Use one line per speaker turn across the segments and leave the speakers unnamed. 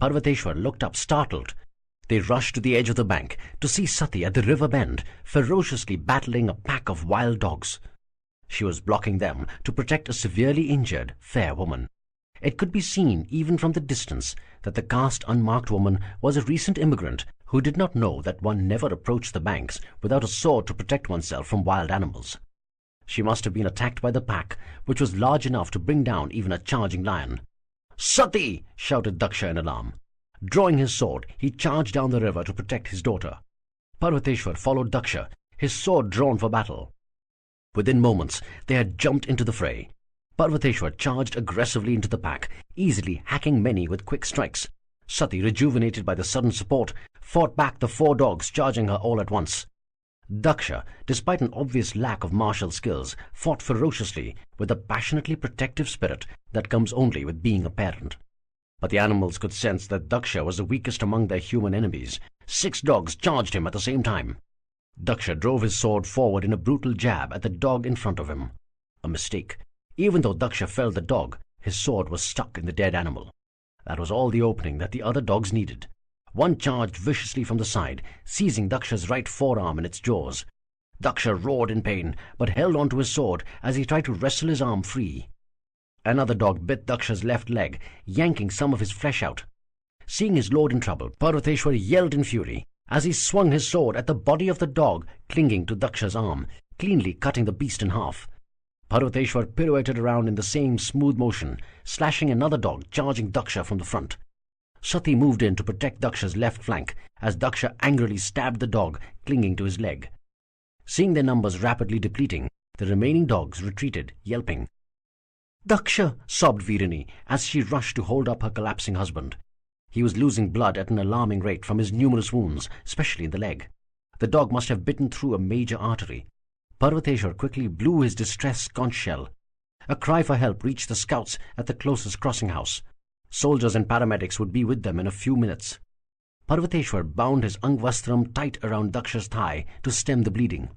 Parvateshwar looked up startled. They rushed to the edge of the bank to see Sati at the river bend, ferociously battling a pack of wild dogs. She was blocking them to protect a severely injured, fair woman. It could be seen even from the distance that the caste-unmarked woman was a recent immigrant who did not know that one never approached the banks without a sword to protect oneself from wild animals. She must have been attacked by the pack, which was large enough to bring down even a charging lion. "Sati!" shouted Daksha in alarm. Drawing his sword, he charged down the river to protect his daughter. Parvateshwar followed Daksha, his sword drawn for battle. Within moments, they had jumped into the fray. Parvateshwar charged aggressively into the pack, easily hacking many with quick strikes. Sati, rejuvenated by the sudden support, fought back the 4 dogs charging her all at once. Daksha, despite an obvious lack of martial skills, fought ferociously with the passionately protective spirit that comes only with being a parent. But the animals could sense that Daksha was the weakest among their human enemies. 6 dogs charged him at the same time. Daksha drove his sword forward in a brutal jab at the dog in front of him. A mistake. Even though Daksha felled the dog, his sword was stuck in the dead animal. That was all the opening that the other dogs needed. One charged viciously from the side, seizing Daksha's right forearm in its jaws. Daksha roared in pain, but held onto his sword as he tried to wrestle his arm free. Another dog bit Daksha's left leg, yanking some of his flesh out. Seeing his lord in trouble, Parvateshwar yelled in fury as he swung his sword at the body of the dog clinging to Daksha's arm, cleanly cutting the beast in half. Parvateshwar pirouetted around in the same smooth motion, slashing another dog charging Daksha from the front. Sati moved in to protect Daksha's left flank as Daksha angrily stabbed the dog clinging to his leg. Seeing their numbers rapidly depleting, the remaining dogs retreated, yelping. "Daksha!" sobbed Veerini as she rushed to hold up her collapsing husband. He was losing blood at an alarming rate from his numerous wounds, especially in the leg. The dog must have bitten through a major artery. Parvateshwar quickly blew his distress conch shell. A cry for help reached the scouts at the closest crossing house. Soldiers and paramedics would be with them in a few minutes. Parvateshwar bound his angvastram tight around Daksha's thigh to stem the bleeding.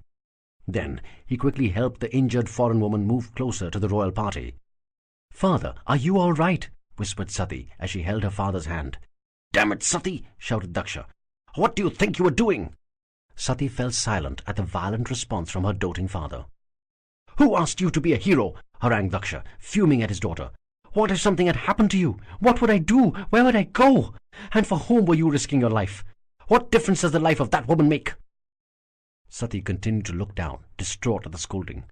Then he quickly helped the injured foreign woman move closer to the royal party. "Father, are you all right?" whispered Sati as she held her father's hand. "Damn it, Sati!" shouted Daksha. "What do you think you were doing?" Sati fell silent at the violent response from her doting father. "Who asked you to be a hero?" harangued Daksha, fuming at his daughter. "What if something had happened to you? What would I do? Where would I go? And for whom were you risking your life? What difference does the life of that woman make?" Sati continued to look down, distraught at the scolding.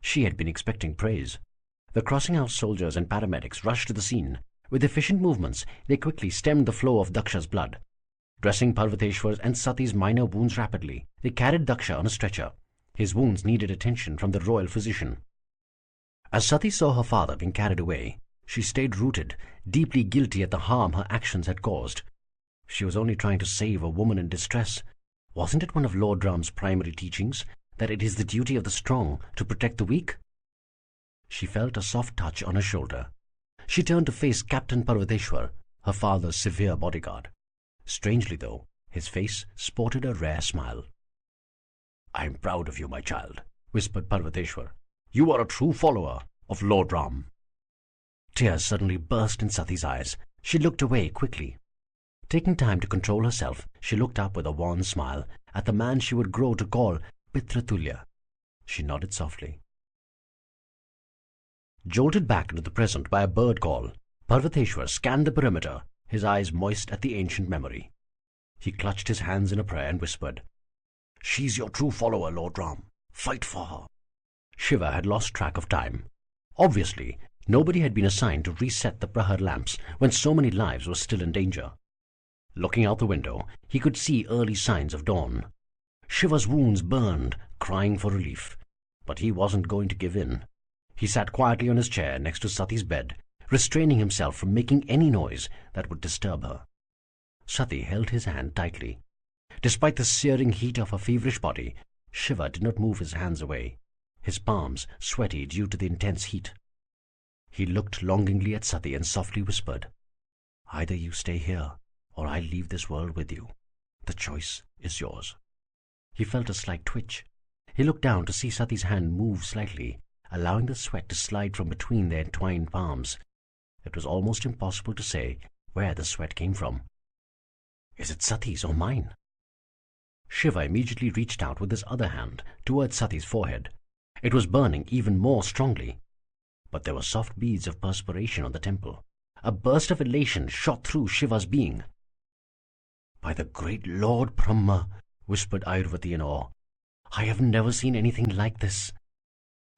She had been expecting praise. The crossing house soldiers and paramedics rushed to the scene. With efficient movements, they quickly stemmed the flow of Daksha's blood. Dressing Parvateshwar's and Sati's minor wounds rapidly, they carried Daksha on a stretcher. His wounds needed attention from the royal physician. As Sati saw her father being carried away, she stayed rooted, deeply guilty at the harm her actions had caused. She was only trying to save a woman in distress. Wasn't it one of Lord Ram's primary teachings, that it is the duty of the strong to protect the weak? She felt a soft touch on her shoulder. She turned to face Captain Parvateshwar, her father's severe bodyguard. Strangely, though, his face sported a rare smile. "I am proud of you, my child," whispered Parvateshwar. "You are a true follower of Lord Ram." Tears suddenly burst in Sati's eyes. She looked away quickly. Taking time to control herself, she looked up with a wan smile at the man she would grow to call Pitratulya. She nodded softly. Jolted back into the present by a bird call, Parvateshwar scanned the perimeter, his eyes moist at the ancient memory. He clutched his hands in a prayer and whispered, "She's your true follower, Lord Ram. Fight for her." Shiva had lost track of time. Obviously, nobody had been assigned to reset the Prahar lamps when so many lives were still in danger. Looking out the window, he could see early signs of dawn. Shiva's wounds burned, crying for relief. But he wasn't going to give in. He sat quietly on his chair next to Sati's bed, restraining himself from making any noise that would disturb her. Sati held his hand tightly. Despite the searing heat of her feverish body, Shiva did not move his hands away, his palms sweaty due to the intense heat. He looked longingly at Sati and softly whispered, "Either you stay here, or I leave this world with you. The choice is yours." He felt a slight twitch. He looked down to see Sati's hand move slightly, allowing the sweat to slide from between their entwined palms. It was almost impossible to say where the sweat came from. "Is it Sati's or mine?" Shiva immediately reached out with his other hand towards Sati's forehead. It was burning even more strongly, but there were soft beads of perspiration on the temple. A burst of elation shot through Shiva's being. "By the great Lord Brahma," whispered Ayurvati in awe, "I have never seen anything like this."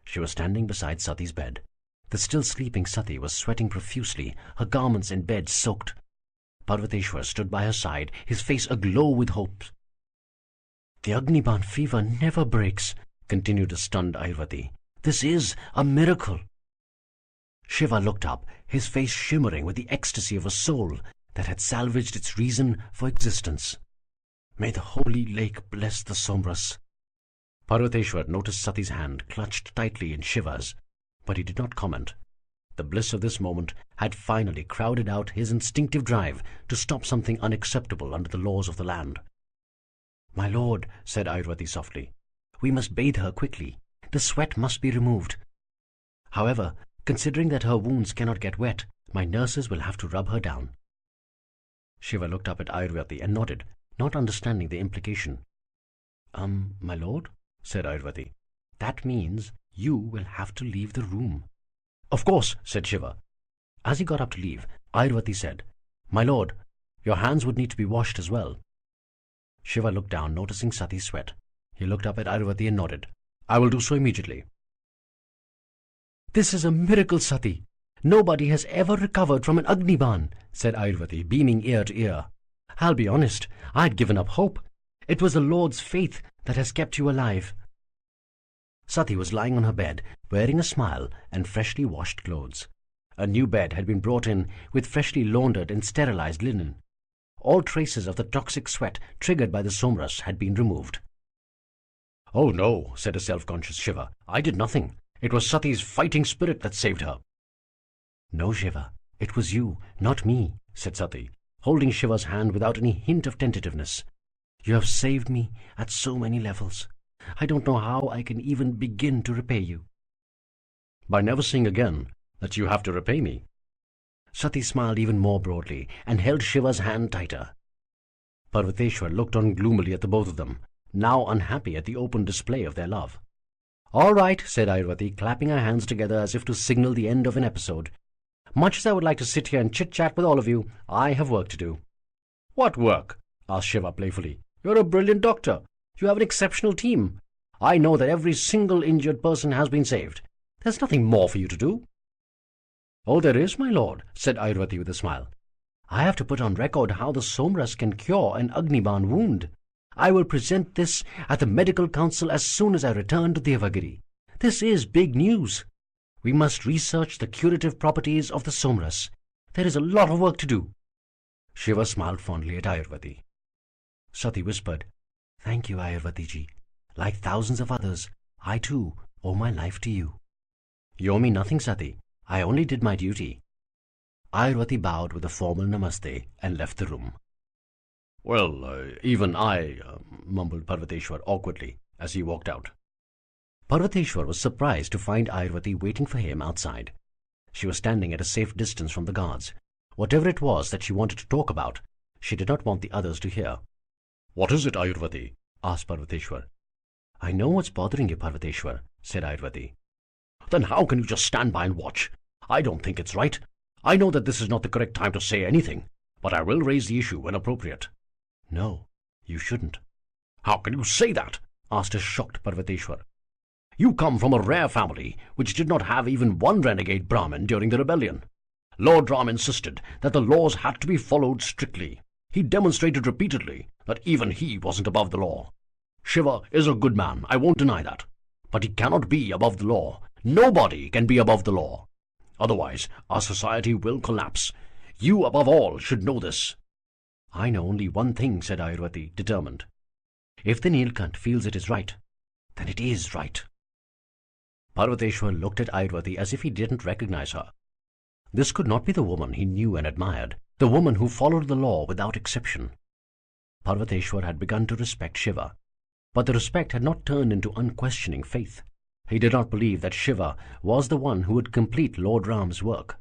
She was standing beside Sati's bed. The still sleeping Sati was sweating profusely, her garments in bed soaked. Parvateshwar stood by her side, his face aglow with hope. "The Agniban fever never breaks," continued the stunned Ayurvati. "This is a miracle." Shiva looked up, his face shimmering with the ecstasy of a soul that had salvaged its reason for existence. "May the holy lake bless the Somras." Parvateshwar noticed Sati's hand clutched tightly in Shiva's, but he did not comment. The bliss of this moment had finally crowded out his instinctive drive to stop something unacceptable under the laws of the land. "My lord," said Ayurvati softly, "we must bathe her quickly. The sweat must be removed. However, considering that her wounds cannot get wet, my nurses will have to rub her down." Shiva looked up at Ayurvati and nodded, not understanding the implication. My lord," said Ayurvati, "that means you will have to leave the room." "Of course," said Shiva. As he got up to leave, Ayurvati said, "My lord, your hands would need to be washed as well." Shiva looked down, noticing Sati's sweat. He looked up at Ayurvati and nodded. "I will do so immediately." "This is a miracle, Sati. Nobody has ever recovered from an Agniban," said Ayurvati, beaming ear to ear. "I'll be honest, I'd given up hope. It was the Lord's faith that has kept you alive." Sati was lying on her bed, wearing a smile and freshly washed clothes. A new bed had been brought in with freshly laundered and sterilized linen. All traces of the toxic sweat triggered by the Somras had been removed. "Oh no," said a self-conscious Shiva. "I did nothing. It was Sati's fighting spirit that saved her." "No, Shiva, it was you, not me," said Sati, holding Shiva's hand without any hint of tentativeness. "You have saved me at so many levels. I don't know how I can even begin to repay you." "By never saying again that you have to repay me." Sati smiled even more broadly and held Shiva's hand tighter. Parvateshwar looked on gloomily at the both of them, now unhappy at the open display of their love. "All right," said Ayurvati, clapping her hands together as if to signal the end of an episode. "Much as I would like to sit here and chit-chat with all of you, I have work to do." "What work?" asked Shiva playfully. "You're a brilliant doctor. You have an exceptional team. I know that every single injured person has been saved. There's nothing more for you to do." "Oh, there is, my lord," said Ayurvati with a smile. "I have to put on record how the Somras can cure an Agniban wound. I will present this at the medical council as soon as I return to Devagiri. This is big news. We must research the curative properties of the Somras. There is a lot of work to do." Shiva smiled fondly at Ayurvati. Sati whispered, "Thank you, Ayurvati-ji. Like thousands of others, I too owe my life to you." "You owe me nothing, Sati. I only did my duty." Ayurvati bowed with a formal namaste and left the room. "Well, even I," mumbled Parvateshwar awkwardly as he walked out. Parvateshwar was surprised to find Ayurvati waiting for him outside. She was standing at a safe distance from the guards. Whatever it was that she wanted to talk about, she did not want the others to hear. "What is it, Ayurvati?" asked Parvateshwar. "I know what's bothering you, Parvateshwar," said Ayurvati. "Then how can you just stand by and watch? I don't think it's right. I know that this is not the correct time to say anything, but I will raise the issue when appropriate." "No, you shouldn't." "How can you say that?" asked a shocked Parvateshwar. "You come from a rare family which did not have even one renegade Brahmin during the rebellion. Lord Ram insisted that the laws had to be followed strictly. He demonstrated repeatedly that even he wasn't above the law. Shiva is a good man, I won't deny that. But he cannot be above the law. Nobody can be above the law. Otherwise, our society will collapse. You, above all, should know this." "I know only one thing," said Ayurvati, determined. "If the Nilkant feels it is right, then it is right." Parvateshwar looked at Ayurvati as if he didn't recognize her. This could not be the woman he knew and admired, the woman who followed the law without exception. Parvateshwar had begun to respect Shiva, but the respect had not turned into unquestioning faith. He did not believe that Shiva was the one who would complete Lord Ram's work.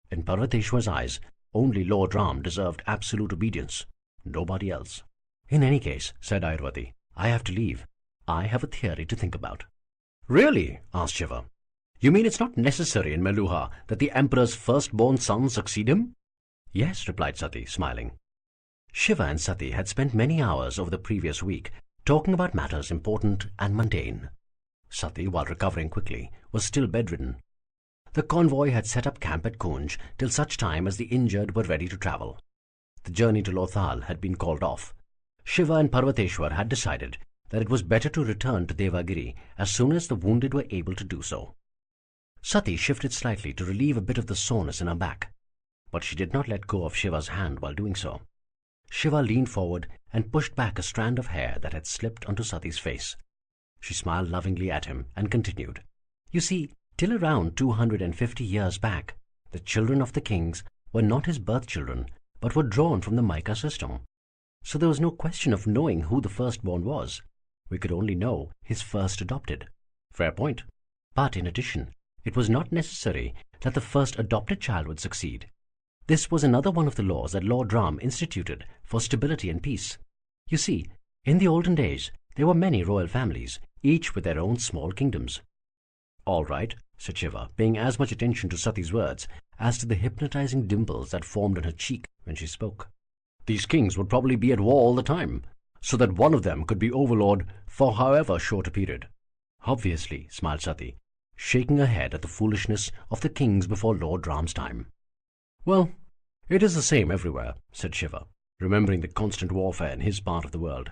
In Parvateshwar's eyes, Only Lord Ram deserved absolute obedience. Nobody else. In any case, said Ayurvati, I have to leave. I have a theory to think about. Really? Asked Shiva. You mean it's not necessary in Meluha that the emperor's firstborn son succeed him? Yes, replied Sati, smiling. Shiva and Sati had spent many hours over the previous week talking about matters important and mundane. Sati, while recovering quickly, was still bedridden. The convoy had set up camp at Kunj till such time as the injured were ready to travel. The journey to Lothal had been called off. Shiva and Parvateshwar had decided that it was better to return to Devagiri as soon as the wounded were able to do so. Sati shifted slightly to relieve a bit of the soreness in her back, but she did not let go of Shiva's hand while doing so. Shiva leaned forward and pushed back a strand of hair that had slipped onto Sati's face. She smiled lovingly at him and continued, You see, till around 250 years back, the children of the kings were not his birth children, but were drawn from the Maika system. So there was no question of knowing who the firstborn was. We could only know his first adopted. Fair point. But in addition, it was not necessary that the first adopted child would succeed. This was another one of the laws that Lord Ram instituted for stability and peace. You see, in the olden days, there were many royal families, each with their own small kingdoms. All right, said Shiva, paying as much attention to Sati's words as to the hypnotizing dimples that formed on her cheek when she spoke. These kings would probably be at war all the time, so that one of them could be overlord for however short a period. Obviously, smiled Sati, shaking her head at the foolishness of the kings before Lord Ram's time. Well, it is the same everywhere, said Shiva, remembering the constant warfare in his part of the world.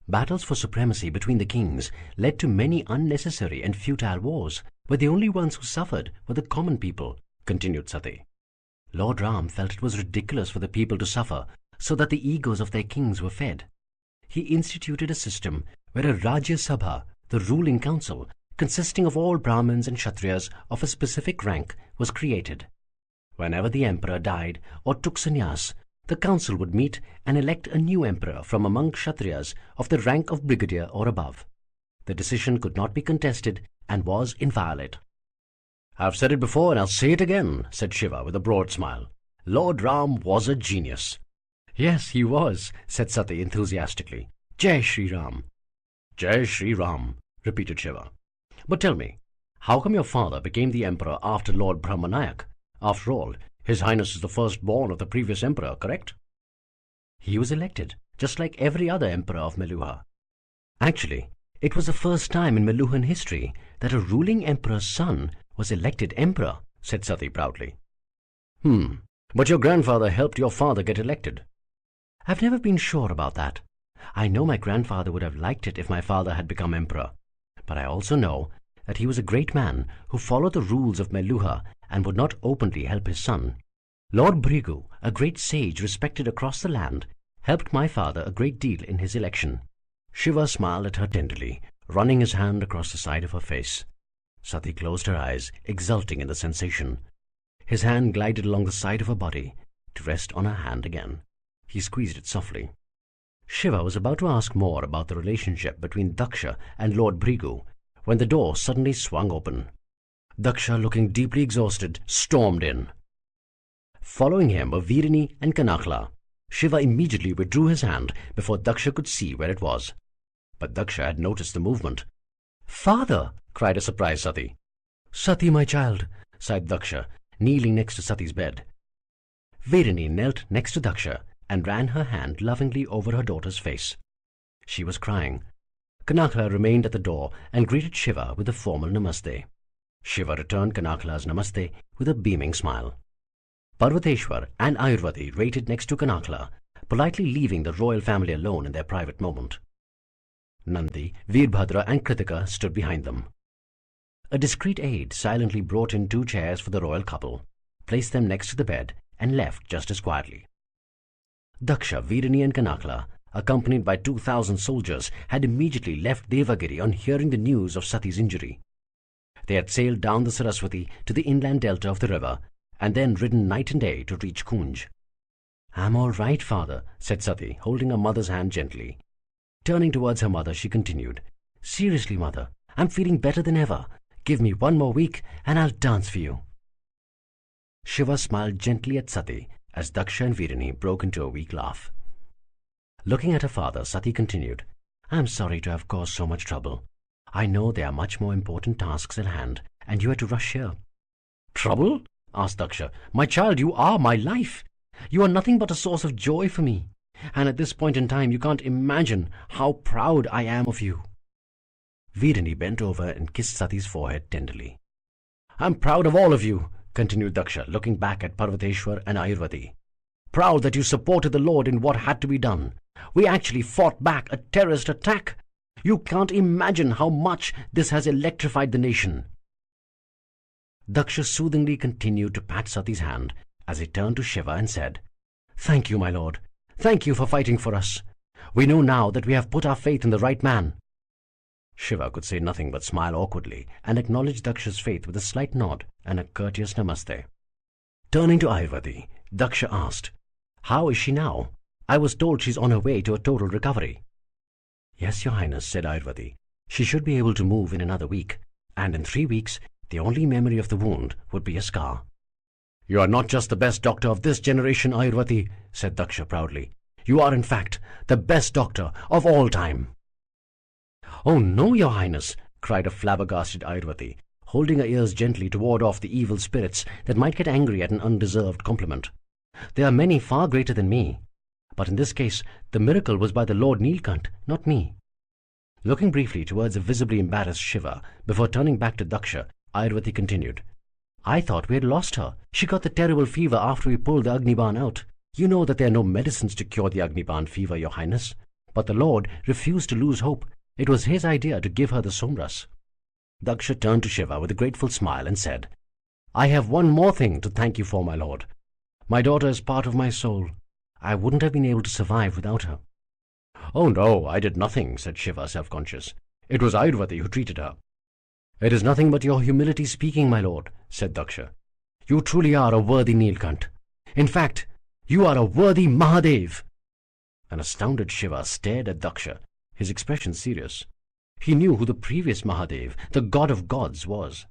Battles for supremacy between the kings led to many unnecessary and futile wars, where the only ones who suffered were the common people, continued Sati. Lord Ram felt it was ridiculous for the people to suffer so that the egos of their kings were fed. He instituted a system where a Rajya Sabha, the ruling council, consisting of all Brahmins and Kshatriyas of a specific rank, was created. Whenever the emperor died or took sannyas, the council would meet and elect a new emperor from among Kshatriyas of the rank of brigadier or above. The decision could not be contested and was inviolate. I've said it before and I'll say it again, said Shiva with a broad smile. Lord Ram was a genius. Yes, he was, said Sati enthusiastically. Jai Shri Ram. Jai Shri Ram, repeated Shiva. But tell me, how come your father became the emperor after Lord Brahmanayak? After all, His Highness is the firstborn of the previous emperor, correct? He was elected, just like every other emperor of Meluha. Actually, it was the first time in Meluhan history that a ruling emperor's son was elected emperor, said Sati proudly. But your grandfather helped your father get elected. I've never been sure about that. I know my grandfather would have liked it if my father had become emperor, but I also know that he was a great man who followed the rules of Meluha and would not openly help his son. Lord Brigu, a great sage respected across the land, helped my father a great deal in his election. Shiva smiled at her tenderly, running his hand across the side of her face. Sati closed her eyes, exulting in the sensation. His hand glided along the side of her body, to rest on her hand again. He squeezed it softly. Shiva was about to ask more about the relationship between Daksha and Lord Brigu when the door suddenly swung open. Daksha, looking deeply exhausted, stormed in. Following him were Virini and Kanakla. Shiva immediately withdrew his hand before Daksha could see where it was. But Daksha had noticed the movement. "Father!" cried a surprised Sati. "Sati, my child," sighed Daksha, kneeling next to Sati's bed. Virini knelt next to Daksha and ran her hand lovingly over her daughter's face. She was crying. Kanakla remained at the door and greeted Shiva with a formal namaste. Shiva returned Kanakla's namaste with a beaming smile. Parvateshwar and Ayurvati waited next to Kanakla, politely leaving the royal family alone in their private moment. Nandi, Veerbhadra and Kritika stood behind them. A discreet aide silently brought in 2 chairs for the royal couple, placed them next to the bed, and left just as quietly. Daksha, Virini and Kanakla, accompanied by 2,000 soldiers, had immediately left Devagiri on hearing the news of Sati's injury. They had sailed down the Saraswati to the inland delta of the river, and then ridden night and day to reach Kunj. "I'm all right, father," said Sati, holding her mother's hand gently. Turning towards her mother, she continued, "Seriously, mother, I'm feeling better than ever. Give me 1 more week, and I'll dance for you." Shiva smiled gently at Sati as Daksha and Virani broke into a weak laugh. Looking at her father, Sati continued, "I am sorry to have caused so much trouble. I know there are much more important tasks at hand, and you had to rush here." "Trouble?" asked Daksha. "My child, you are my life. You are nothing but a source of joy for me. And at this point in time, you can't imagine how proud I am of you." Virani bent over and kissed Sati's forehead tenderly. "I'm proud of all of you," continued Daksha, looking back at Parvateshwar and Ayurvati. "Proud that you supported the Lord in what had to be done. We actually fought back a terrorist attack. You can't imagine how much this has electrified the nation." Daksha soothingly continued to pat Sati's hand as he turned to Shiva and said, "Thank you, my lord. Thank you for fighting for us. We know now that we have put our faith in the right man." Shiva could say nothing but smile awkwardly and acknowledge Daksha's faith with a slight nod and a courteous namaste. Turning to Ayurvati, Daksha asked, "How is she now? I was told she's on her way to a total recovery." "Yes, Your Highness," said Ayurvati. "She should be able to move in another week, and in 3 weeks the only memory of the wound would be a scar." "You are not just the best doctor of this generation, Ayurvati," said Daksha proudly. "You are, in fact, the best doctor of all time." "Oh no, Your Highness," cried a flabbergasted Ayurvati, holding her ears gently to ward off the evil spirits that might get angry at an undeserved compliment. "There are many far greater than me. But in this case, the miracle was by the Lord Nilkant, not me." Looking briefly towards a visibly embarrassed Shiva before turning back to Daksha, Ayurvati continued, "I thought we had lost her. She got the terrible fever after we pulled the Agniban out. You know that there are no medicines to cure the Agniban fever, Your Highness. But the Lord refused to lose hope. It was his idea to give her the somras." Daksha turned to Shiva with a grateful smile and said, "I have one more thing to thank you for, my lord. My daughter is part of my soul. I wouldn't have been able to survive without her." "Oh no, I did nothing," said Shiva, self-conscious. "It was Ayurvati who treated her." "It is nothing but your humility speaking, my lord," said Daksha. "You truly are a worthy Nilkant. In fact, you are a worthy Mahadev." An astounded Shiva stared at Daksha, his expression serious. He knew who the previous Mahadev, the god of gods, was.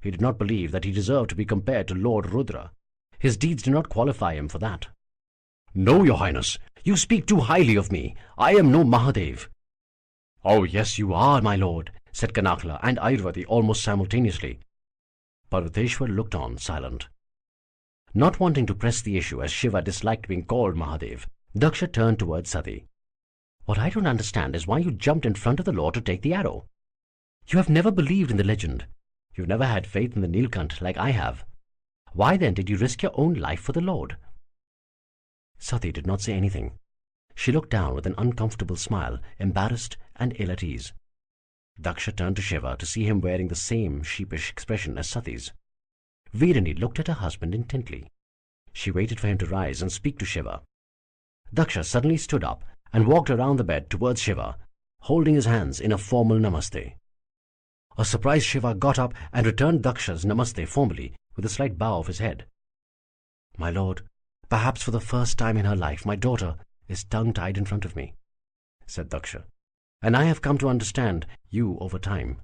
He did not believe that he deserved to be compared to Lord Rudra. His deeds did not qualify him for that. "No, Your Highness, you speak too highly of me. I am no Mahadev." "Oh, yes, you are, my lord," said Kanakla and Ayurvati almost simultaneously. Parvateshwar looked on, silent. Not wanting to press the issue as Shiva disliked being called Mahadev, Daksha turned towards Sati. "What I don't understand is why you jumped in front of the Lord to take the arrow. You have never believed in the legend. You've never had faith in the Nilkant like I have. Why then did you risk your own life for the Lord?" Sati did not say anything. She looked down with an uncomfortable smile, embarrassed and ill at ease. Daksha turned to Shiva to see him wearing the same sheepish expression as Sati's. Virani looked at her husband intently. She waited for him to rise and speak to Shiva. Daksha suddenly stood up and walked around the bed towards Shiva, holding his hands in a formal namaste. A surprised Shiva got up and returned Daksha's namaste formally with a slight bow of his head. "My lord, perhaps for the first time in her life my daughter is tongue-tied in front of me," said Daksha, "and I have come to understand you over time.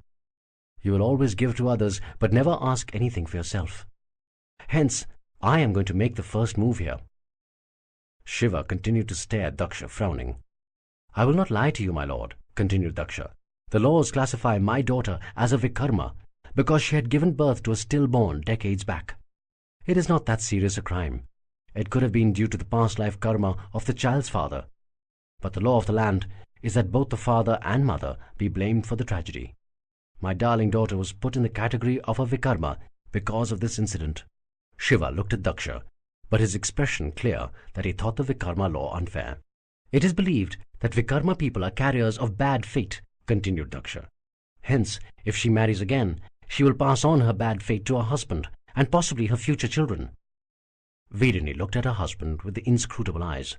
You will always give to others but never ask anything for yourself. Hence, I am going to make the first move here." Shiva continued to stare at Daksha, frowning. "I will not lie to you, my lord," continued Daksha. "The laws classify my daughter as a Vikarma because she had given birth to a stillborn decades back. It is not that serious a crime. It could have been due to the past life karma of the child's father. But the law of the land is that both the father and mother be blamed for the tragedy. My darling daughter was put in the category of a Vikarma because of this incident." Shiva looked at Daksha, but his expression clear that he thought the Vikarma law unfair. "It is believed that Vikarma people are carriers of bad fate," continued Daksha. "Hence, if she marries again, she will pass on her bad fate to her husband and possibly her future children." Virani looked at her husband with the inscrutable eyes.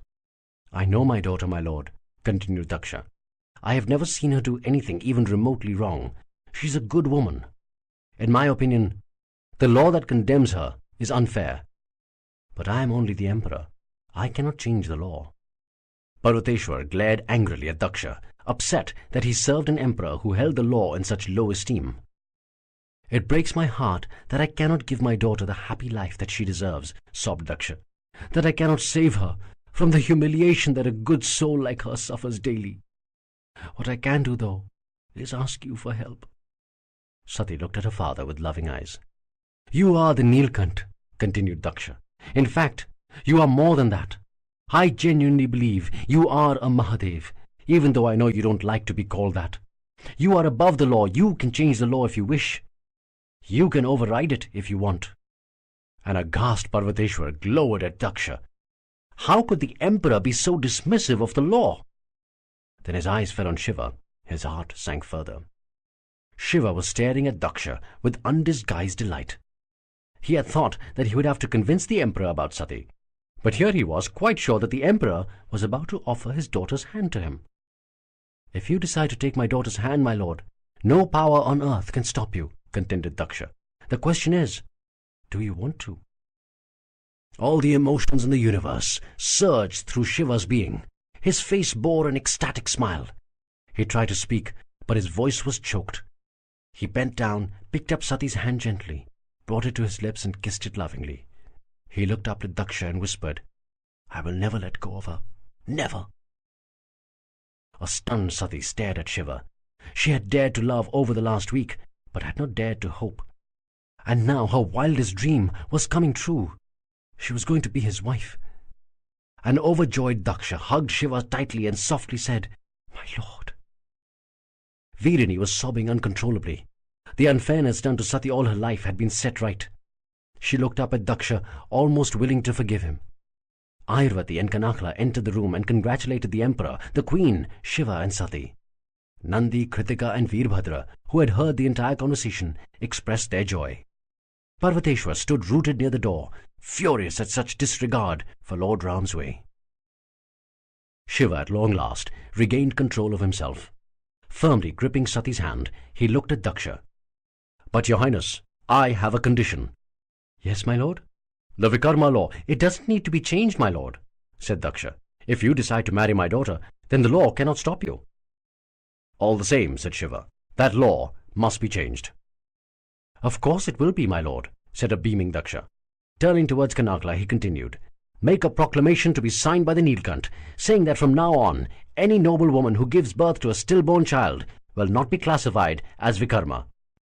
"I know my daughter, my lord," continued Daksha. "I have never seen her do anything even remotely wrong. She's a good woman. In my opinion, the law that condemns her is unfair. But I am only the emperor. I cannot change the law." Parvateshwar glared angrily at Daksha, upset that he served an emperor who held the law in such low esteem. "It breaks my heart that I cannot give my daughter the happy life that she deserves," sobbed Daksha. "That I cannot save her from the humiliation that a good soul like her suffers daily. What I can do, though, is ask you for help." Sati looked at her father with loving eyes. "You are the Nilkant," continued Daksha. "In fact, you are more than that. I genuinely believe you are a Mahadev, even though I know you don't like to be called that. You are above the law. You can change the law if you wish. You can override it if you want." An aghast Parvateshwar glowered at Daksha. How could the emperor be so dismissive of the law? Then his eyes fell on Shiva. His heart sank further. Shiva was staring at Daksha with undisguised delight. He had thought that he would have to convince the emperor about Sati, but here he was quite sure that the emperor was about to offer his daughter's hand to him. "If you decide to take my daughter's hand, my lord, no power on earth can stop you," contended Daksha. "The question is, do you want to?" All the emotions in the universe surged through Shiva's being. His face bore an ecstatic smile. He tried to speak, but his voice was choked. He bent down, picked up Sati's hand gently, brought it to his lips and kissed it lovingly. He looked up at Daksha and whispered, "I will never let go of her. Never." A stunned Sati stared at Shiva. She had dared to love over the last week, but had not dared to hope. And now her wildest dream was coming true. She was going to be his wife. An overjoyed Daksha hugged Shiva tightly and softly said, "My lord." Virini was sobbing uncontrollably. The unfairness done to Sati all her life had been set right. She looked up at Daksha, almost willing to forgive him. Ayurvati and Kanakla entered the room and congratulated the emperor, the queen, Shiva and Sati. Nandi, Kritika and Veerbhadra, who had heard the entire conversation, expressed their joy. Parvateshwar stood rooted near the door, furious at such disregard for Lord Ram's way. Shiva, at long last, regained control of himself. Firmly gripping Sati's hand, he looked at Daksha. "But, Your Highness, I have a condition." "Yes, my lord?" "The Vikarma law, it doesn't need to be changed, my lord," said Daksha. "If you decide to marry my daughter, then the law cannot stop you." "All the same," said Shiva, "that law must be changed." "Of course it will be, my lord," said a beaming Daksha. Turning towards Kanakla, he continued, "Make a proclamation to be signed by the Nilkant, saying that from now on, any noble woman who gives birth to a stillborn child will not be classified as Vikarma."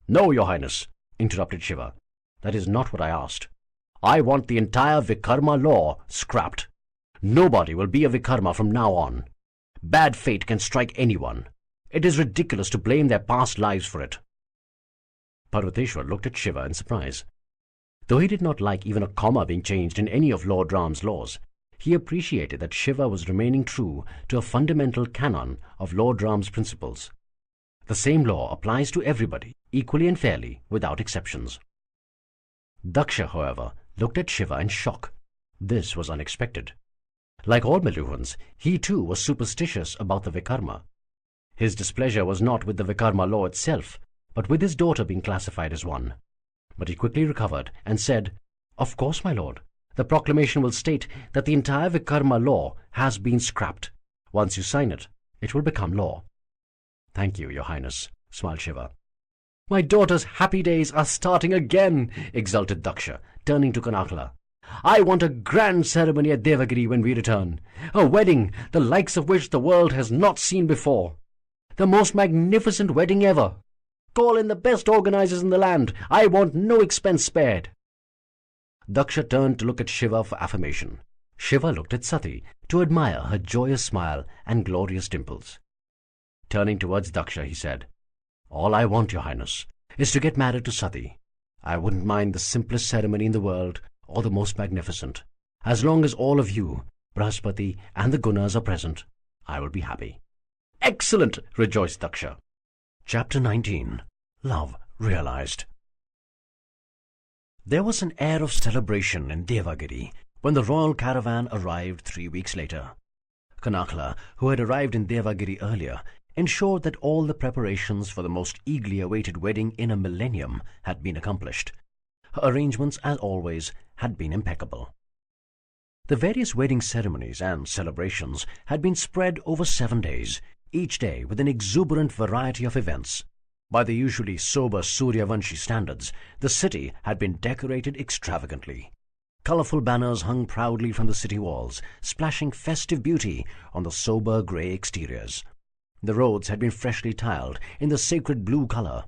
"No, Your Highness," interrupted Shiva. "That is not what I asked. I want the entire Vikarma law scrapped. Nobody will be a Vikarma from now on. Bad fate can strike anyone. It is ridiculous to blame their past lives for it." Parvateshwar looked at Shiva in surprise. Though he did not like even a comma being changed in any of Lord Ram's laws, he appreciated that Shiva was remaining true to a fundamental canon of Lord Ram's principles. The same law applies to everybody, equally and fairly, without exceptions. Daksha, however, looked at Shiva in shock. This was unexpected. Like all Meluhans, he too was superstitious about the Vikarma. His displeasure was not with the Vikarma law itself, but with his daughter being classified as one. But he quickly recovered and said, "Of course, my lord. The proclamation will state that the entire Vikarma law has been scrapped. Once you sign it, it will become law." "Thank you, Your Highness," smiled Shiva. "My daughter's happy days are starting again," exulted Daksha, turning to Kanakla. "I want a grand ceremony at Devagiri when we return. A wedding, the likes of which the world has not seen before. The most magnificent wedding ever. Call in the best organizers in the land. I want no expense spared." Daksha turned to look at Shiva for affirmation. Shiva looked at Sati to admire her joyous smile and glorious dimples. Turning towards Daksha, he said, "All I want, Your Highness, is to get married to Sati. I wouldn't mind the simplest ceremony in the world or the most magnificent. As long as all of you, Brahaspati and the Gunas are present, I will be happy." "Excellent!" rejoiced Daksha. Chapter 19. Love Realized. There was an air of celebration in Devagiri when the royal caravan arrived 3 weeks later. Kanakla, who had arrived in Devagiri earlier, ensured that all the preparations for the most eagerly awaited wedding in a millennium had been accomplished. Her arrangements, as always, had been impeccable. The various wedding ceremonies and celebrations had been spread over 7 days, each day with an exuberant variety of events. By the usually sober Suryavanshi standards, the city had been decorated extravagantly. Colorful banners hung proudly from the city walls, splashing festive beauty on the sober grey exteriors. The roads had been freshly tiled in the sacred blue color.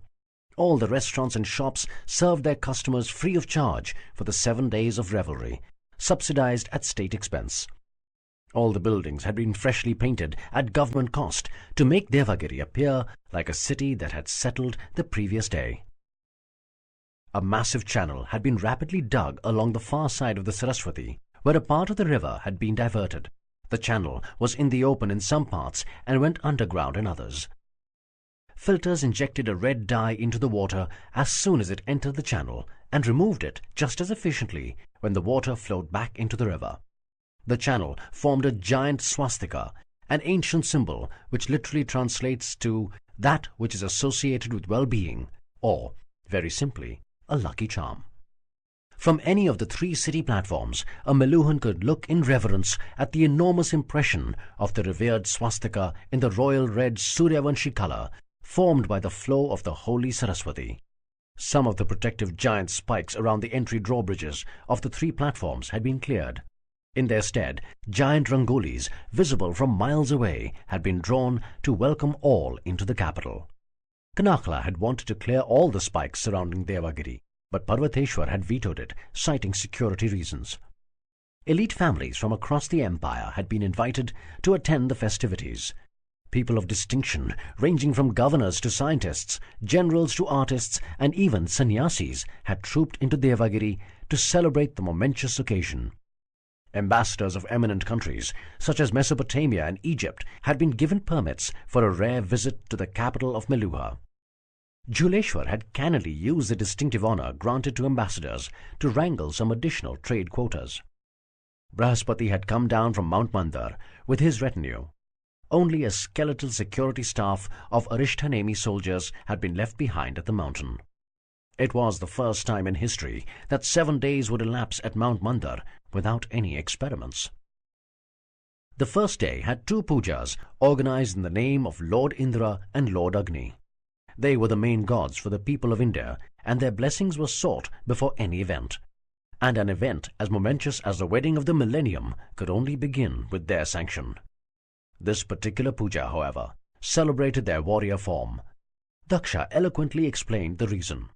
All the restaurants and shops served their customers free of charge for the 7 days of revelry, subsidized at state expense. All the buildings had been freshly painted at government cost to make Devagiri appear like a city that had settled the previous day. A massive channel had been rapidly dug along the far side of the Saraswati, where a part of the river had been diverted. The channel was in the open in some parts and went underground in others. Filters injected a red dye into the water as soon as it entered the channel and removed it just as efficiently when the water flowed back into the river. The channel formed a giant swastika, an ancient symbol which literally translates to that which is associated with well-being, or, very simply, a lucky charm. From any of the 3 city platforms, a Meluhan could look in reverence at the enormous impression of the revered swastika in the royal red Suryavanshi color formed by the flow of the holy Saraswati. Some of the protective giant spikes around the entry drawbridges of the 3 platforms had been cleared. In their stead, giant rangolis, visible from miles away, had been drawn to welcome all into the capital. Kanakla had wanted to clear all the spikes surrounding Devagiri, but Parvateshwar had vetoed it, citing security reasons. Elite families from across the empire had been invited to attend the festivities. People of distinction, ranging from governors to scientists, generals to artists, and even sannyasis, had trooped into Devagiri to celebrate the momentous occasion. Ambassadors of eminent countries, such as Mesopotamia and Egypt, had been given permits for a rare visit to the capital of Meluha. Juleshwar had cannily used the distinctive honor granted to ambassadors to wrangle some additional trade quotas. Brahaspati had come down from Mount Mandar with his retinue. Only a skeletal security staff of Arishthanemi soldiers had been left behind at the mountain. It was the first time in history that 7 days would elapse at Mount Mandar without any experiments. The first day had 2 pujas organized in the name of Lord Indra and Lord Agni. They were the main gods for the people of India, and their blessings were sought before any event. And an event as momentous as the wedding of the millennium could only begin with their sanction. This particular puja, however, celebrated their warrior form. Daksha eloquently explained the reason.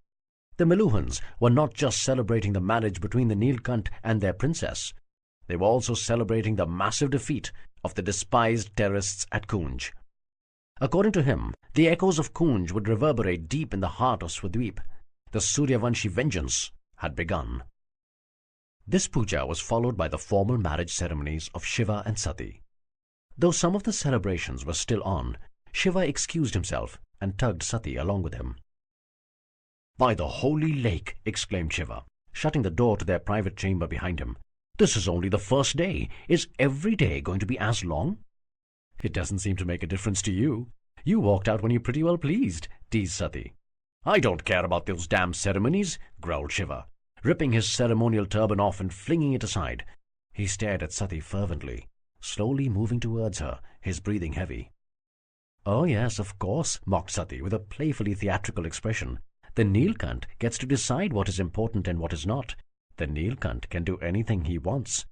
The Meluhans were not just celebrating the marriage between the Nilkant and their princess. They were also celebrating the massive defeat of the despised terrorists at Kunj. According to him, the echoes of Kunj would reverberate deep in the heart of Swadweep. The Suryavanshi vengeance had begun. This puja was followed by the formal marriage ceremonies of Shiva and Sati. Though some of the celebrations were still on, Shiva excused himself and tugged Sati along with him. "By the holy lake," exclaimed Shiva, shutting the door to their private chamber behind him. "This is only the first day. Is every day going to be as long?" "It doesn't seem to make a difference to you. You walked out when you pretty well pleased," teased Sati. "I don't care about those damn ceremonies," growled Shiva, ripping his ceremonial turban off and flinging it aside. He stared at Sati fervently, slowly moving towards her, his breathing heavy. "Oh yes, of course," mocked Sati with a playfully theatrical expression. "The Nilkant gets to decide what is important and what is not. The Nilkant can do anything he wants."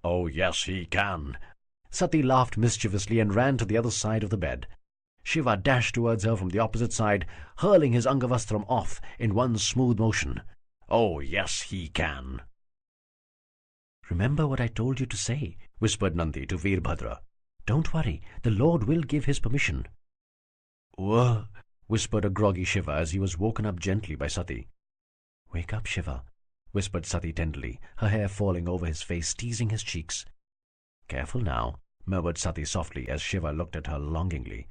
"Oh yes, he can." Sati laughed mischievously and ran to the other side of the bed. Shiva dashed towards her from the opposite side, hurling his Angavastram off in one smooth motion. "Oh yes, he can." "Remember what I told you to say," whispered Nandi to Veerbhadra. "Don't worry, the Lord will give his permission." "Whoa," whispered a groggy Shiva as he was woken up gently by Sati. "Wake up, Shiva," whispered Sati tenderly, her hair falling over his face, teasing his cheeks. "Careful now," murmured Sati softly as Shiva looked at her longingly.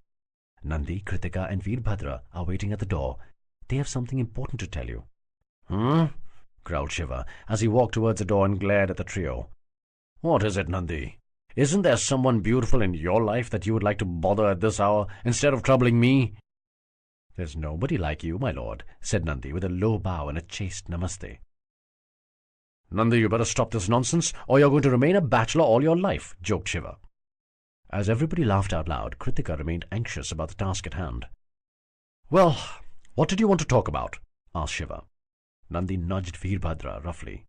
"Nandi, Kritika and Veerbhadra are waiting at the door. They have something important to tell you." "Hmm?" growled Shiva as he walked towards the door and glared at the trio. "What is it, Nandi? Isn't there someone beautiful in your life that you would like to bother at this hour instead of troubling me?" "There's nobody like you, my lord," said Nandi with a low bow and a chaste namaste. "Nandi, you better stop this nonsense, or you're going to remain a bachelor all your life," joked Shiva. As everybody laughed out loud, Kritika remained anxious about the task at hand. "Well, What did you want to talk about? Asked Shiva. Nandi nudged Veerbhadra roughly.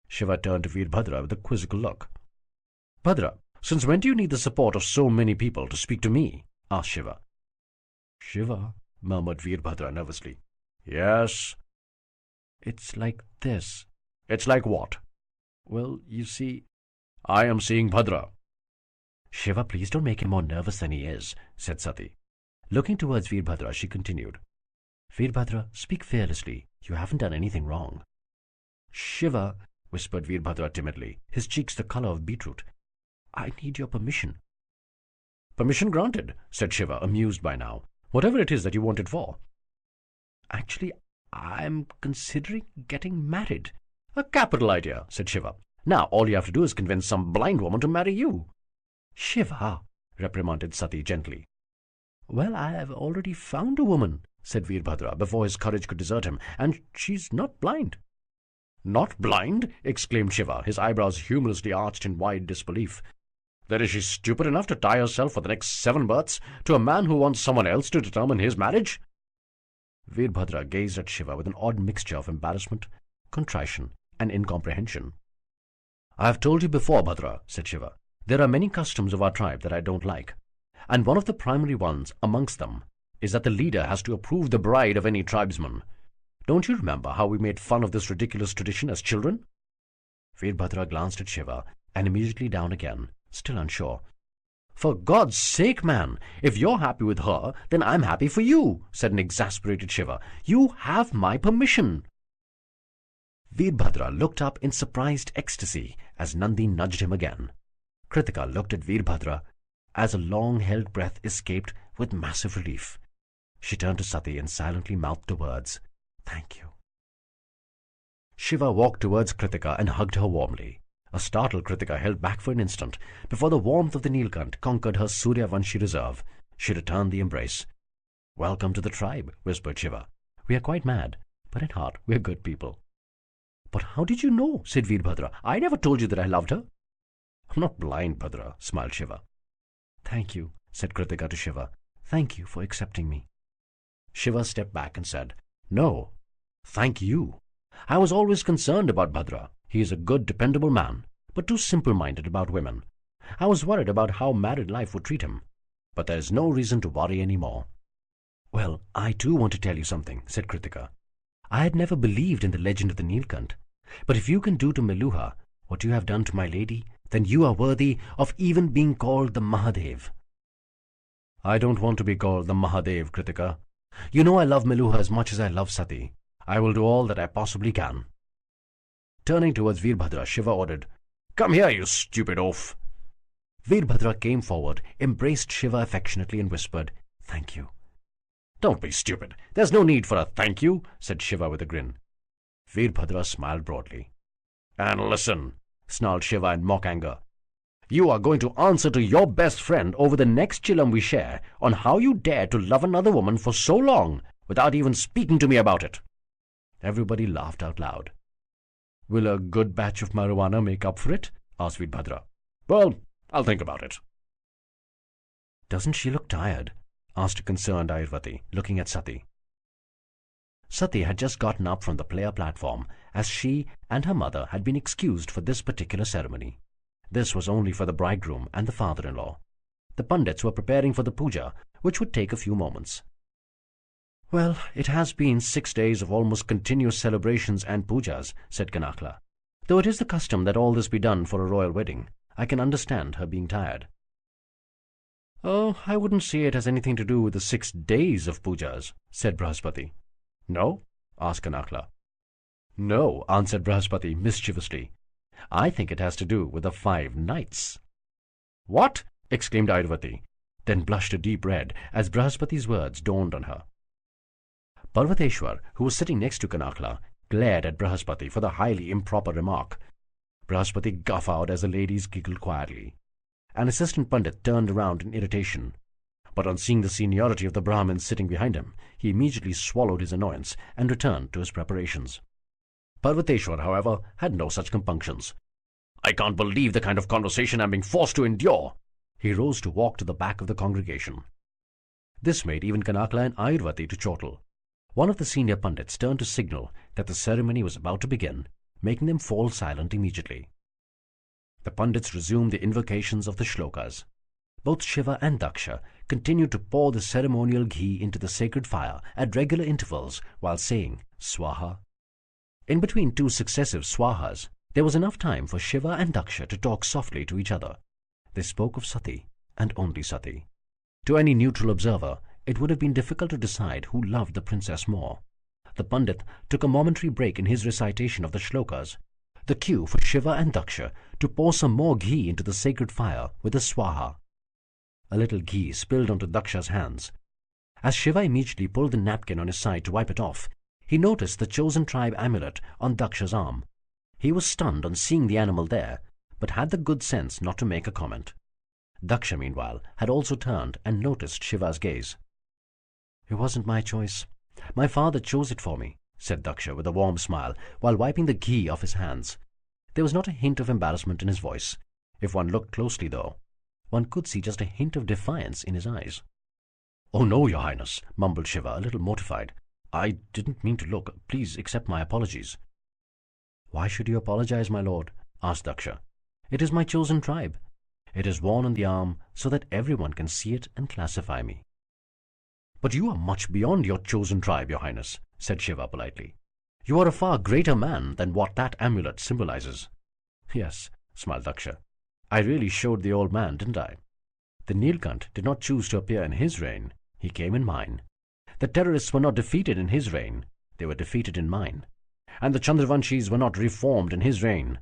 Shiva turned to Veerbhadra with a quizzical look. Bhadra, since when do you need the support of so many people to speak to me? Asked Shiva. Shiva, murmured Veerbhadra nervously. Yes. It's like this. It's like what? Well, you see, I am seeing Bhadra. Shiva, please don't make him more nervous than he is, said Sati. Looking towards Veerbhadra, she continued. Veerbhadra, speak fearlessly. You haven't done anything wrong. Shiva, whispered Veerbhadra timidly, his cheeks the color of beetroot. I need your permission. Permission granted, said Shiva, amused by now. Whatever it is that you want it for. Actually, I'm considering getting married. A capital idea, said Shiva. Now all you have to do is convince some blind woman to marry you. Shiva, reprimanded Sati gently. Well, I have already found a woman, said Veerbhadra before his courage could desert him, and she's not blind. Not blind? Exclaimed Shiva, his eyebrows humorously arched in wide disbelief. Then is she stupid enough to tie herself for the next 7 births to a man who wants someone else to determine his marriage? Veerbhadra gazed at Shiva with an odd mixture of embarrassment, contrition, and incomprehension. I have told you before, Bhadra, said Shiva, there are many customs of our tribe that I don't like, and one of the primary ones amongst them is that the leader has to approve the bride of any tribesman. Don't you remember how we made fun of this ridiculous tradition as children? Veerbhadra glanced at Shiva and immediately down again, still unsure. For God's sake, man, if you're happy with her, then I'm happy for you, said an exasperated Shiva. You have my permission. Veerbhadra looked up in surprised ecstasy as Nandi nudged him again. Kritika looked at Veerbhadra as a long-held breath escaped with massive relief. She turned to Sati and silently mouthed the words, Thank you. Shiva walked towards Kritika and hugged her warmly. A startled Kritika held back for an instant before the warmth of the Nilkant conquered her Suryavanshi reserve. She returned the embrace. Welcome to the tribe, whispered Shiva. We are quite mad, but at heart we are good people. But how did you know? Said Veerbhadra. I never told you that I loved her. I'm not blind, Bhadra, smiled Shiva. Thank you, said Kritika to Shiva. Thank you for accepting me. Shiva stepped back and said, No, thank you. I was always concerned about Bhadra. He is a good, dependable man, but too simple-minded about women. I was worried about how married life would treat him, but there is no reason to worry any more. Well, I too want to tell you something, said Kritika. I had never believed in the legend of the Nilkant, but if you can do to Meluha what you have done to my lady, then you are worthy of even being called the Mahadev. I don't want to be called the Mahadev, Kritika. You know I love Meluha as much as I love Sati. I will do all that I possibly can. Turning towards Veerbhadra, Shiva ordered, Come here, you stupid oaf. Veerbhadra came forward, embraced Shiva affectionately and whispered, Thank you. Don't be stupid. There's no need for a thank you, said Shiva with a grin. Veerbhadra smiled broadly. And listen, snarled Shiva in mock anger. You are going to answer to your best friend over the next chillum we share on how you dared to love another woman for so long without even speaking to me about it. Everybody laughed out loud. Will a good batch of marijuana make up for it? Asked Veerbhadra. Well, I'll think about it. Doesn't she look tired? Asked a concerned Ayurvati, looking at Sati. Sati had just gotten up from the player platform, as she and her mother had been excused for this particular ceremony. This was only for the bridegroom and the father-in-law. The Pandits were preparing for the puja, which would take a few moments. Well, it has been 6 days of almost continuous celebrations and pujas, said Kanakla. Though it is the custom that all this be done for a royal wedding, I can understand her being tired. Oh, I wouldn't say it has anything to do with the 6 days of pujas, said Brahaspati. No? asked Kanakla. No, answered Brahaspati mischievously. I think it has to do with the 5 nights. What? exclaimed Ayurvati, then blushed a deep red as Brahaspati's words dawned on her. Parvateshwar, who was sitting next to Kanakla, glared at Brahaspati for the highly improper remark. Brahaspati guffawed as the ladies giggled quietly. An assistant Pandit turned around in irritation, but on seeing the seniority of the Brahmin sitting behind him, he immediately swallowed his annoyance and returned to his preparations. Parvateshwar, however, had no such compunctions. I can't believe the kind of conversation I'm being forced to endure. He rose to walk to the back of the congregation. This made even Kanakla and Ayurvati to chortle. One of the senior pundits turned to signal that the ceremony was about to begin, making them fall silent immediately. The pundits resumed the invocations of the shlokas. Both Shiva and Daksha continued to pour the ceremonial ghee into the sacred fire at regular intervals while saying Swaha. In between two successive swahas, there was enough time for Shiva and Daksha to talk softly to each other. They spoke of Sati, and only Sati. To any neutral observer, it would have been difficult to decide who loved the princess more. The Pandit took a momentary break in his recitation of the shlokas, the cue for Shiva and Daksha to pour some more ghee into the sacred fire with a swaha. A little ghee spilled onto Daksha's hands. As Shiva immediately pulled the napkin on his side to wipe it off, he noticed the chosen tribe amulet on Daksha's arm. He was stunned on seeing the animal there, but had the good sense not to make a comment. Daksha, meanwhile, had also turned and noticed Shiva's gaze. "It wasn't my choice. My father chose it for me," said Daksha with a warm smile, while wiping the ghee off his hands. There was not a hint of embarrassment in his voice. If one looked closely, though, one could see just a hint of defiance in his eyes. "Oh, no, Your Highness," mumbled Shiva, a little mortified. "I didn't mean to look. Please accept my apologies." "Why should you apologize, my lord?" asked Daksha. "It is my chosen tribe. It is worn on the arm so that everyone can see it and classify me." "But you are much beyond your chosen tribe, Your Highness," said Shiva politely. "You are a far greater man than what that amulet symbolizes." "Yes," smiled Daksha. "I really showed the old man, didn't I? The Nilkant did not choose to appear in his reign. He came in mine. The terrorists were not defeated in his reign. They were defeated in mine. And the Chandravanshis were not reformed in his reign.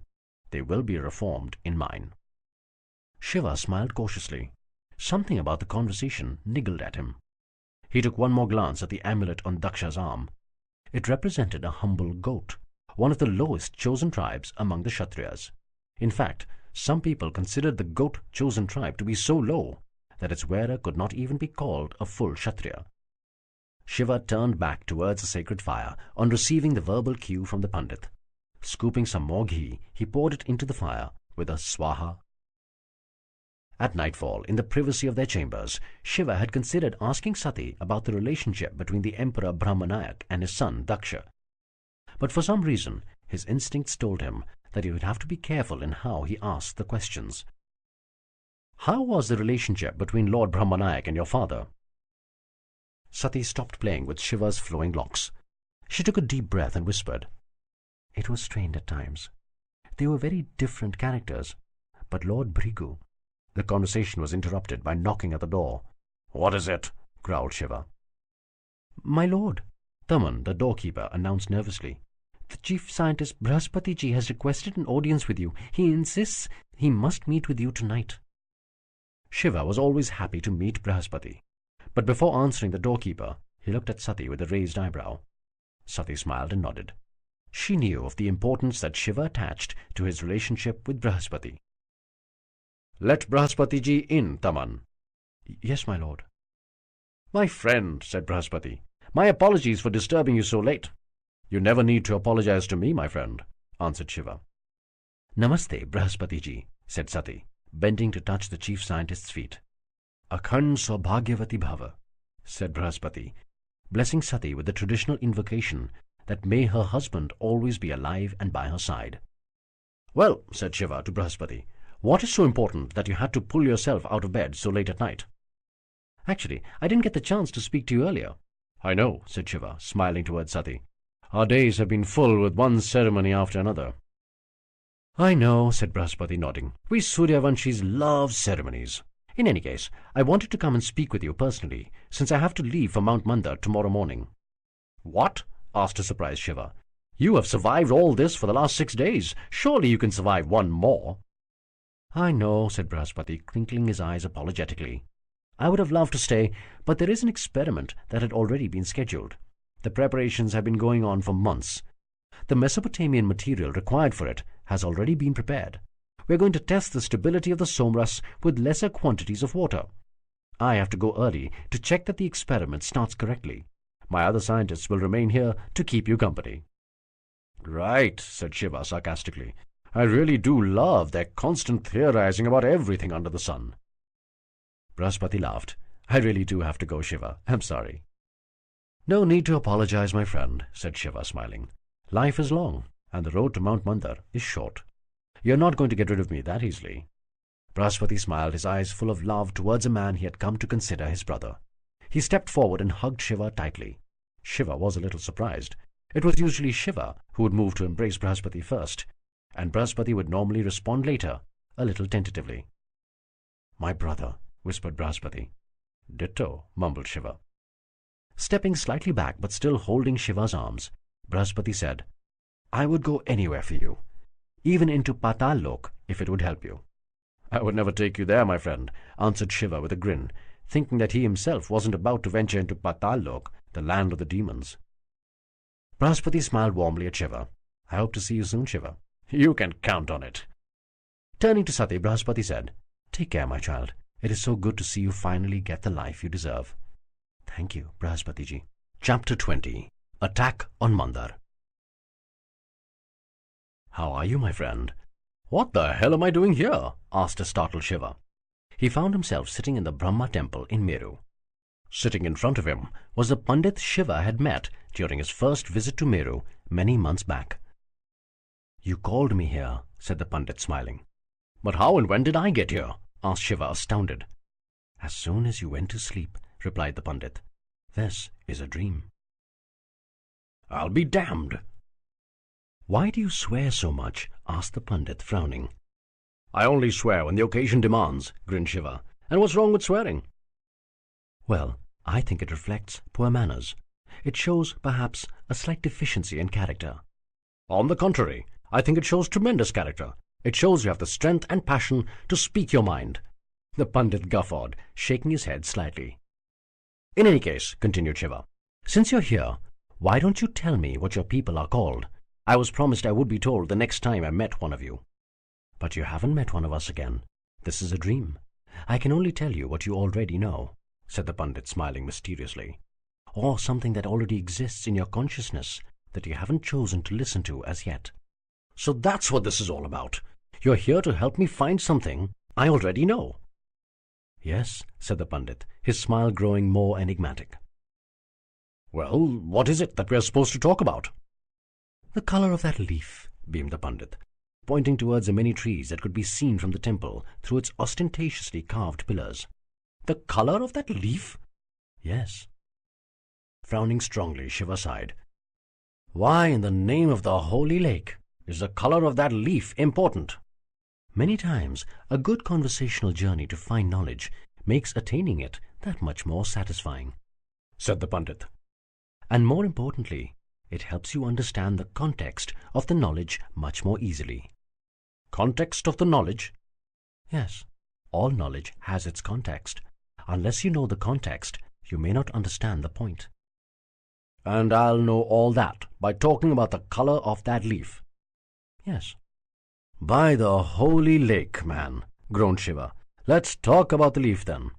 They will be reformed in mine." Shiva smiled cautiously. Something about the conversation niggled at him. He took one more glance at the amulet on Daksha's arm. It represented a humble goat, one of the lowest chosen tribes among the Kshatriyas. In fact, some people considered the goat chosen tribe to be so low that its wearer could not even be called a full Kshatriya. Shiva turned back towards the sacred fire on receiving the verbal cue from the Pandit. Scooping some more ghee, he poured it into the fire with a swaha. At nightfall, in the privacy of their chambers, Shiva had considered asking Sati about the relationship between the Emperor Brahmanayak and his son Daksha. But for some reason, his instincts told him that he would have to be careful in how he asked the questions. "How was the relationship between Lord Brahmanayak and your father?" Sati stopped playing with Shiva's flowing locks. She took a deep breath and whispered, "It was strained at times. They were very different characters. But Lord Brigu—" The conversation was interrupted by knocking at the door. "What is it?" growled Shiva. "My lord," Taman, the doorkeeper, announced nervously. "The chief scientist Brahaspati ji has requested an audience with you. He insists he must meet with you tonight." Shiva was always happy to meet Brahaspati. But before answering the doorkeeper, he looked at Sati with a raised eyebrow. Sati smiled and nodded. She knew of the importance that Shiva attached to his relationship with Brahaspati. "Let Brahaspati ji in, Taman." "Yes, my lord." "My friend," said Brahaspati, "my apologies for disturbing you so late." "You never need to apologize to me, my friend," answered Shiva. "Namaste, Brahaspati ji," said Sati, bending to touch the chief scientist's feet. "Akhand Saubhagyavati Bhava," said Brahaspati, blessing Sati with the traditional invocation that may her husband always be alive and by her side. "Well," said Shiva to Brahaspati, "what is so important that you had to pull yourself out of bed so late at night?" "Actually, I didn't get the chance to speak to you earlier." "I know," said Shiva, smiling towards Sati. "Our days have been full with one ceremony after another." "I know," said Brahaspati, nodding. "We Suryavanshis love ceremonies. In any case, I wanted to come and speak with you personally, since I have to leave for Mount Mandar tomorrow morning." "What?" asked a surprised Shiva. "You have survived all this for the last 6 days. Surely you can survive one more." "I know," said Brahaspati, crinkling his eyes apologetically. "I would have loved to stay, but there is an experiment that had already been scheduled. The preparations have been going on for months. The Mesopotamian material required for it has already been prepared. We're going to test the stability of the somras with lesser quantities of water. I have to go early to check that the experiment starts correctly. My other scientists will remain here to keep you company." "Right," said Shiva sarcastically. "I really do love their constant theorizing about everything under the sun." Brahaspati laughed. "I really do have to go, Shiva. I'm sorry." No need to apologize, my friend, said Shiva, smiling. Life is long, and the road to Mount Mandar is short. You're not going to get rid of me that easily. Brahaspati smiled, his eyes full of love towards a man he had come to consider his brother. He stepped forward and hugged Shiva tightly. Shiva was a little surprised. It was usually Shiva who would move to embrace Brahaspati first, and Brahaspati would normally respond later, a little tentatively. My brother, whispered Brahaspati. Ditto, mumbled Shiva. Stepping slightly back but still holding Shiva's arms, Brahaspati said, I would go anywhere for you, even into Patal Lok if it would help you. I would never take you there, my friend, answered Shiva with a grin, thinking that he himself wasn't about to venture into Patal Lok, the land of the demons. Brahaspati smiled warmly at Shiva. I hope to see you soon, Shiva. You can count on it. Turning to Sati, Brahaspati said, Take care, my child. It is so good to see you finally get the life you deserve. Thank you, Brahaspati-ji. Chapter 20. Attack on Mandar. How are you, my friend? What the hell am I doing here? Asked a startled Shiva. He found himself sitting in the Brahma temple in Meru. Sitting in front of him was the Pandit Shiva had met during his first visit to Meru many months back. You called me here, said the Pandit, smiling. But how and when did I get here? Asked Shiva, astounded. As soon as you went to sleep, replied the Pandit. This is a dream. I'll be damned. Why do you swear so much? Asked the Pandit, frowning. I only swear when the occasion demands, grinned Shiva. And what's wrong with swearing? Well, I think it reflects poor manners. It shows, perhaps, a slight deficiency in character. On the contrary, I think it shows tremendous character. It shows you have the strength and passion to speak your mind. The Pandit guffawed, shaking his head slightly. In any case, continued Shiva, since you're here, why don't you tell me what your people are called? I was promised I would be told the next time I met one of you. But you haven't met one of us again. This is a dream. I can only tell you what you already know, said the Pandit, smiling mysteriously. Or something that already exists in your consciousness that you haven't chosen to listen to as yet. So that's what this is all about. You're here to help me find something I already know. Yes, said the Pandit, his smile growing more enigmatic. Well, what is it that we are supposed to talk about? The color of that leaf, beamed the Pandit, pointing towards the many trees that could be seen from the temple through its ostentatiously carved pillars. The color of that leaf? Yes. Frowning strongly, Shiva sighed. Why, in the name of the holy lake, is the color of that leaf important? Many times, a good conversational journey to find knowledge makes attaining it that much more satisfying, said the Pandit. And more importantly, it helps you understand the context of the knowledge much more easily. Context of the knowledge? Yes, all knowledge has its context. Unless you know the context, you may not understand the point. And I'll know all that by talking about the color of that leaf. Yes. By the holy lake, man, groaned Shiva. Let's talk about the leaf then.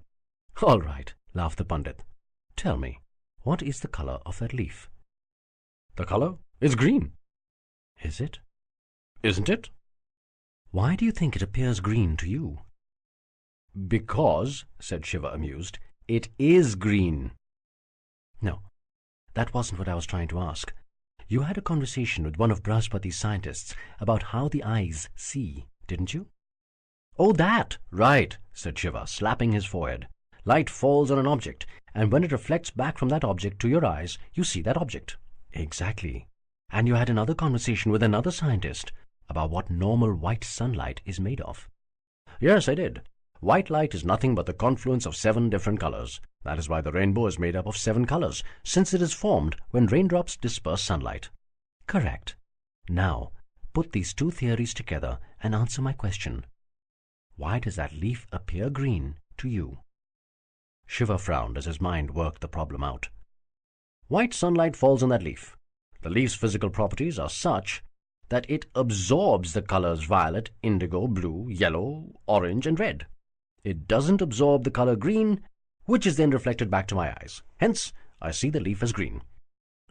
All right, laughed the Pandit. Tell me, what is the color of that leaf? The color is green. Is it? Isn't it? Why do you think it appears green to you? Because, said Shiva, amused, it is green. No, that wasn't what I was trying to ask. You had a conversation with one of Brahaspati's scientists about how the eyes see, didn't you? Oh, that! Right, said Shiva, slapping his forehead. Light falls on an object, and when it reflects back from that object to your eyes, you see that object. Exactly. And you had another conversation with another scientist about what normal white sunlight is made of. Yes, I did. White light is nothing but the confluence of 7 different colors. That is why the rainbow is made up of 7 colors, since it is formed when raindrops disperse sunlight. Correct. Now, put these 2 theories together and answer my question. Why does that leaf appear green to you? Shiva frowned as his mind worked the problem out. White sunlight falls on that leaf. The leaf's physical properties are such that it absorbs the colors violet, indigo, blue, yellow, orange, and red. It doesn't absorb the color green, which is then reflected back to my eyes. Hence, I see the leaf as green.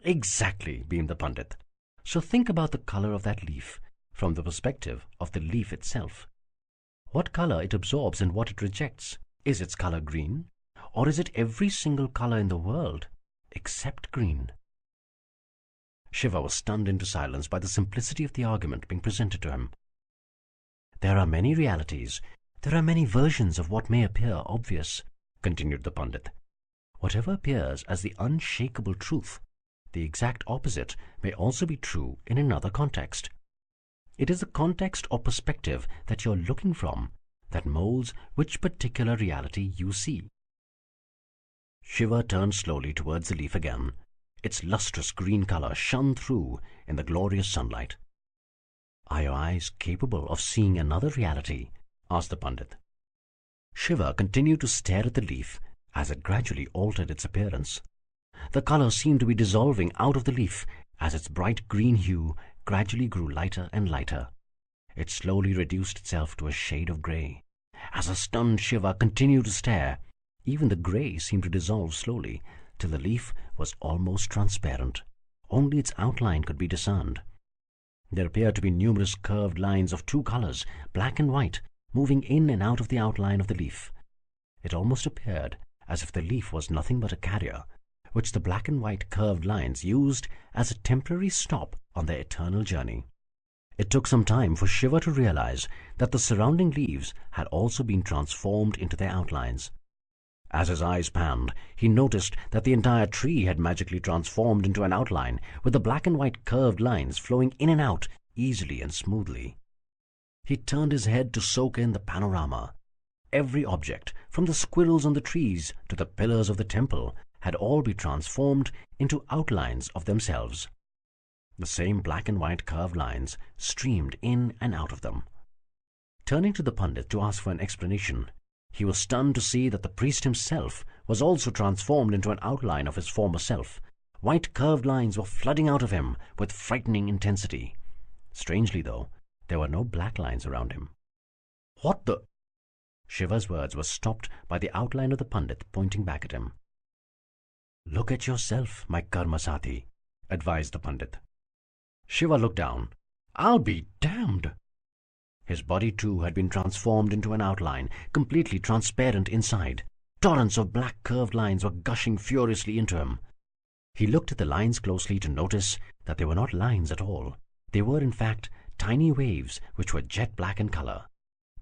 Exactly, beamed the Pandit. So think about the color of that leaf from the perspective of the leaf itself. What color it absorbs and what it rejects. Is its color green? Or is it every single color in the world except green. Shiva was stunned into silence by the simplicity of the argument being presented to him. There are many realities, there are many versions of what may appear obvious, continued the Pandit. Whatever appears as the unshakable truth, the exact opposite may also be true in another context. It is the context or perspective that you're looking from that molds which particular reality you see. Shiva turned slowly towards the leaf again. Its lustrous green color shone through in the glorious sunlight. Are your eyes capable of seeing another reality? Asked the Pandit. Shiva continued to stare at the leaf as it gradually altered its appearance. The color seemed to be dissolving out of the leaf as its bright green hue gradually grew lighter and lighter. It slowly reduced itself to a shade of grey. As a stunned Shiva continued to stare, even the grey seemed to dissolve slowly till the leaf was almost transparent. Only its outline could be discerned. There appeared to be numerous curved lines of two colors, black and white, moving in and out of the outline of the leaf. It almost appeared as if the leaf was nothing but a carrier, which the black and white curved lines used as a temporary stop on their eternal journey. It took some time for Shiva to realize that the surrounding leaves had also been transformed into their outlines. As his eyes panned, he noticed that the entire tree had magically transformed into an outline, with the black and white curved lines flowing in and out easily and smoothly. He turned his head to soak in the panorama. Every object, from the squirrels on the trees to the pillars of the temple, had all been transformed into outlines of themselves. The same black and white curved lines streamed in and out of them. Turning to the Pandit to ask for an explanation, he was stunned to see that the priest himself was also transformed into an outline of his former self. White curved lines were flooding out of him with frightening intensity. Strangely, though, there were no black lines around him. What the? Shiva's words were stopped by the outline of the Pandit pointing back at him. Look at yourself, my Karmasati, advised the Pandit. Shiva looked down. I'll be damned! His body, too, had been transformed into an outline, completely transparent inside. Torrents of black curved lines were gushing furiously into him. He looked at the lines closely to notice that they were not lines at all. They were, in fact, tiny waves which were jet black in color.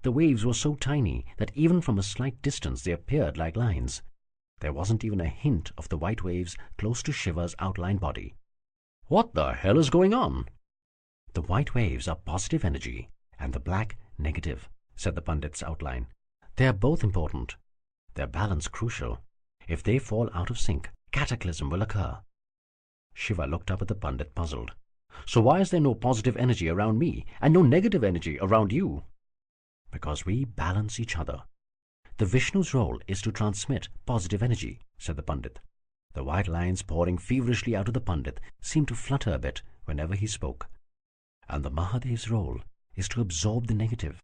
The waves were so tiny that even from a slight distance they appeared like lines. There wasn't even a hint of the white waves close to Shiva's outlined body. What the hell is going on? The white waves are positive energy, and the black negative, said the Pandit's outline. They are both important. Their balance crucial. If they fall out of sync, cataclysm will occur. Shiva looked up at the Pandit, puzzled. So why is there no positive energy around me and no negative energy around you? Because we balance each other. The Vishnu's role is to transmit positive energy, said the Pandit. The white lines pouring feverishly out of the Pandit seemed to flutter a bit whenever he spoke. And the Mahadev's role is to absorb the negative.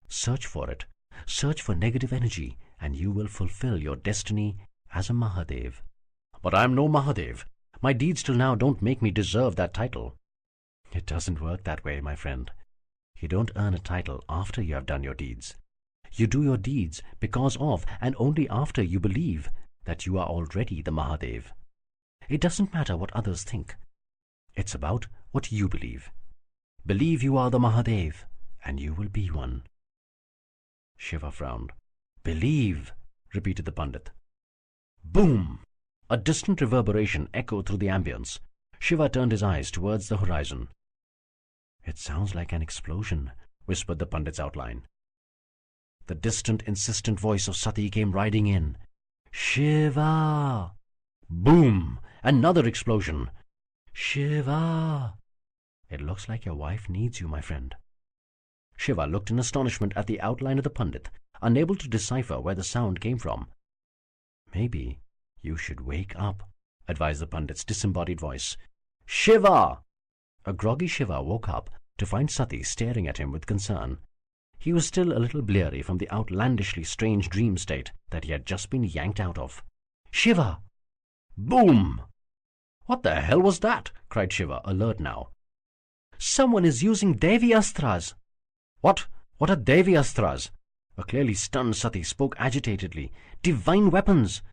Search for it. Search for negative energy, and you will fulfill your destiny as a Mahadev. But I am no Mahadev. My deeds till now don't make me deserve that title. It doesn't work that way, my friend. You don't earn a title after you have done your deeds. You do your deeds because of and only after you believe that you are already the Mahadev. It doesn't matter what others think. It's about what you believe. Believe you are the Mahadev, and you will be one. Shiva frowned. Believe, repeated the Pandit. Boom! A distant reverberation echoed through the ambience. Shiva turned his eyes towards the horizon. It sounds like an explosion, whispered the Pandit's outline. The distant, insistent voice of Sati came riding in. Shiva! Boom! Another explosion. Shiva! It looks like your wife needs you, my friend. Shiva looked in astonishment at the outline of the Pandit, unable to decipher where the sound came from. Maybe you should wake up, advised the Pandit's disembodied voice. Shiva! A groggy Shiva woke up to find Sati staring at him with concern. He was still a little bleary from the outlandishly strange dream state that he had just been yanked out of. Shiva! Boom! What the hell was that? Cried Shiva, alert now. Someone is using Devi Astras. What? What are Devi Astras? A clearly stunned Sati spoke agitatedly. Divine weapons.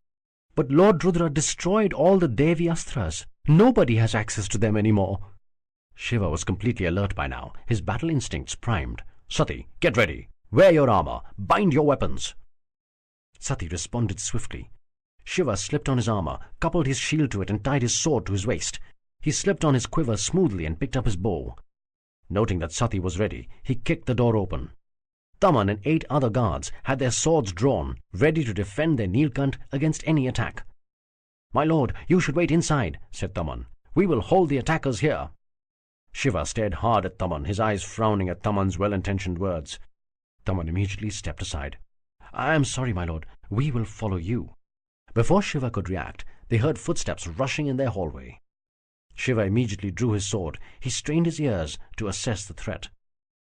But Lord Rudra destroyed all the Devi Astras. Nobody has access to them anymore. Shiva was completely alert by now, his battle instincts primed. Sati, get ready. Wear your armor. Bind your weapons. Sati responded swiftly. Shiva slipped on his armor, coupled his shield to it, and tied his sword to his waist. He slipped on his quiver smoothly and picked up his bow. Noting that Sati was ready, he kicked the door open. Taman and 8 other guards had their swords drawn, ready to defend their Nilkant against any attack. "My lord, you should wait inside," said Taman. "We will hold the attackers here." Shiva stared hard at Taman, his eyes frowning at Taman's well-intentioned words. Taman immediately stepped aside. "I am sorry, my lord. We will follow you." Before Shiva could react, they heard footsteps rushing in their hallway. Shiva immediately drew his sword. He strained his ears to assess the threat.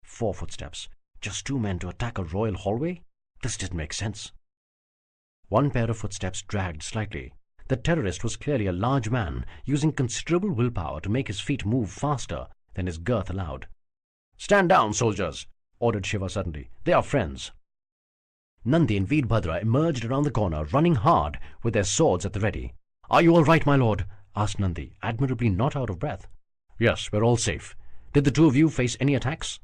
4 footsteps. Just 2 men to attack a royal hallway? This didn't make sense. 1 pair of footsteps dragged slightly. The terrorist was clearly a large man, using considerable willpower to make his feet move faster than his girth allowed. "Stand down, soldiers!" ordered Shiva suddenly. "They are friends." Nandi and Veerbhadra emerged around the corner, running hard, with their swords at the ready. "Are you all right, my lord?" asked Nandi, admirably not out of breath. "Yes, we're all safe. Did the 2 of you face any attacks?"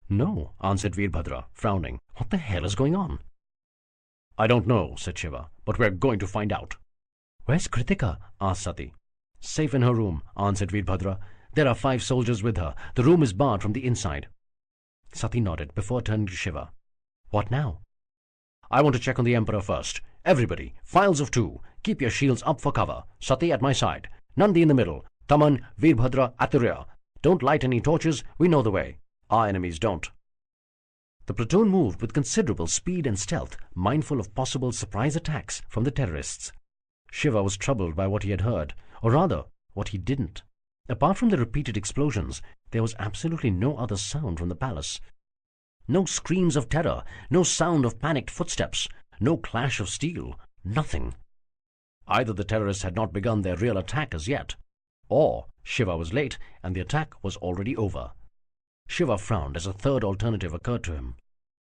"No," answered Veerbhadra, frowning. "What the hell is going on?" "I don't know," said Shiva, "but we're going to find out." "Where's Kritika?" asked Sati. "Safe in her room," answered Veerbhadra. "There are 5 soldiers with her. The room is barred from the inside." Sati nodded before turning to Shiva. "What now?" "I want to check on the Emperor first. Everybody, files of 2. Keep your shields up for cover. Sati at my side. Nandi in the middle. Taman, Veerbhadra at the rear. Don't light any torches. We know the way. Our enemies don't." The platoon moved with considerable speed and stealth, mindful of possible surprise attacks from the terrorists. Shiva was troubled by what he had heard, or rather, what he didn't. Apart from the repeated explosions, there was absolutely no other sound from the palace. No screams of terror, no sound of panicked footsteps, no clash of steel, nothing. Either the terrorists had not begun their real attack as yet, or Shiva was late and the attack was already over. Shiva frowned as a third alternative occurred to him.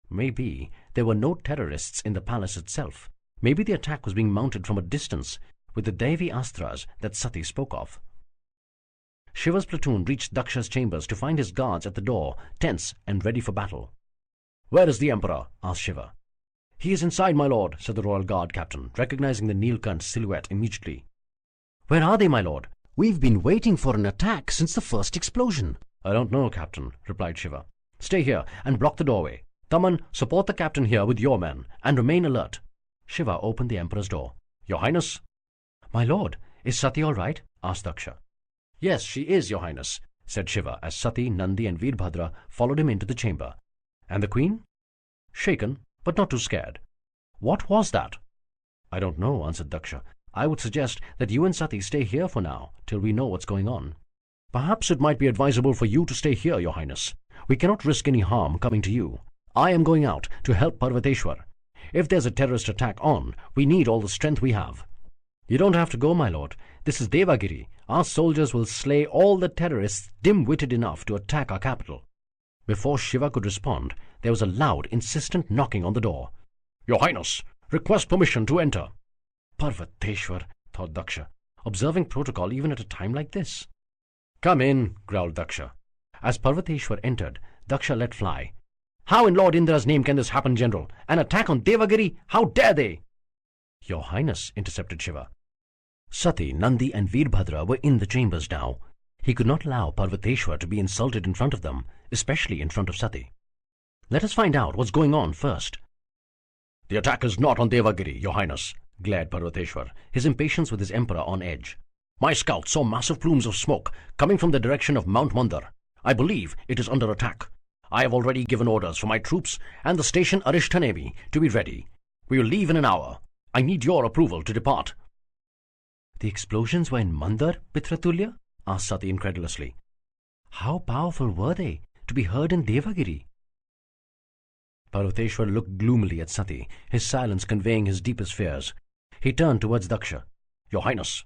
Maybe there were no terrorists in the palace itself. Maybe the attack was being mounted from a distance with the Devi Astras that Sati spoke of. Shiva's platoon reached Daksha's chambers to find his guards at the door, tense and ready for battle. "Where is the Emperor?" asked Shiva. "He is inside, my lord," said the royal guard captain, recognizing the Nilkant silhouette immediately. "Where are they, my lord? We've been waiting for an attack since the first explosion." "I don't know, captain," replied Shiva. "Stay here and block the doorway. Taman, support the captain here with your men, and remain alert." Shiva opened the Emperor's door. "Your Highness." "My lord, is Sati all right?" asked Daksha. "Yes, she is, your Highness," said Shiva, as Sati, Nandi and Veerbhadra followed him into the chamber. "And the Queen?" "Shaken, but not too scared." "What was that?" "I don't know," answered Daksha. "I would suggest that you and Sati stay here for now, till we know what's going on." "Perhaps it might be advisable for you to stay here, your Highness. We cannot risk any harm coming to you. I am going out to help Parvateshwar. If there's a terrorist attack on, we need all the strength we have." "You don't have to go, my lord. This is Devagiri. Our soldiers will slay all the terrorists dim-witted enough to attack our capital." Before Shiva could respond, there was a loud, insistent knocking on the door. "Your Highness, request permission to enter." Parvateshwar, thought Daksha, observing protocol even at a time like this. "Come in," growled Daksha. As Parvateshwar entered, Daksha let fly. "How in Lord Indra's name can this happen, General? An attack on Devagiri? How dare they?" "Your Highness," intercepted Shiva. Sati, Nandi and Veerbhadra were in the chambers now. He could not allow Parvateshwar to be insulted in front of them, especially in front of Sati. "Let us find out what's going on first." "The attack is not on Devagiri, your Highness," glared Parvateshwar, his impatience with his emperor on edge. "My scouts saw massive plumes of smoke coming from the direction of Mount Mandar. I believe it is under attack. I have already given orders for my troops and the station Arishthanevi to be ready. We will leave in an hour. I need your approval to depart." "The explosions were in Mandar, Pitratulya?" asked Sati incredulously. "How powerful were they to be heard in Devagiri?" Parvateshwar looked gloomily at Sati, his silence conveying his deepest fears. He turned towards Daksha. "Your Highness."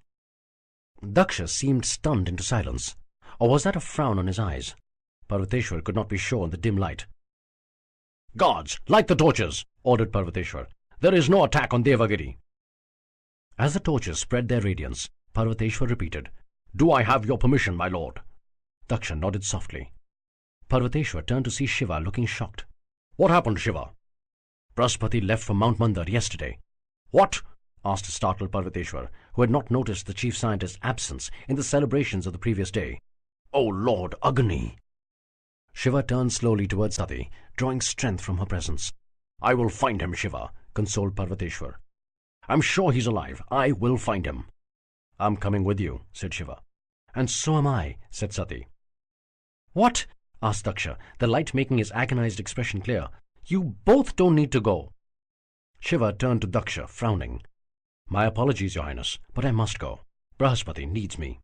Daksha seemed stunned into silence. Or was that a frown on his eyes? Parvateshwar could not be sure in the dim light. "Guards, light the torches," ordered Parvateshwar. "There is no attack on Devagiri." As the torches spread their radiance, Parvateshwar repeated, "Do I have your permission, my lord?" Daksha nodded softly. Parvateshwar turned to see Shiva looking shocked. "What happened, Shiva?" "Brahaspati left for Mount Mandar yesterday." "What?" asked startled Parvateshwar, who had not noticed the chief scientist's absence in the celebrations of the previous day. "Oh Lord Agni!" Shiva turned slowly towards Sati, drawing strength from her presence. "I will find him, Shiva," consoled Parvateshwar. "I'm sure he's alive. I will find him." "I'm coming with you," said Shiva. "And so am I," said Sati. "What?" asked Daksha, the light making his agonized expression clear. "You both don't need to go." Shiva turned to Daksha, frowning. "My apologies, Your Highness, but I must go. Brahaspati needs me."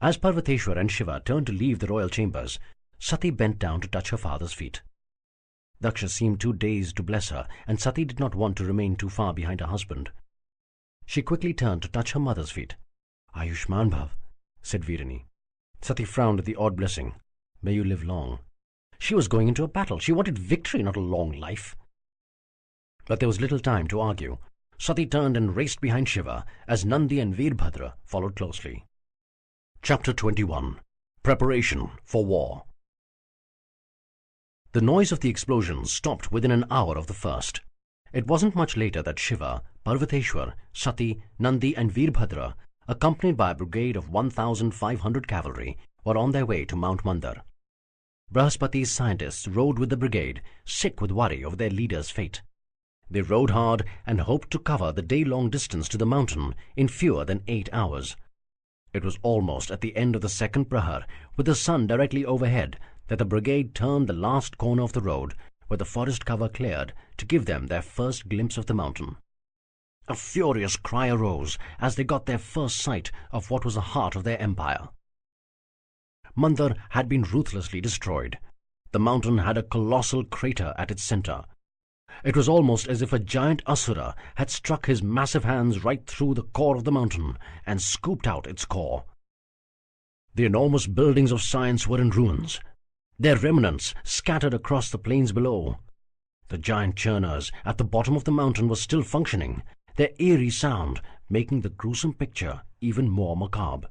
As Parvateshwar and Shiva turned to leave the royal chambers, Sati bent down to touch her father's feet. Daksha seemed too dazed to bless her, and Sati did not want to remain too far behind her husband. She quickly turned to touch her mother's feet. "Ayushman Bhav," said Virani. Sati frowned at the odd blessing. "May you live long." She was going into a battle. She wanted victory, not a long life. But there was little time to argue. Sati turned and raced behind Shiva as Nandi and Veerbhadra followed closely. Chapter 21. Preparation for War. The noise of the explosions stopped within an hour of the first. It wasn't much later that Shiva, Parvateshwar, Sati, Nandi and Veerbhadra, accompanied by a brigade of 1,500 cavalry, were on their way to Mount Mandar. Brahaspati's scientists rode with the brigade, sick with worry over their leader's fate. They rode hard and hoped to cover the day-long distance to the mountain in fewer than 8 hours. It was almost at the end of the second prahar, with the sun directly overhead, that the brigade turned the last corner of the road, where the forest cover cleared, to give them their first glimpse of the mountain. A furious cry arose as they got their first sight of what was the heart of their empire. Mandar had been ruthlessly destroyed. The mountain had a colossal crater at its center. It was almost as if a giant asura had struck his massive hands right through the core of the mountain and scooped out its core. The enormous buildings of science were in ruins, their remnants scattered across the plains below. The giant churners at the bottom of the mountain were still functioning, their eerie sound making the gruesome picture even more macabre.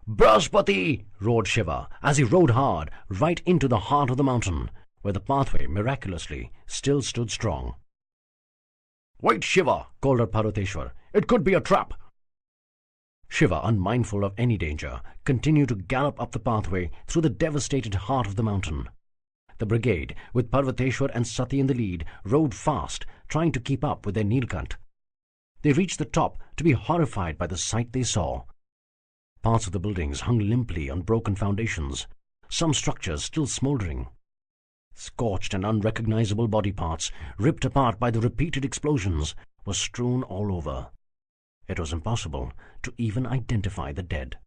"Brahaspati!" roared Shiva as he rode hard right into the heart of the mountain, where the pathway, miraculously, still stood strong. "Wait, Shiva!" called out Parvateshwar. "It could be a trap." Shiva, unmindful of any danger, continued to gallop up the pathway through the devastated heart of the mountain. The brigade, with Parvateshwar and Sati in the lead, rode fast, trying to keep up with their Nilkant. They reached the top to be horrified by the sight they saw. Parts of the buildings hung limply on broken foundations, some structures still smouldering. Scorched and unrecognizable body parts, ripped apart by the repeated explosions, were strewn all over. It was impossible to even identify the dead.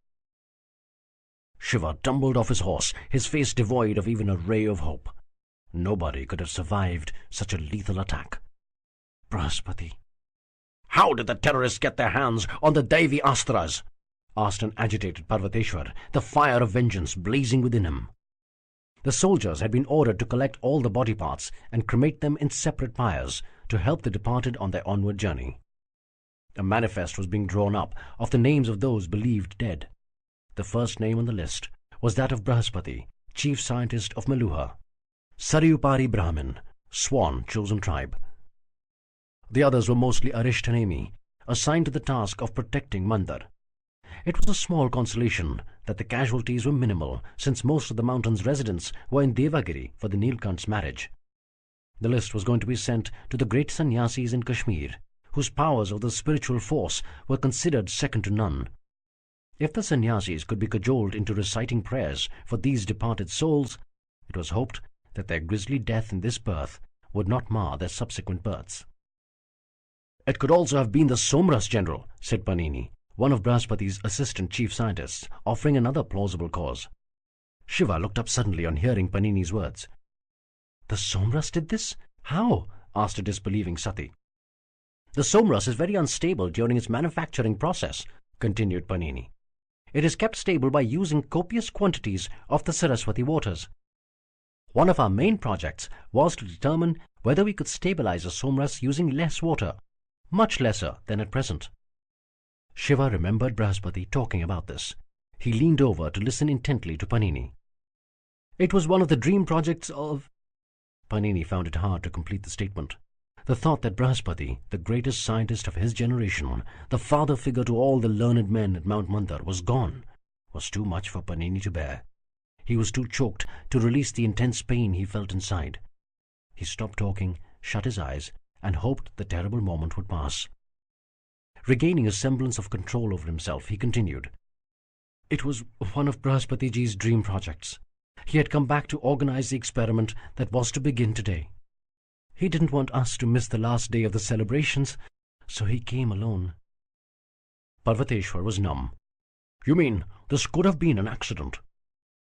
Shiva tumbled off his horse, his face devoid of even a ray of hope. Nobody could have survived such a lethal attack. Brahaspati. "How did the terrorists get their hands on the Devi Astras?" asked an agitated Parvateshwar, the fire of vengeance blazing within him. The soldiers had been ordered to collect all the body parts and cremate them in separate pyres to help the departed on their onward journey. A manifest was being drawn up of the names of those believed dead. The first name on the list was that of Brahaspati, chief scientist of Meluha, Saryupari Brahmin, swan chosen tribe. The others were mostly Arishthanemi, assigned to the task of protecting Mandar. It was a small consolation that the casualties were minimal, since most of the mountain's residents were in Devagiri for the Nilkant's marriage. The list was going to be sent to the great sannyasis in Kashmir, whose powers of the spiritual force were considered second to none. If the sannyasis could be cajoled into reciting prayers for these departed souls, it was hoped that their grisly death in this birth would not mar their subsequent births. "It could also have been the Somras general," said Panini, one of Brahaspati's assistant chief scientists, offering another plausible cause. Shiva looked up suddenly on hearing Panini's words. "The Somras did this? How?" asked a disbelieving Sati. "The Somras is very unstable during its manufacturing process," continued Panini. "It is kept stable by using copious quantities of the Saraswati waters. One of our main projects was to determine whether we could stabilize a Somras using less water, much lesser than at present. Shiva remembered Brahaspati talking about this. He leaned over to listen intently to Panini. It was one of the dream projects of... Panini found it hard to complete the statement. The thought that Brahaspati, the greatest scientist of his generation, the father figure to all the learned men at Mount Mandar, was gone, was too much for Panini to bear. He was too choked to release the intense pain he felt inside. He stopped talking, shut his eyes, and hoped the terrible moment would pass. Regaining a semblance of control over himself, he continued. It was one of Brahaspatiji's dream projects. He had come back to organize the experiment that was to begin today. He didn't want us to miss the last day of the celebrations, so he came alone. Parvateshwar was numb. You mean this could have been an accident?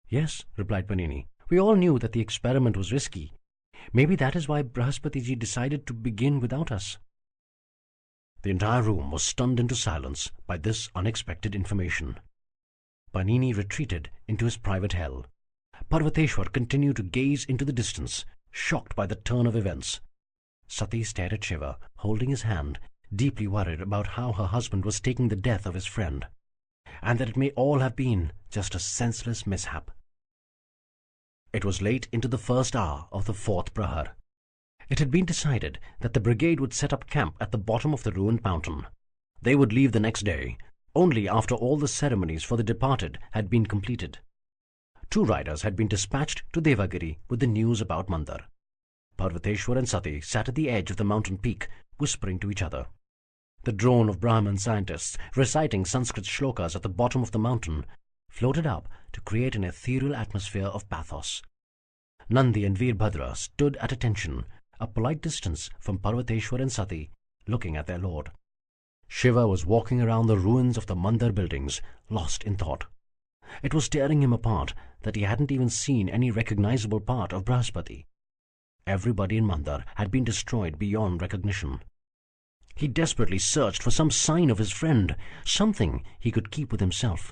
Yes, replied Panini. We all knew that the experiment was risky. Maybe that is why Brahaspatiji decided to begin without us. The entire room was stunned into silence by this unexpected information. Panini retreated into his private hell. Parvateshwar continued to gaze into the distance, shocked by the turn of events. Sati stared at Shiva, holding his hand, deeply worried about how her husband was taking the death of his friend, and that it may all have been just a senseless mishap. It was late into the first hour of the fourth prahar. It had been decided that the brigade would set up camp at the bottom of the ruined mountain. They would leave the next day, only after all the ceremonies for the departed had been completed. 2 riders had been dispatched to Devagiri with the news about Mandar. Parvateshwar and Sati sat at the edge of the mountain peak, whispering to each other. The drone of Brahmin scientists reciting Sanskrit shlokas at the bottom of the mountain floated up to create an ethereal atmosphere of pathos. Nandi and Veerbhadra stood at attention, a polite distance from Parvateshwar and Sati, looking at their lord. Shiva was walking around the ruins of the Mandar buildings, lost in thought. It was tearing him apart that he hadn't even seen any recognizable part of Brahaspati. Everybody in Mandar had been destroyed beyond recognition. He desperately searched for some sign of his friend, something he could keep with himself,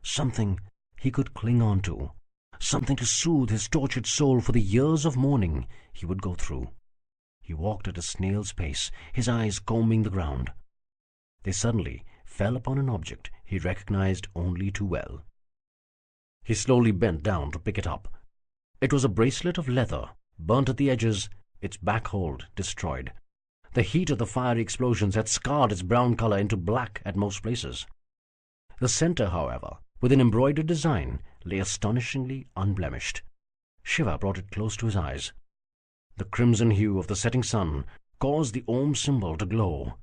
something he could cling on to, something to soothe his tortured soul for the years of mourning he would go through. He walked at a snail's pace, his eyes combing the ground. They suddenly fell upon an object he recognized only too well. He slowly bent down to pick it up. It was a bracelet of leather, burnt at the edges, its back hold destroyed. The heat of the fiery explosions had scarred its brown color into black at most places. The center, however, with an embroidered design, lay astonishingly unblemished. Shiva brought it close to his eyes. The crimson hue of the setting sun caused the Om symbol to glow.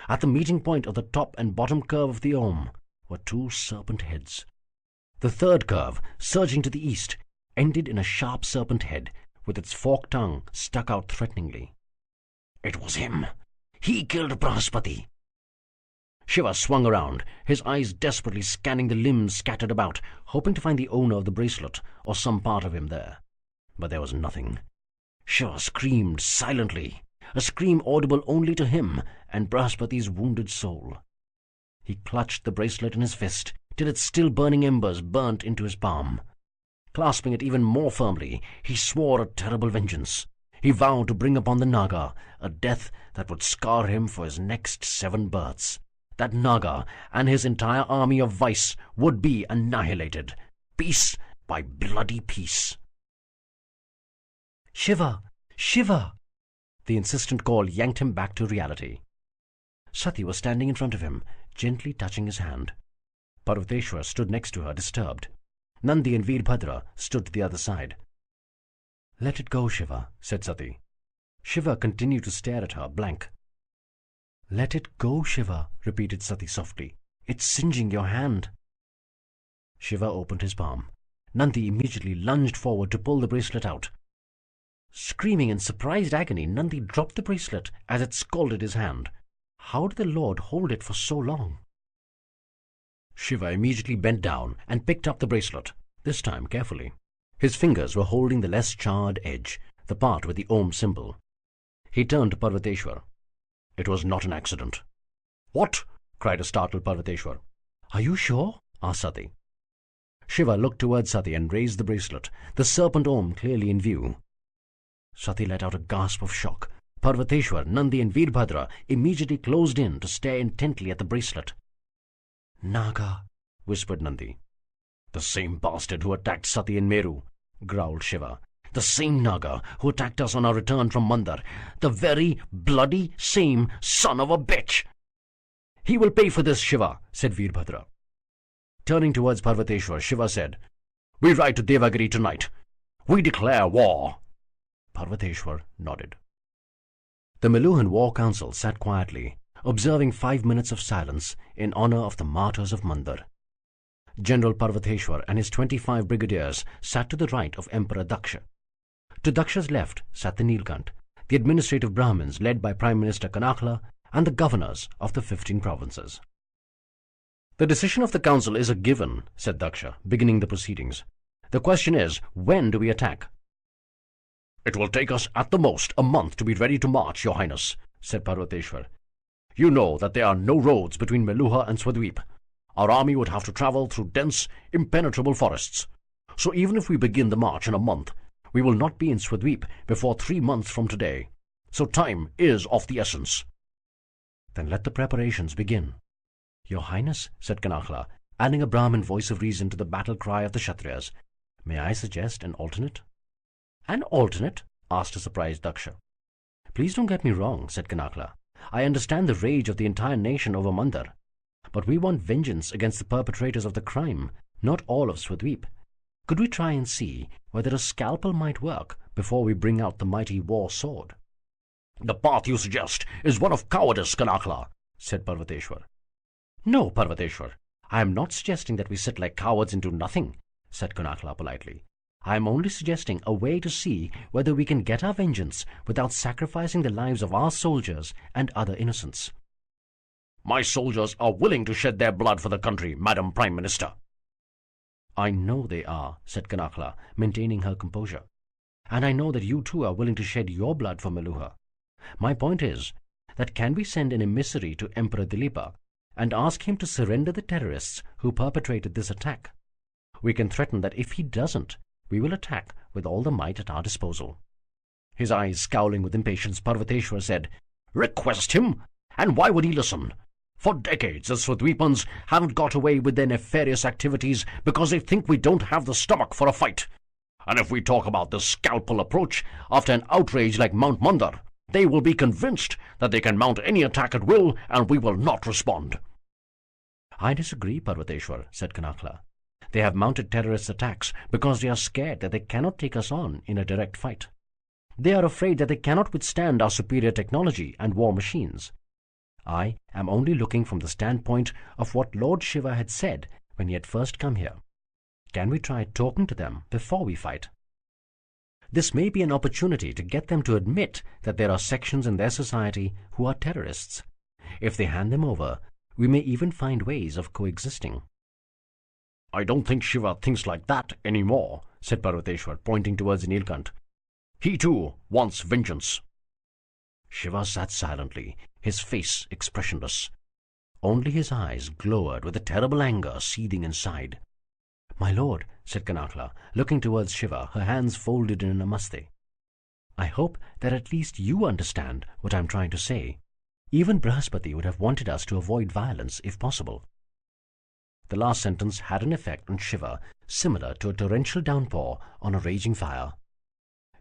At the meeting point of the top and bottom curve of the Om were 2 serpent heads. The third curve, surging to the east, ended in a sharp serpent head with its forked tongue stuck out threateningly. It was him. He killed Brahaspati. Shiva swung around, his eyes desperately scanning the limbs scattered about, hoping to find the owner of the bracelet or some part of him there. But there was nothing. Shiva screamed silently, a scream audible only to him and Brahaspati's wounded soul. He clutched the bracelet in his fist till its still burning embers burnt into his palm. Clasping it even more firmly, he swore a terrible vengeance. He vowed to bring upon the Naga a death that would scar him for his next 7 births. That Naga and his entire army of vice would be annihilated, piece by bloody piece. Shiva! Shiva! The insistent call yanked him back to reality. Sati was standing in front of him, gently touching his hand. Parvateshwar stood next to her, disturbed. Nandi and Veerbhadra stood to the other side. Let it go, Shiva, said Sati. Shiva continued to stare at her, blank. Let it go, Shiva, repeated Sati softly. It's singeing your hand. Shiva opened his palm. Nandi immediately lunged forward to pull the bracelet out. Screaming in surprised agony, Nandi dropped the bracelet as it scalded his hand. How did the Lord hold it for so long? Shiva immediately bent down and picked up the bracelet, this time carefully. His fingers were holding the less charred edge, the part with the Om symbol. He turned to Parvateshwar. It was not an accident. What? Cried a startled Parvateshwar. Are you sure? Asked Sati. Shiva looked towards Sati and raised the bracelet, the serpent Om clearly in view. Sati let out a gasp of shock. Parvateshwar, Nandi and Veerbhadra immediately closed in to stare intently at the bracelet. "Naga," whispered Nandi. "The same bastard who attacked Sati and Meru," growled Shiva. "The same Naga who attacked us on our return from Mandar. The very bloody same son of a bitch." "He will pay for this, Shiva," said Veerbhadra. Turning towards Parvateshwar, Shiva said, "We ride to Devagiri tonight. We declare war." Parvateshwar nodded. The Meluhan War Council sat quietly, observing 5 minutes of silence in honor of the martyrs of Mandar. General Parvateshwar and his 25 brigadiers sat to the right of Emperor Daksha. To Daksha's left sat the Nilkant, the administrative Brahmins led by Prime Minister Kanakla, and the governors of the 15 provinces. "The decision of the council is a given," said Daksha, beginning the proceedings. "The question is, when do we attack?" "It will take us at the most a month to be ready to march, Your Highness," said Parvateshwar. "You know that there are no roads between Meluha and Swadweep. Our army would have to travel through dense, impenetrable forests. So even if we begin the march in a month, we will not be in Swadweep before 3 months from today. So time is of the essence." "Then let the preparations begin." "Your Highness," said Kanakla, adding a Brahmin voice of reason to the battle cry of the Kshatriyas, "may I suggest an alternate?" "An alternate?" asked a surprised Daksha. "Please don't get me wrong," said Kanakla. "I understand the rage of the entire nation over Mandar. But we want vengeance against the perpetrators of the crime, not all of Swadweep. Could we try and see whether a scalpel might work before we bring out the mighty war sword?" "The path you suggest is one of cowardice, Kanakla," said Parvateshwar. "No, Parvateshwar, I am not suggesting that we sit like cowards and do nothing," said Kanakla politely. "I am only suggesting a way to see whether we can get our vengeance without sacrificing the lives of our soldiers and other innocents." "My soldiers are willing to shed their blood for the country, Madam Prime Minister." "I know they are," said Kanakla, maintaining her composure. "And I know that you too are willing to shed your blood for Meluha. My point is that can we send an emissary to Emperor Dilipa and ask him to surrender the terrorists who perpetrated this attack? We can threaten that if he doesn't, we will attack with all the might at our disposal." His eyes scowling with impatience, Parvateshwar said, "Request him? And why would he listen? For decades, the Swadweepans haven't got away with their nefarious activities because they think we don't have the stomach for a fight. And if we talk about the scalpel approach after an outrage like Mount Mandar, they will be convinced that they can mount any attack at will and we will not respond." "I disagree, Parvateshwar," said Kanakla. "They have mounted terrorist attacks because they are scared that they cannot take us on in a direct fight. They are afraid that they cannot withstand our superior technology and war machines. I am only looking from the standpoint of what Lord Shiva had said when he had first come here. Can we try talking to them before we fight? This may be an opportunity to get them to admit that there are sections in their society who are terrorists. If they hand them over, we may even find ways of coexisting." "I don't think Shiva thinks like that anymore," said Parvateshwar, pointing towards Nilkant. "He too wants vengeance." Shiva sat silently, his face expressionless. Only his eyes glowed with a terrible anger seething inside. "My lord," said Kanakla, looking towards Shiva, her hands folded in a namaste, "I hope that at least you understand what I am trying to say. Even Brahaspati would have wanted us to avoid violence if possible." The last sentence had an effect on Shiva similar to a torrential downpour on a raging fire.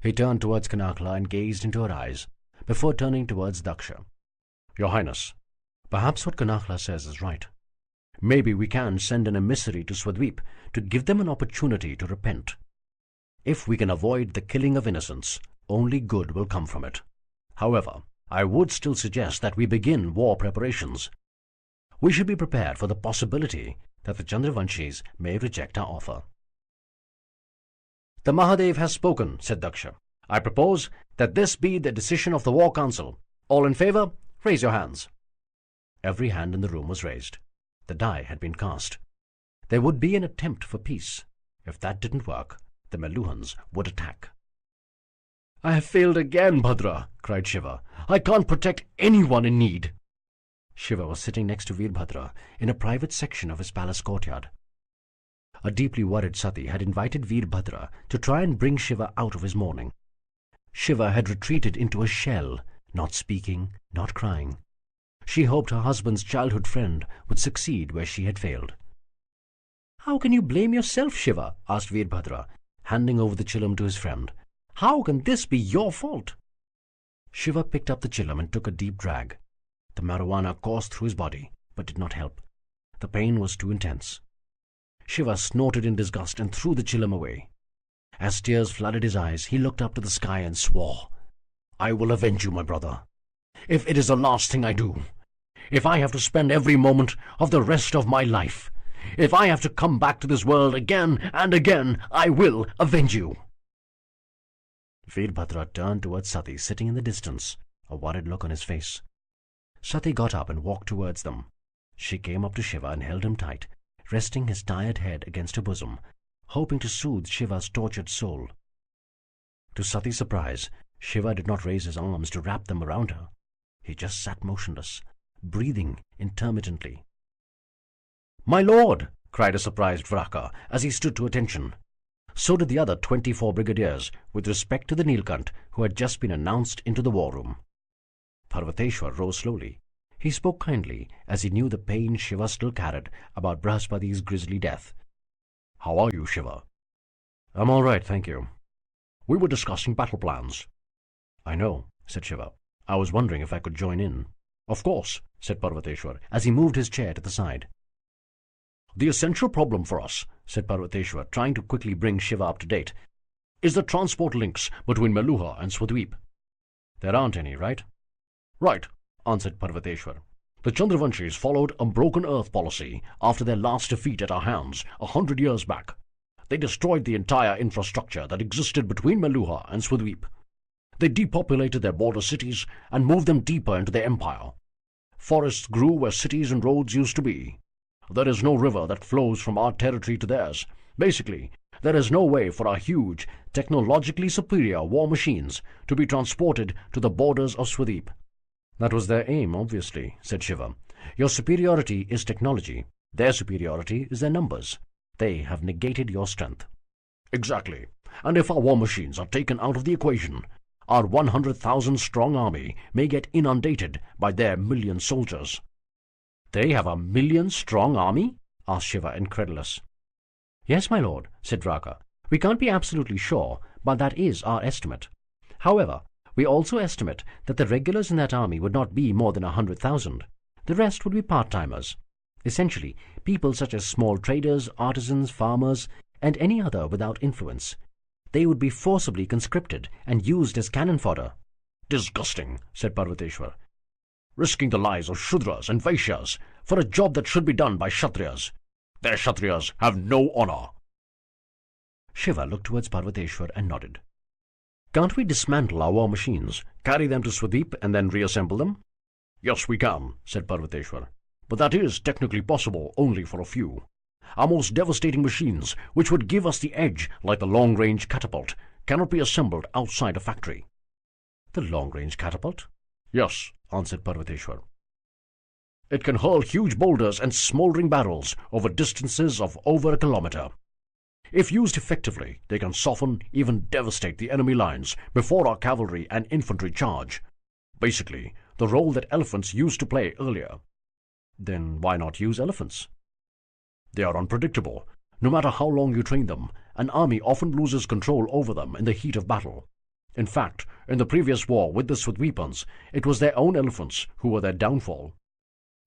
He turned towards Kanakla and gazed into her eyes, before turning towards Daksha. "Your Highness, perhaps what Kanakla says is right. Maybe we can send an emissary to Swadweep to give them an opportunity to repent. If we can avoid the killing of innocents, only good will come from it. However, I would still suggest that we begin war preparations. We should be prepared for the possibility that the Chandravanshis may reject our offer." "The Mahadev has spoken," said Daksha. "I propose that this be the decision of the War Council. All in favor, raise your hands." Every hand in the room was raised. The die had been cast. There would be an attempt for peace. If that didn't work, the Meluhans would attack. "I have failed again, Bhadra," cried Shiva. "I can't protect anyone in need." Shiva was sitting next to Veerbhadra in a private section of his palace courtyard. A deeply worried Sati had invited Veerbhadra to try and bring Shiva out of his mourning. Shiva had retreated into a shell, not speaking, not crying. She hoped her husband's childhood friend would succeed where she had failed. "How can you blame yourself, Shiva?" asked Veerbhadra, handing over the chillum to his friend. "How can this be your fault?" Shiva picked up the chillum and took a deep drag. The marijuana coursed through his body, but did not help. The pain was too intense. Shiva snorted in disgust and threw the chillum away. As tears flooded his eyes, he looked up to the sky and swore, "I will avenge you, my brother. If it is the last thing I do, if I have to spend every moment of the rest of my life, if I have to come back to this world again and again, I will avenge you." Veerbhadra turned towards Sati, sitting in the distance, a worried look on his face. Sati got up and walked towards them. She came up to Shiva and held him tight, resting his tired head against her bosom, hoping to soothe Shiva's tortured soul. To Sati's surprise, Shiva did not raise his arms to wrap them around her. He just sat motionless, breathing intermittently. "My lord!" cried a surprised Vraka as he stood to attention. So did the other 24 brigadiers, with respect to the Nilkant who had just been announced into the war room. Parvateshwar rose slowly. He spoke kindly, as he knew the pain Shiva still carried about Brahaspati's grisly death. "How are you, Shiva?" "I'm all right, thank you." "We were discussing battle plans." "I know," said Shiva. "I was wondering if I could join in." "Of course," said Parvateshwar, as he moved his chair to the side. "The essential problem for us," said Parvateshwar, trying to quickly bring Shiva up to date, "is the transport links between Meluha and Swadweep." "There aren't any, right?" "Right," answered Parvateshwar. "The Chandravanshis followed a broken earth policy after their last defeat at our hands 100 years back. They destroyed the entire infrastructure that existed between Meluha and Swadweep. They depopulated their border cities and moved them deeper into their empire. Forests grew where cities and roads used to be. There is no river that flows from our territory to theirs. Basically, there is no way for our huge, technologically superior war machines to be transported to the borders of Swadweep." "That was their aim, obviously," said Shiva. "Your superiority is technology. Their superiority is their numbers. They have negated your strength." "Exactly. And if our war machines are taken out of the equation, our 100,000-strong army may get inundated by their million soldiers." "They have a million-strong army?" asked Shiva, incredulous. "Yes, my lord," said Vraka. "We can't be absolutely sure, but that is our estimate. However, we also estimate that the regulars in that army would not be more than 100,000. The rest would be part-timers. Essentially, people such as small traders, artisans, farmers, and any other without influence. They would be forcibly conscripted and used as cannon fodder." "Disgusting," said Parvateshwar. "Risking the lives of Shudras and Vaishyas for a job that should be done by Kshatriyas. Their Kshatriyas have no honor." Shiva looked towards Parvateshwar and nodded. "Can't we dismantle our war machines, carry them to Swadweep, and then reassemble them?" "Yes, we can," said Parvateshwar. "But that is technically possible only for a few. Our most devastating machines, which would give us the edge like the long-range catapult, cannot be assembled outside a factory." "The long-range catapult?" "Yes," answered Parvateshwar. "It can hurl huge boulders and smouldering barrels over distances of over a kilometer. If used effectively, they can soften, even devastate the enemy lines before our cavalry and infantry charge. Basically, the role that elephants used to play earlier." "Then why not use elephants?" "They are unpredictable. No matter how long you train them, an army often loses control over them in the heat of battle. In fact, in the previous war with the Swadweepans, it was their own elephants who were their downfall."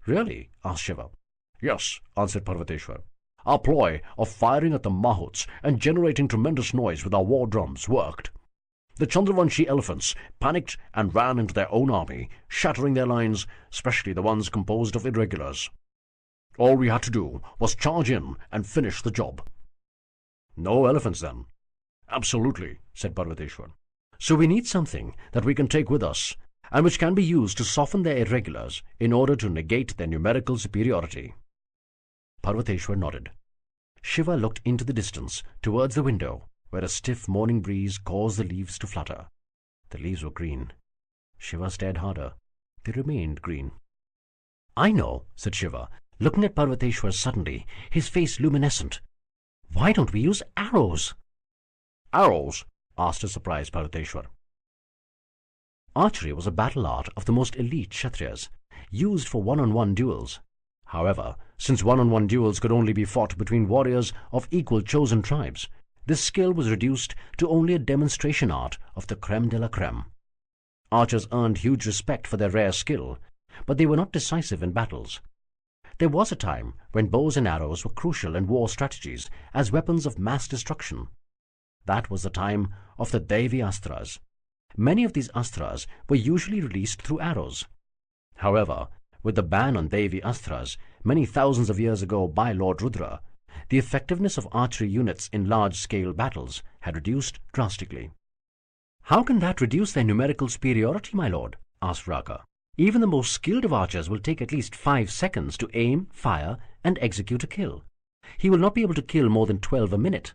"Really?" asked Shiva. "Yes," answered Parvateshwar. "Our ploy of firing at the mahouts and generating tremendous noise with our war drums worked. The Chandravanshi elephants panicked and ran into their own army, shattering their lines, especially the ones composed of irregulars. All we had to do was charge in and finish the job." "No elephants, then?" "Absolutely," said Parvateshwar. "So we need something that we can take with us, and which can be used to soften their irregulars in order to negate their numerical superiority." Parvateshwar nodded. Shiva looked into the distance, towards the window, where a stiff morning breeze caused the leaves to flutter. The leaves were green. Shiva stared harder. They remained green. "I know," said Shiva, looking at Parvateshwar suddenly, his face luminescent. "Why don't we use arrows?" "Arrows?" asked a surprised Parvateshwar. Archery was a battle art of the most elite Kshatriyas, used for one-on-one duels. However, since one-on-one duels could only be fought between warriors of equal chosen tribes, this skill was reduced to only a demonstration art of the creme de la creme. Archers earned huge respect for their rare skill, but they were not decisive in battles. There was a time when bows and arrows were crucial in war strategies as weapons of mass destruction. That was the time of the Devi Astras. Many of these Astras were usually released through arrows. However, with the ban on Devi Astras many thousands of years ago by Lord Rudra, the effectiveness of archery units in large-scale battles had reduced drastically. "How can that reduce their numerical superiority, my lord?" asked Raka. "Even the most skilled of archers will take at least 5 seconds to aim, fire, and execute a kill. He will not be able to kill more than 12 a minute.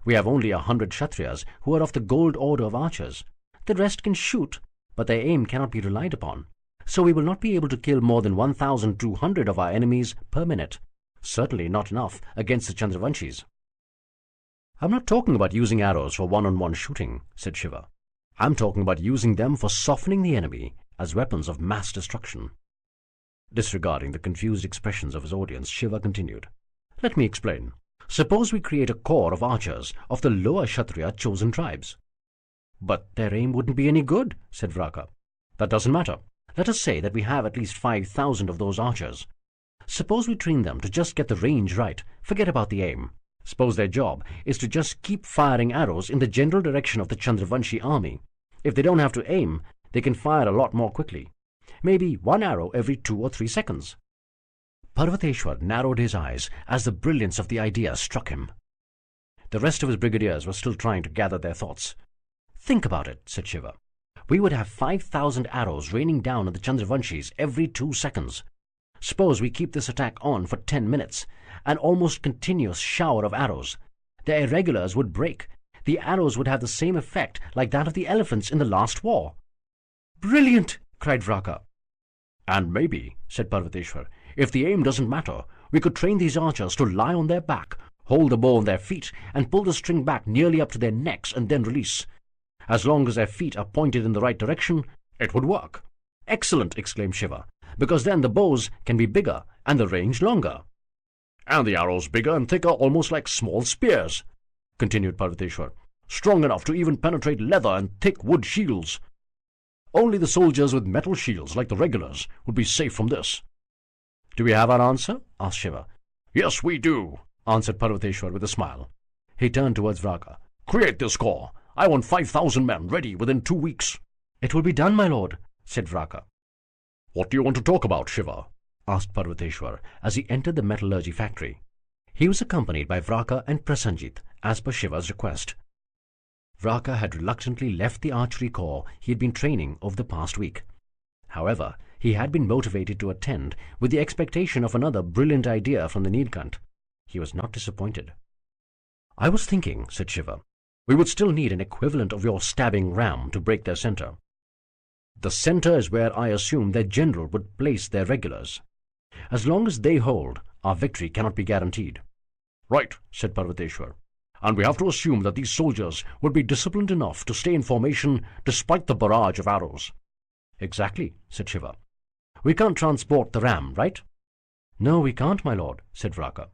We have only 100 Kshatriyas who are of the gold order of archers. The rest can shoot, but their aim cannot be relied upon. So we will not be able to kill more than 1,200 of our enemies per minute. Certainly not enough against the Chandravanshis." "I'm not talking about using arrows for one-on-one shooting," said Shiva. "I'm talking about using them for softening the enemy as weapons of mass destruction." Disregarding the confused expressions of his audience, Shiva continued, "Let me explain. Suppose we create a corps of archers of the lower Kshatriya chosen tribes." "But their aim wouldn't be any good," said Vraka. "That doesn't matter. Let us say that we have at least 5,000 of those archers. Suppose we train them to just get the range right, forget about the aim. Suppose their job is to just keep firing arrows in the general direction of the Chandravanshi army. If they don't have to aim, they can fire a lot more quickly. Maybe one arrow every 2 or 3 seconds. Parvateshwar narrowed his eyes as the brilliance of the idea struck him. The rest of his brigadiers were still trying to gather their thoughts. "Think about it," said Shiva. "We would have 5,000 arrows raining down on the Chandravanshis every 2 seconds. Suppose we keep this attack on for 10 minutes, an almost continuous shower of arrows. The irregulars would break. The arrows would have the same effect like that of the elephants in the last war." "Brilliant!" cried Vraka. "And maybe," said Parvateshwar, "if the aim doesn't matter, we could train these archers to lie on their back, hold the bow on their feet, and pull the string back nearly up to their necks and then release. As long as their feet are pointed in the right direction, it would work." "Excellent!" exclaimed Shiva, "because then the bows can be bigger and the range longer." "And the arrows bigger and thicker, almost like small spears," continued Parvateshwar, "strong enough to even penetrate leather and thick wood shields. Only the soldiers with metal shields, like the regulars, would be safe from this." "Do we have our answer?" asked Shiva. "Yes, we do," answered Parvateshwar with a smile. He turned towards Vraka. "Create this corps. I want 5,000 men ready within 2 weeks." "It will be done, my lord," said Vraka. "What do you want to talk about, Shiva?" asked Parvateshwar as he entered the metallurgy factory. He was accompanied by Vraka and Prasenjit, as per Shiva's request. Vraka had reluctantly left the archery corps he had been training over the past week. However, he had been motivated to attend with the expectation of another brilliant idea from the Nilkant. He was not disappointed. "I was thinking," said Shiva, "we would still need an equivalent of your stabbing ram to break their center. The center is where I assume their general would place their regulars. As long as they hold, our victory cannot be guaranteed." "Right," said Parvateshwar. "And we have to assume that these soldiers would be disciplined enough to stay in formation despite the barrage of arrows." "Exactly," said Shiva. "We can't transport the ram, right?" "No, we can't, my lord," said Vraka.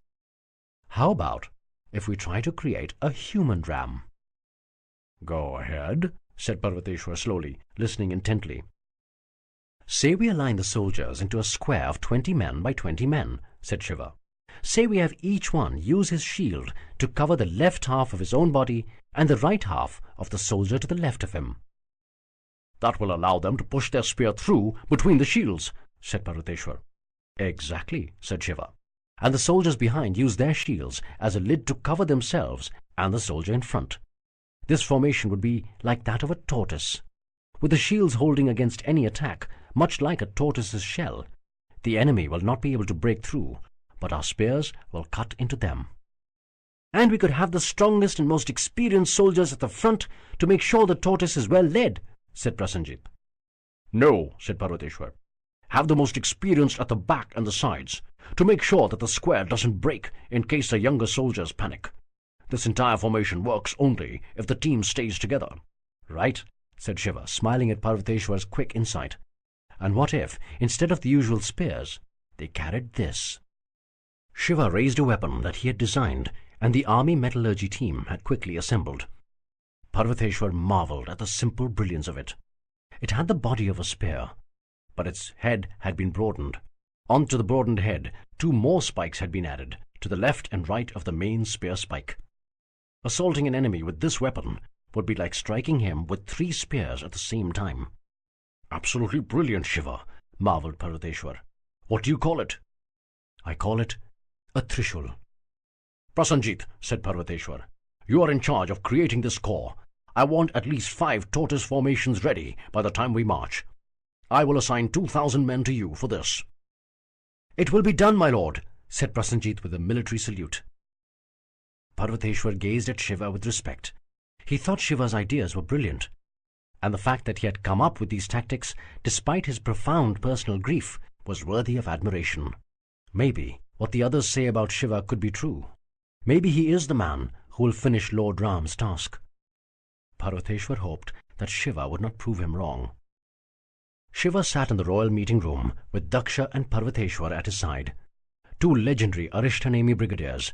"How about if we try to create a human ram?" "Go ahead," said Parvateshwar slowly, listening intently. "Say we align the soldiers into a square of 20 men by 20 men," said Shiva. "Say we have each one use his shield to cover the left half of his own body and the right half of the soldier to the left of him." "That will allow them to push their spear through between the shields," said Parvateshwar. "Exactly," said Shiva. "And the soldiers behind use their shields as a lid to cover themselves and the soldier in front. This formation would be like that of a tortoise, with the shields holding against any attack, much like a tortoise's shell. The enemy will not be able to break through, but our spears will cut into them." "And we could have the strongest and most experienced soldiers at the front to make sure the tortoise is well led," said Prasenjit. "No," said Parvateshwar. "Have the most experienced at the back and the sides, to make sure that the square doesn't break in case the younger soldiers panic. This entire formation works only if the team stays together." "Right. said Shiva, smiling at Parvateshwar's quick insight. "And what if, instead of the usual spears, they carried this?" Shiva raised a weapon that he had designed, and the army metallurgy team had quickly assembled. Parvateshwar marveled at the simple brilliance of it. It had the body of a spear, but its head had been broadened. Onto the broadened head, 2 more spikes had been added, to the left and right of the main spear spike. Assaulting an enemy with this weapon would be like striking him with 3 spears at the same time. "Absolutely brilliant, Shiva," marveled Parvateshwar. "What do you call it?" "I call it a Trishul." "Prasanjit," said Parvateshwar, "you are in charge of creating this corps. I want at least 5 tortoise formations ready by the time we march. I will assign 2,000 men to you for this." "It will be done, my lord," said Prasanjit with a military salute. Parvateshwar gazed at Shiva with respect. He thought Shiva's ideas were brilliant, and the fact that he had come up with these tactics, despite his profound personal grief, was worthy of admiration. Maybe what the others say about Shiva could be true. Maybe he is the man who will finish Lord Ram's task. Parvateshwar hoped that Shiva would not prove him wrong. Shiva sat in the royal meeting room with Daksha and Parvateshwar at his side. 2 legendary Arishtanemi brigadiers,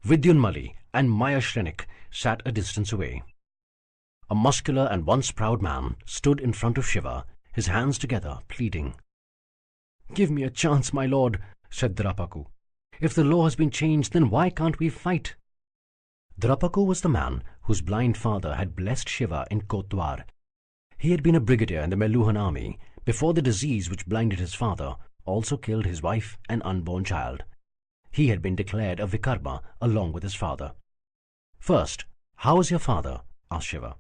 Vidyunmali and Mayashrenik, sat a distance away. A muscular and once proud man stood in front of Shiva, his hands together, pleading. "Give me a chance, my lord," said Drapaku. "If the law has been changed, then why can't we fight?" Drapaku was the man whose blind father had blessed Shiva in Kotdwar. He had been a brigadier in the Meluhan army before the disease which blinded his father also killed his wife and unborn child. He had been declared a Vikarma along with his father. "First, how is your father?" asked Shiva.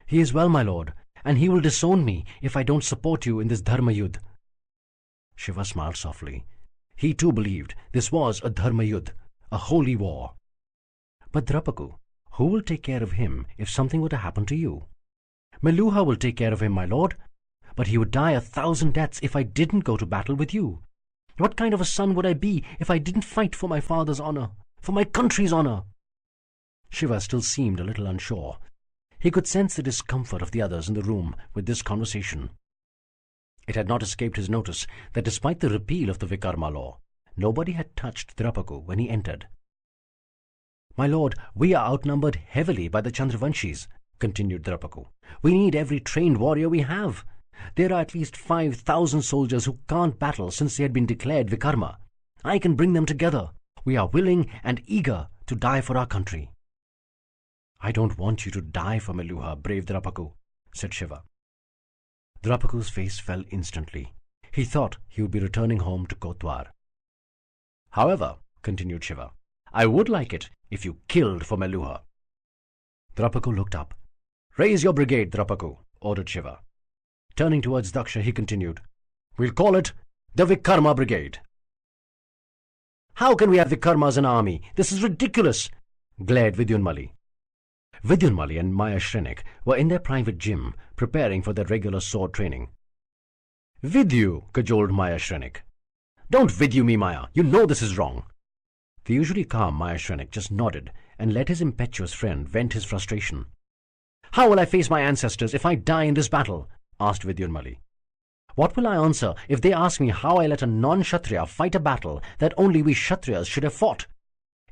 "He is well, my lord, and he will disown me if I don't support you in this Dharma Yudh." Shiva smiled softly. He too believed this was a Dharma Yudh, a holy war. "But Drapaku, who will take care of him if something were to happen to you?" "Meluha will take care of him, my lord, but he would die 1,000 deaths if I didn't go to battle with you. What kind of a son would I be if I didn't fight for my father's honor, for my country's honor?" Shiva still seemed a little unsure. He could sense the discomfort of the others in the room with this conversation. It had not escaped his notice that despite the repeal of the Vikarma law, nobody had touched Drapaku when he entered. "My lord, we are outnumbered heavily by the Chandravanshis," continued Drapaku. "We need every trained warrior we have. There are at least 5,000 soldiers who can't battle since they had been declared Vikarma. I can bring them together. We are willing and eager to die for our country." "I don't want you to die for Meluha, brave Drapaku," said Shiva. Drapaku's face fell instantly. He thought he would be returning home to Kotdwar. "However," continued Shiva, "I would like it if you killed for Meluha." Drapaku looked up. "Raise your brigade, Drapaku," ordered Shiva. Turning towards Daksha, he continued, "We'll call it the Vikarma Brigade." "How can we have Vikarmas in our army? This is ridiculous," glared Vidyunmali. Vidyunmali and Mayashrenik were in their private gym preparing for their regular sword training. "Vidyu," cajoled Mayashrenik. "Don't Vidyu me, Maya. You know this is wrong." The usually calm Mayashrenik just nodded and let his impetuous friend vent his frustration. "How will I face my ancestors if I die in this battle?" asked Vidyunmali. "What will I answer if they ask me how I let a non-Kshatriya fight a battle that only we Kshatriyas should have fought?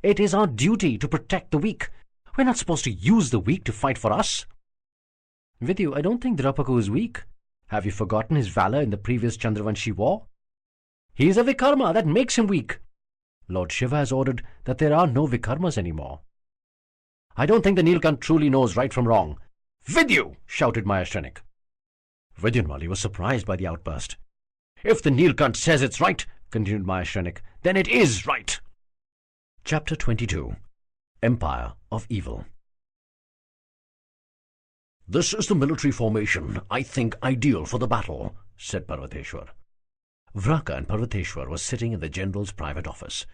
It is our duty to protect the weak. We're not supposed to use the weak to fight for us." "Vidyu, I don't think Drapaku is weak. Have you forgotten his valor in the previous Chandravanshi war? He is a Vikarma, that makes him weak. Lord Shiva has ordered that there are no Vikarmas anymore." "I don't think the Nilkant truly knows right from wrong." "Vidyu!" shouted Mayashrenik. Vidyunmali was surprised by the outburst. "If the Nilkant says it's right," continued Mayashrenik, "then it is right." Chapter 22. Empire of Evil. "This is the military formation I think ideal for the battle," said Parvateshwar. Vraka and Parvateshwar were sitting in the general's private office.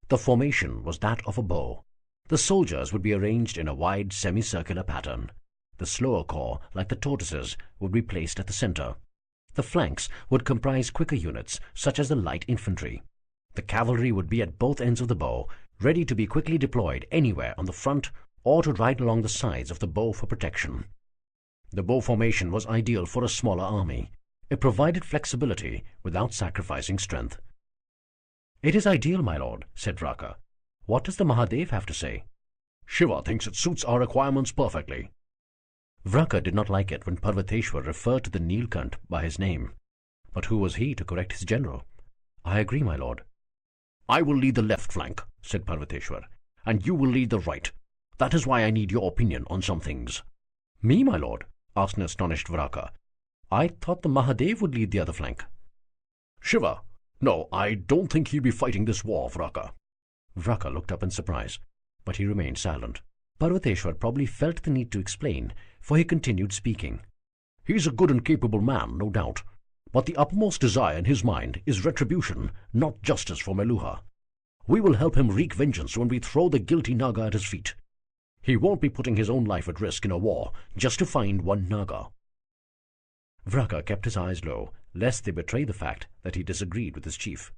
The formation was that of a bow. The soldiers would be arranged in a wide semicircular pattern. The slower corps, like the tortoises, would be placed at the center. The flanks would comprise quicker units, such as the light infantry. The cavalry would be at both ends of the bow, ready to be quickly deployed anywhere on the front or to ride along the sides of the bow for protection. The bow formation was ideal for a smaller army. It provided flexibility without sacrificing strength. "It is ideal, my lord," said Vraka. "What does the Mahadev have to say?" "Shiva thinks it suits our requirements perfectly." Vraka did not like it when Parvateshwar referred to the Nilkant by his name. But who was he to correct his general? "I agree, my lord." "I will lead the left flank," said Parvateshwar, "and you will lead the right. That is why I need your opinion on some things." "Me, my lord?" asked an astonished Vraka. "I thought the Mahadev would lead the other flank." "Shiva? No, I don't think he'll be fighting this war, Vraka." Vraka looked up in surprise, but he remained silent. Parvateshwar probably felt the need to explain, for he continued speaking. "He's a good and capable man, no doubt. But the uppermost desire in his mind is retribution, not justice for Meluha. We will help him wreak vengeance when we throw the guilty Naga at his feet. He won't be putting his own life at risk in a war just to find one Naga." Vraka kept his eyes low, lest they betray the fact that he disagreed with his chief.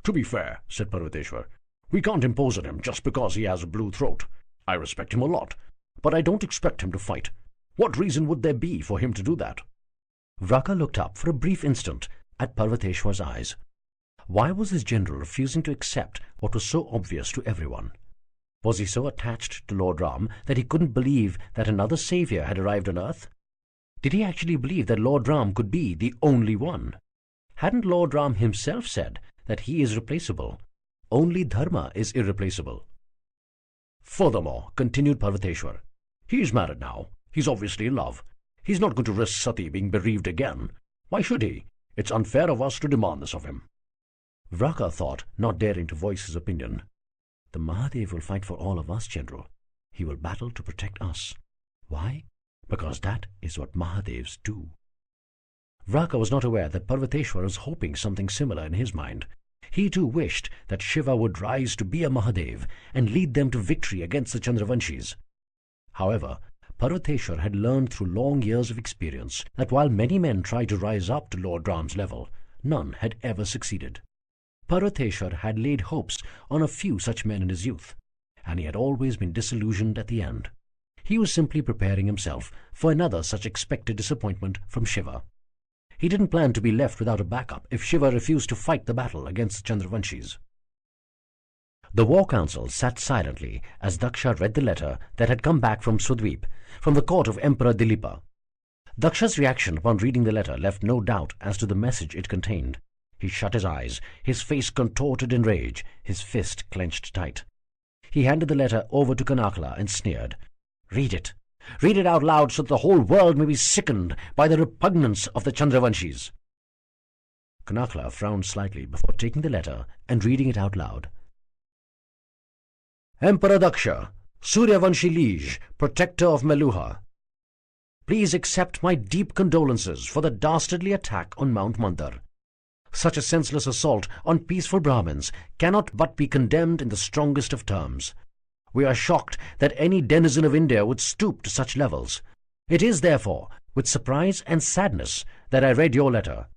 "To be fair," said Parvateshwar, "we can't impose on him just because he has a blue throat. I respect him a lot, but I don't expect him to fight. What reason would there be for him to do that?" Vraka looked up for a brief instant at Parvateshwar's eyes. Why was his general refusing to accept what was so obvious to everyone? Was he so attached to Lord Ram that he couldn't believe that another saviour had arrived on earth? Did he actually believe that Lord Ram could be the only one? Hadn't Lord Ram himself said that he is replaceable? Only Dharma is irreplaceable. "Furthermore," continued Parvateshwar, "he's married now. He's obviously in love. He's not going to risk Sati being bereaved again. Why should he? It's unfair of us to demand this of him." Vraka thought, not daring to voice his opinion. "The Mahadev will fight for all of us, General. He will battle to protect us. Why? Because that is what Mahadevs do." Vraka was not aware that Parvateshwar was hoping something similar in his mind. He too wished that Shiva would rise to be a Mahadev and lead them to victory against the Chandravanshis. However, Parvateshwar had learned through long years of experience that while many men tried to rise up to Lord Ram's level, none had ever succeeded. Parvateshwar had laid hopes on a few such men in his youth, and he had always been disillusioned at the end. He was simply preparing himself for another such expected disappointment from Shiva. He didn't plan to be left without a backup if Shiva refused to fight the battle against the Chandravanshis. The war council sat silently as Daksha read the letter that had come back from Swadweep, from the court of Emperor Dilipa. Daksha's reaction upon reading the letter left no doubt as to the message it contained. He shut his eyes, his face contorted in rage, his fist clenched tight. He handed the letter over to Kanakala and sneered. "Read it. Read it out loud so that the whole world may be sickened by the repugnance of the Chandravanshis." Kanakala frowned slightly before taking the letter and reading it out loud. "Emperor Daksha, Suryavanshi liege, protector of Meluha. Please accept my deep condolences for the dastardly attack on Mount Mandar. Such a senseless assault on peaceful Brahmins cannot but be condemned in the strongest of terms. We are shocked that any denizen of India would stoop to such levels. It is, therefore, with surprise and sadness that I read your letter.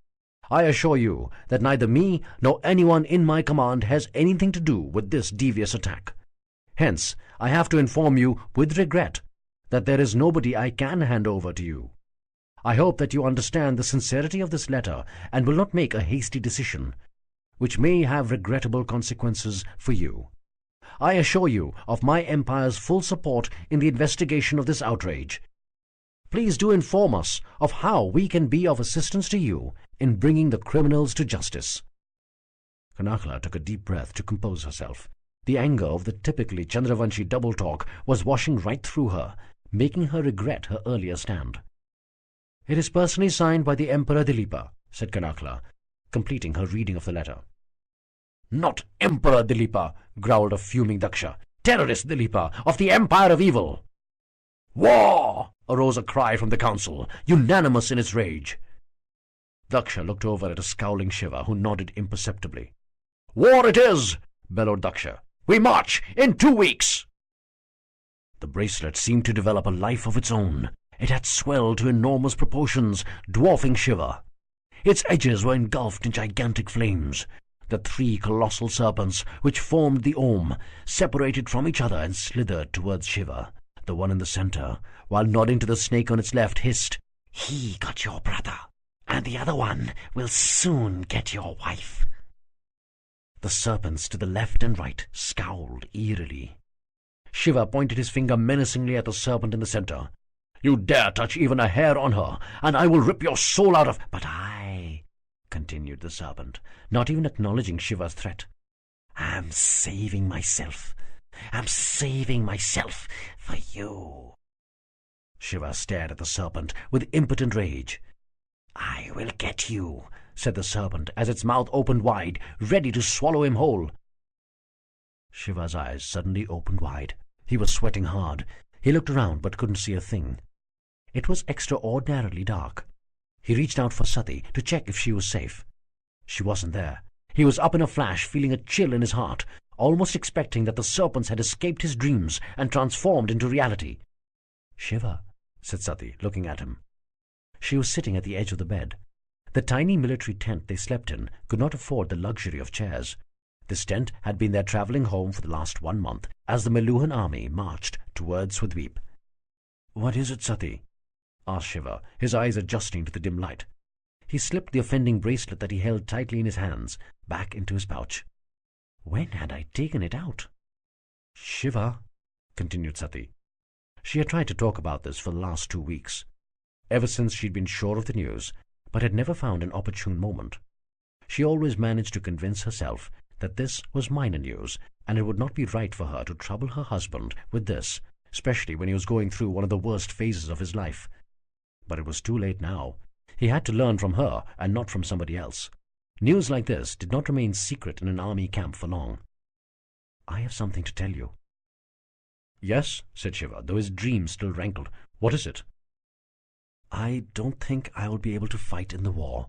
I assure you that neither me nor anyone in my command has anything to do with this devious attack. Hence, I have to inform you with regret that there is nobody I can hand over to you. I hope that you understand the sincerity of this letter and will not make a hasty decision, which may have regrettable consequences for you. I assure you of my empire's full support in the investigation of this outrage. Please do inform us of how we can be of assistance to you in bringing the criminals to justice." Kanakala took a deep breath to compose herself. The anger of the typically Chandravanshi double-talk was washing right through her, making her regret her earlier stand. "It is personally signed by the Emperor Dilipa," said Kanakala, completing her reading of the letter. "Not Emperor Dilipa," growled a fuming Daksha. "Terrorist Dilipa of the Empire of Evil." "War!" arose a cry from the council, unanimous in its rage. Daksha looked over at a scowling Shiva, who nodded imperceptibly. "War it is!" bellowed Daksha. "We march in 2 weeks!" The bracelet seemed to develop a life of its own. It had swelled to enormous proportions, dwarfing Shiva. Its edges were engulfed in gigantic flames. The 3 colossal serpents which formed the Om separated from each other and slithered towards Shiva. The one in the center, while nodding to the snake on its left, hissed, "He got your brother, and the other one will soon get your wife." The serpents to the left and right scowled eerily. Shiva pointed his finger menacingly at the serpent in the center. "You dare touch even a hair on her, and I will rip your soul out of—" "But I," continued the serpent, not even acknowledging Shiva's threat, "am saving myself. I'm saving myself for you." Shiva stared at the serpent with impotent rage. "I will get you," said the serpent as its mouth opened wide, ready to swallow him whole. Shiva's eyes suddenly opened wide. He was sweating hard. He looked around but couldn't see a thing. It was extraordinarily dark. He reached out for Sati to check if she was safe. She wasn't there. He was up in a flash, feeling a chill in his heart, almost expecting that the serpents had escaped his dreams and transformed into reality. "Shiva," said Sati, looking at him. She was sitting at the edge of the bed. The tiny military tent they slept in could not afford the luxury of chairs. This tent had been their travelling home for the last 1 month, as the Meluhan army marched towards Swadweep. "What is it, Sati?" asked Shiva, his eyes adjusting to the dim light. He slipped the offending bracelet that he held tightly in his hands back into his pouch. When had I taken it out? "Shiva," continued Sati. She had tried to talk about this for the last 2 weeks, ever since she'd been sure of the news, but had never found an opportune moment. She always managed to convince herself that this was minor news, and it would not be right for her to trouble her husband with this, especially when he was going through one of the worst phases of his life. But it was too late now. He had to learn from her and not from somebody else. News like this did not remain secret in an army camp for long. "I have something to tell you." "Yes," said Shiva, though his dream still rankled. "What is it?" "I don't think I will be able to fight in the war."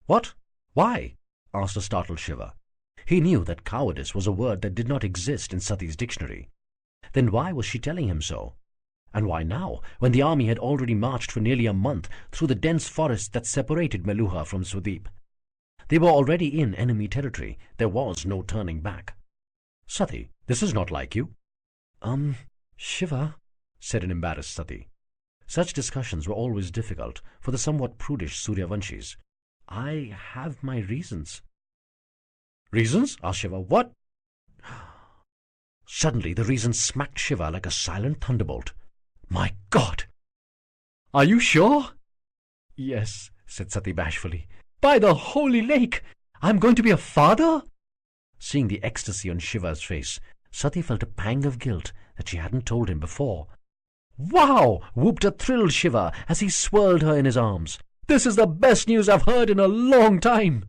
"What? Why?" asked the startled Shiva. He knew that cowardice was a word that did not exist in Sati's dictionary. Then why was she telling him so? And why now, when the army had already marched for nearly a month through the dense forest that separated Meluha from Swadweep? They were already in enemy territory. There was no turning back. "Sati, this is not like you."
Shiva,"
said an embarrassed Sati. Such discussions were always difficult for the somewhat prudish Suryavanshis.
"I have my reasons."
"Reasons?" asked Shiva. "What?" Suddenly the reason smacked Shiva like a silent thunderbolt. "My God!" "Are you sure?"
"Yes," said Sati bashfully. "By the holy lake! I'm going to be a father?"
Seeing the ecstasy on Shiva's face, Sati felt a pang of guilt that she hadn't told him before. "Wow!" whooped a thrilled Shiva as he swirled her in his arms. "This is the best news I've heard in a long time."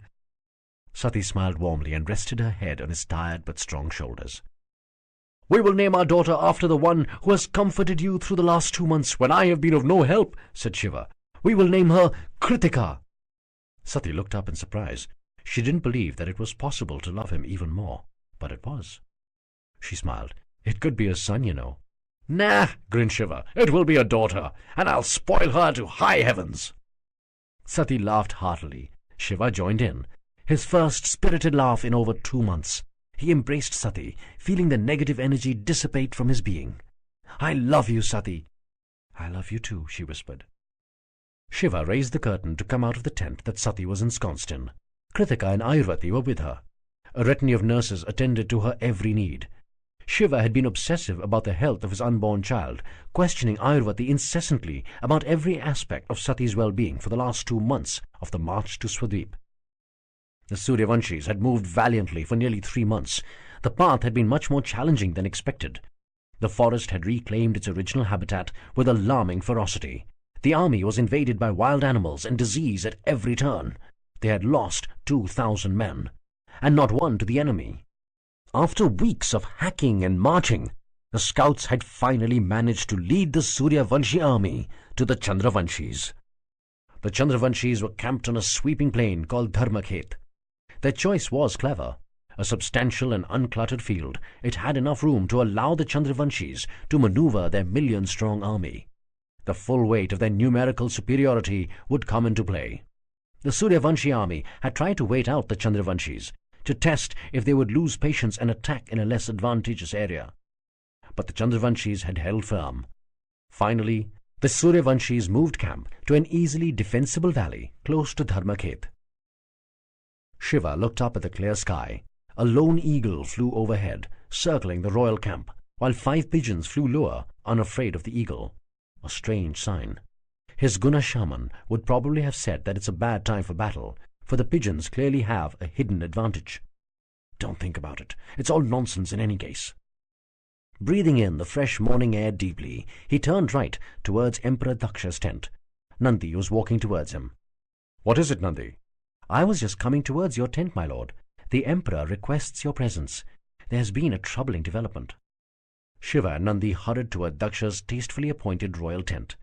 Sati smiled warmly and rested her head on his tired but strong shoulders. "We will name our daughter after the one who has comforted you through the last 2 months when I have been of no help," said Shiva. "We will name her Kritika." Sati looked up in surprise. She didn't believe that it was possible to love him even more, but it was. She smiled. "It could be a son, you know." "Nah," grinned Shiva. "It will be a daughter, and I'll spoil her to high heavens." Sati laughed heartily. Shiva joined in, his first spirited laugh in over 2 months. He embraced Sati, feeling the negative energy dissipate from his being. "I love you, Sati." "I love you too," she whispered. Shiva raised the curtain to come out of the tent that Sati was ensconced in. Kritika and Ayurvati were with her. A retinue of nurses attended to her every need. Shiva had been obsessive about the health of his unborn child, questioning Ayurvati incessantly about every aspect of Sati's well-being for the last 2 months of the march to Swadweep. The Suryavanshis had moved valiantly for nearly 3 months. The path had been much more challenging than expected. The forest had reclaimed its original habitat with alarming ferocity. The army was invaded by wild animals and disease at every turn. They had lost 2,000 men, and not one to the enemy. After weeks of hacking and marching, the scouts had finally managed to lead the Suryavanshi army to the Chandravanshis. The Chandravanshis were camped on a sweeping plain called Dharmakhet. Their choice was clever. A substantial and uncluttered field, it had enough room to allow the Chandravanshis to maneuver their million-strong army. The full weight of their numerical superiority would come into play. The Suryavanshi army had tried to wait out the Chandravanshis, to test if they would lose patience and attack in a less advantageous area. but the Chandravanshis had held firm. Finally, the Suryavanshis moved camp to an easily defensible valley close to Dharmakhet. Shiva looked up at the clear sky. A lone eagle flew overhead, circling the royal camp, while 5 pigeons flew lower, unafraid of the eagle. A strange sign. His Guna shaman would probably have said that it's a bad time for battle, for the pigeons clearly have a hidden advantage. Don't think about it. It's all nonsense in any case. Breathing in the fresh morning air deeply, he turned right towards Emperor Daksha's tent. Nandi was walking towards him.
"What is it, Nandi?"
"I was just coming towards your tent, my lord. The Emperor requests your presence. There has been a troubling development." Shiva and Nandi hurried toward Daksha's tastefully appointed royal tent.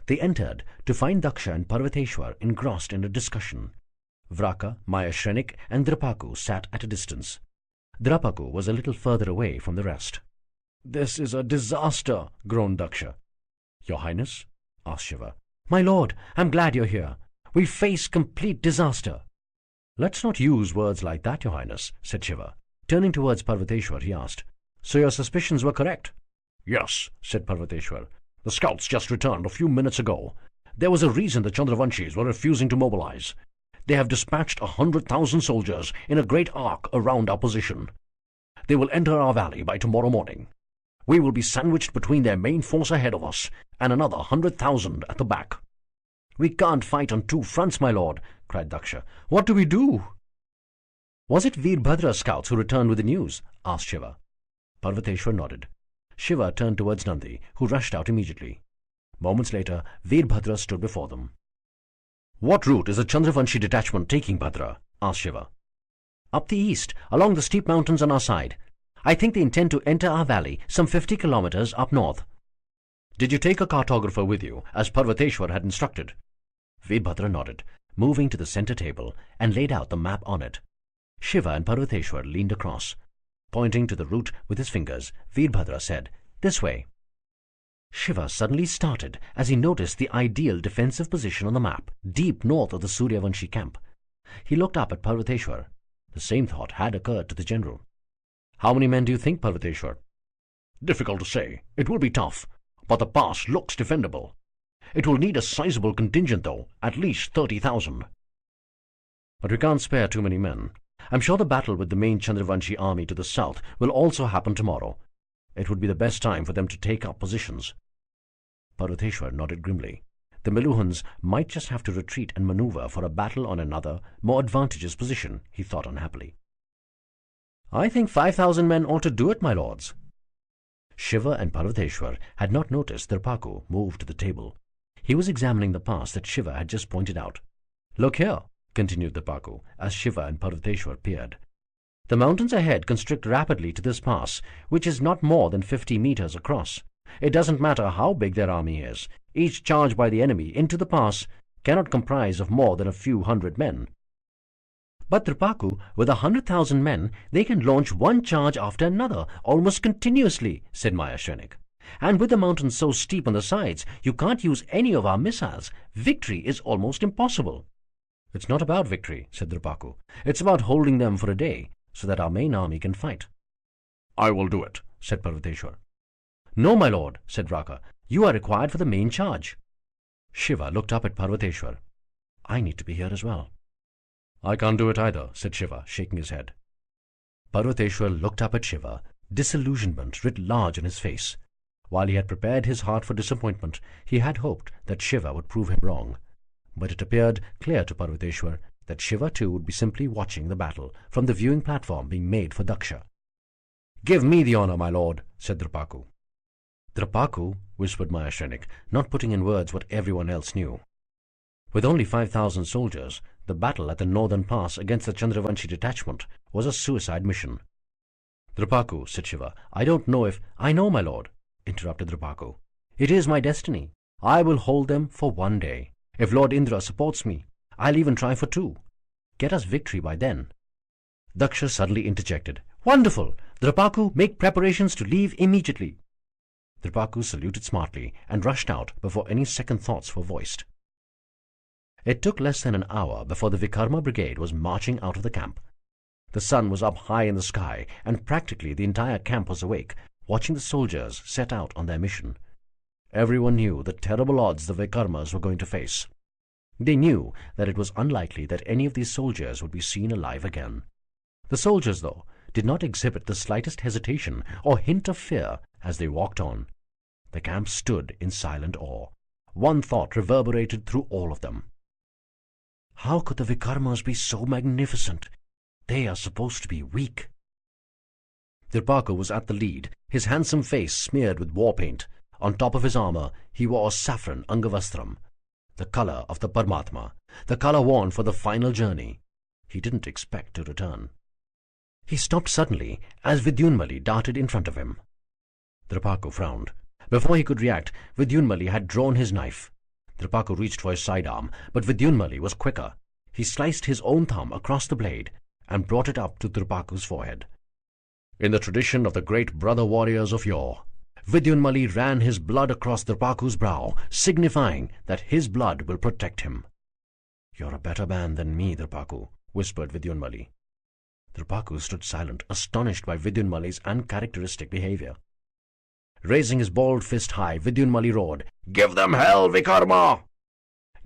They entered to find Daksha and Parvateshwar engrossed in a discussion. Vraka, Mayashrenik, and Drapaku sat at a distance. Drapaku was a little further away from the rest.
"This is a disaster," groaned Daksha.
"Your Highness?" asked Shiva. "My lord, I'm glad you're here. We face complete disaster." "Let's not use words like that, Your Highness," said Shiva. Turning towards Parvateshwar, he asked, "So your suspicions were correct?"
"Yes," said Parvateshwar. "The scouts just returned a few minutes ago. There was a reason the Chandravanshis were refusing to mobilize. They have dispatched 100,000 soldiers in a great arc around our position. They will enter our valley by tomorrow morning. We will be sandwiched between their main force ahead of us and another 100,000 at the back."
"We can't fight on 2 fronts, my lord," cried Daksha.
"What do we do?"
"Was it Veerbhadra's scouts who returned with the news?" asked Shiva. Parvateshwar nodded. Shiva turned towards Nandi, who rushed out immediately. Moments later, Veerbhadra stood before them.
"What route is the Chandravanshi detachment taking, Bhadra?" asked Shiva.
"Up the east, along the steep mountains on our side. I think they intend to enter our valley some 50 kilometers up north."
"Did you take a cartographer with you, as Parvateshwar had instructed?"
Veerbhadra nodded, moving to the center table, and laid out the map on it. Shiva and Parvateshwar leaned across. Pointing to the route with his fingers, Veerbhadra said, "This way." Shiva suddenly started as he noticed the ideal defensive position on the map, deep north of the Suryavanshi camp. He looked up at Parvateshwar. The same thought had occurred to the general.
"How many men do you think, Parvateshwar?" "Difficult to say. It will be tough, but the pass looks defendable. It will need a sizable contingent, though, at least 30,000.
"But we can't spare too many men. I'm sure the battle with the main Chandravanshi army to the south will also happen tomorrow. It would be the best time for them to take up positions." Parvateshwar nodded grimly. The Meluhans might just have to retreat and maneuver for a battle on another, more advantageous position, he thought unhappily. "I think 5,000 men ought to do it, my lords." Shiva and Parvateshwar had not noticed Drapaku move to the table. He was examining the pass that Shiva had just pointed out. "Look here," continued Drapaku, as Shiva and Parvateshwar peered. "The mountains ahead constrict rapidly to this pass, which is not more than 50 meters across. It doesn't matter how big their army is. Each charge by the enemy into the pass cannot comprise of more than a few hundred men." "But Drapaku, with 100,000 men, they can launch one charge after another, almost continuously," said Mayashrenik. "And with the mountains so steep on the sides, you can't use any of our missiles. Victory is almost impossible." "It's not about victory," said Drapaku. "It's about holding them for a day, so that our main army can fight."
"I will do it," said Parvateshwar.
"No, my lord," said Vraka. "You are required for the main charge." Shiva looked up at Parvateshwar. "I need to be here as well."
"I can't do it either," said Shiva, shaking his head.
Parvateshwar looked up at Shiva. Disillusionment writ large on his face. While he had prepared his heart for disappointment, he had hoped that Shiva would prove him wrong. But it appeared clear to Parvateshwar that Shiva too would be simply watching the battle from the viewing platform being made for Daksha. "Give me the honor, my lord," said Drapaku. "Drapaku," whispered Mayashrenik, not putting in words what everyone else knew. With only 5,000 soldiers, the battle at the northern pass against the Chandravanshi detachment was a suicide mission. "Drapaku," said Shiva, "I don't know if—" "I know, my lord," interrupted Drapaku. "It is my destiny. I will hold them for one day. If Lord Indra supports me, I'll even try for 2. Get us victory by then." Daksha suddenly interjected. "Wonderful! Drapaku, make preparations to leave immediately." Drapaku saluted smartly and rushed out before any second thoughts were voiced. It took less than an hour before the Vikarma brigade was marching out of the camp. The sun was up high in the sky, and practically the entire camp was awake, watching the soldiers set out on their mission. Everyone knew the terrible odds the Vikarmas were going to face. They knew that it was unlikely that any of these soldiers would be seen alive again. The soldiers, though, did not exhibit the slightest hesitation or hint of fear as they walked on. The camp stood in silent awe. One thought reverberated through all of them. How could the Vikarmas be so magnificent? They are supposed to be weak. Tirpaku was at the lead, his handsome face smeared with war paint. On top of his armor, he wore a saffron angavastram, the color of the Paramatma, the color worn for the final journey. He didn't expect to return. He stopped suddenly as Vidyunmali darted in front of him. Tirpaku frowned. Before he could react, Vidyunmali had drawn his knife. Tirpaku reached for his sidearm, but Vidyunmali was quicker. He sliced his own thumb across the blade and brought it up to Tirpaku's forehead. In the tradition of the great brother warriors of yore, Vidyunmali ran his blood across Tirpaku's brow, signifying that his blood will protect him. "You're a better man than me, Tirpaku," whispered Vidyunmali. Tirpaku stood silent, astonished by Vidyunmali's uncharacteristic behavior. Raising his bald fist high, Vidyunmali roared, "Give them hell, Vikarma!"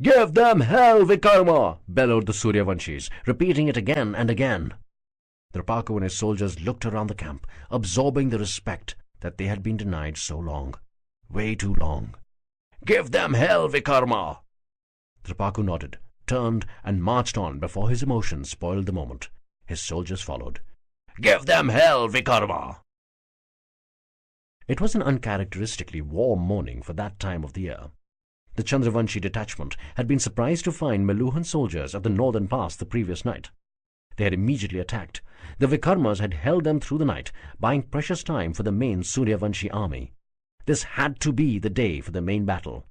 "Give them hell, Vikarma!" bellowed the Suryavanshis, repeating it again and again. Tirpaku and his soldiers looked around the camp, absorbing the respect that they had been denied so long. Way too long. "Give them hell, Vikarma!" Tirpaku nodded, turned, and marched on before his emotions spoiled the moment. His soldiers followed. "Give them hell, Vikarma!" It was an uncharacteristically warm morning for that time of the year. The Chandravanshi detachment had been surprised to find Meluhan soldiers at the northern pass the previous night. They had immediately attacked. The Vikarmas had held them through the night, buying precious time for the main Suryavanshi army. This had to be the day for the main battle.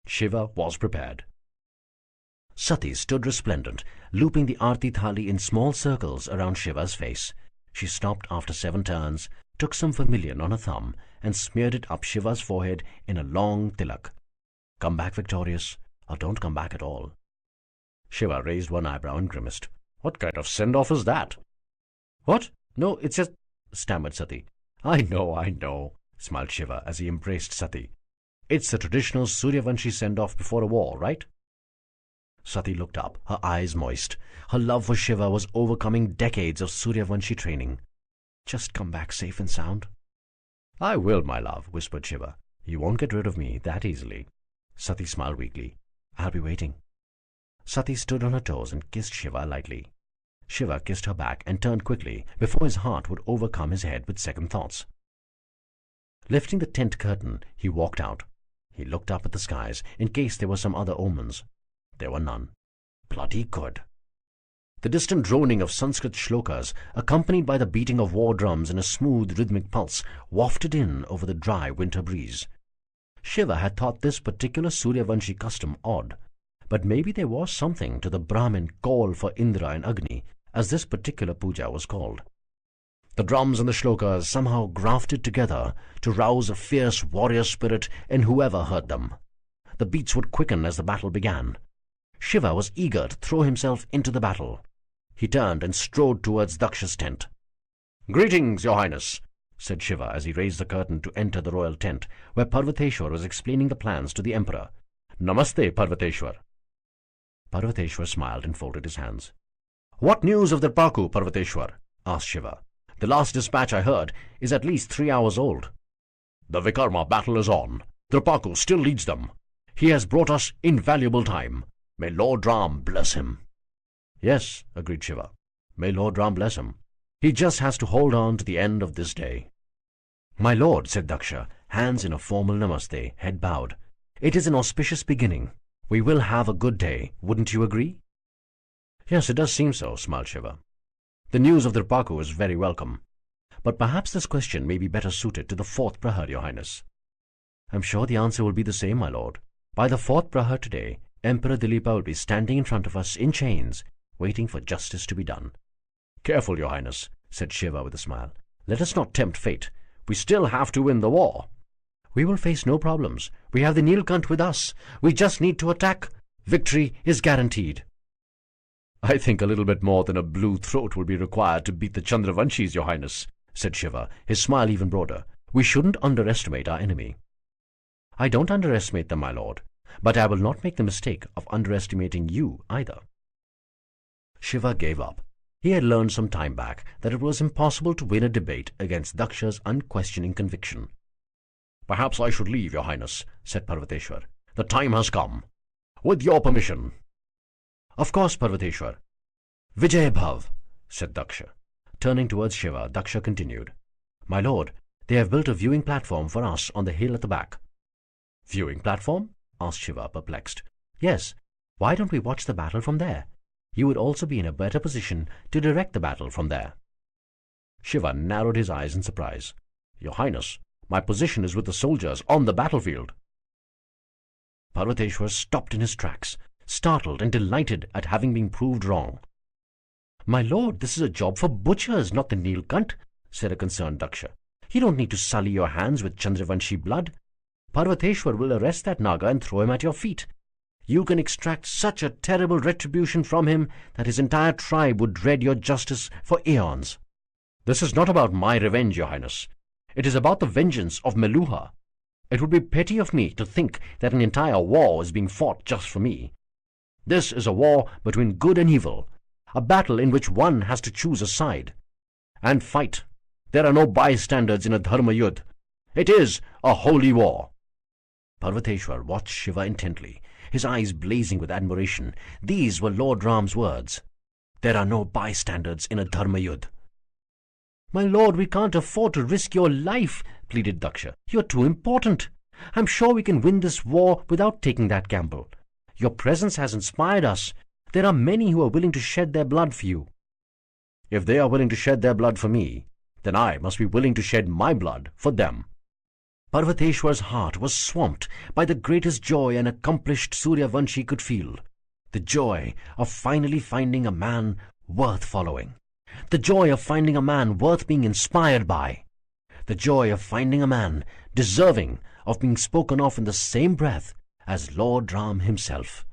Shiva was prepared. Sati stood resplendent, looping the Aarti Thali in small circles around Shiva's face. She stopped after 7 turns, took some vermilion on her thumb, and smeared it up Shiva's forehead in a long tilak. "Come back victorious, or don't come back at all." Shiva raised one eyebrow and grimaced. "What kind of send-off is that?" "What? No, it's just—" stammered Sati. I know," smiled Shiva as he embraced Sati. "It's the traditional Suryavanshi send-off before a war, right?" Sati looked up, her eyes moist. Her love for Shiva was overcoming decades of Suryavanshi training. "Just come back safe and sound." "I will, my love," whispered Shiva. "You won't get rid of me that easily." Sati smiled weakly. "I'll be waiting." Sati stood on her toes and kissed Shiva lightly. Shiva kissed her back and turned quickly before his heart would overcome his head with second thoughts. Lifting the tent curtain, he walked out. He looked up at the skies in case there were some other omens. There were none. Bloody good. The distant droning of Sanskrit shlokas, accompanied by the beating of war drums in a smooth rhythmic pulse, wafted in over the dry winter breeze. Shiva had thought this particular Suryavanshi custom odd, but maybe there was something to the Brahmin call for Indra and Agni, as this particular puja was called. The drums and the shlokas somehow grafted together to rouse a fierce warrior spirit in whoever heard them. The beats would quicken as the battle began. Shiva was eager to throw himself into the battle. He turned and strode towards Daksha's tent. "Greetings, Your Highness," said Shiva as he raised the curtain to enter the royal tent, where Parvateshwar was explaining the plans to the emperor. "Namaste, Parvateshwar." Parvateshwar smiled and folded his hands. "What news of Tirpaku, Parvateshwar?" asked Shiva. "The last dispatch I heard is at least 3 hours old." "The Vikarma battle is on. Tirpaku still leads them. He has brought us invaluable time. May Lord Ram bless him." "Yes," agreed Shiva. "May Lord Ram bless him. He just has to hold on to the end of this day." "My lord," said Daksha, hands in a formal namaste, head bowed. "It is an auspicious beginning. We will have a good day, wouldn't you agree?" "Yes, it does seem so," smiled Shiva. "The news of Tirpaku is very welcome. But perhaps this question may be better suited to the 4th Prahar, Your Highness." "I'm sure the answer will be the same, my lord. By the 4th Prahar today, Emperor Dilipa will be standing in front of us in chains, waiting for justice to be done." "Careful, Your Highness," said Shiva with a smile. "Let us not tempt fate. We still have to win the war." "We will face no problems. We have the Nilkant with us. We just need to attack. Victory is guaranteed." "I think a little bit more than a blue throat will be required to beat the Chandravanshis, Your Highness," said Shiva, his smile even broader.
We shouldn't underestimate our enemy. I don't underestimate them, my lord, but I will not make the mistake of underestimating you either. Shiva gave up. He had learned some time back that it was impossible to win a debate against Daksha's unquestioning conviction. Perhaps I should leave, your highness, said Parvateshwar. The time has come. With your permission. Of course, Parvateshwar. Vijay Bhav, said Daksha. Turning towards Shiva, Daksha continued. My lord, they have built a viewing platform for us on the hill at the back. Viewing platform? Asked Shiva, perplexed. Yes. Why don't we watch the battle from there? You would also be in a better position to direct the battle from there. Shiva narrowed his eyes in surprise. Your highness, my position is with the soldiers on the battlefield. Parvateshwar stopped in his tracks, startled and delighted at having been proved wrong. My lord, this is a job for butchers, not the Nilkant, said a concerned Daksha. You don't need to sully your hands with Chandravanshi blood. Parvateshwar will arrest that Naga and throw him at your feet. You can extract such a terrible retribution from him that his entire tribe would dread your justice for aeons. This is not about my revenge, your highness. It is about the vengeance of Meluha. It would be petty of me to think that an entire war is being fought just for me. This is a war between good and evil, a battle in which one has to choose a side and fight. There are no bystanders in a dharma yudh. It is a holy war. Parvateshwar watched Shiva intently, his eyes blazing with admiration. These were Lord Ram's words. There are no bystanders in a dharma yudh. My lord, we can't afford to risk your life, pleaded Daksha. You're too important. I'm sure we can win this war without taking that gamble. Your presence has inspired us. There are many who are willing to shed their blood for you. If they are willing to shed their blood for me, then I must be willing to shed my blood for them. Parvateshwar's heart was swamped by the greatest joy an accomplished Suryavanshi could feel, the joy of finally finding a man worth following, the joy of finding a man worth being inspired by, the joy of finding a man deserving of being spoken of in the same breath as Lord Ram himself.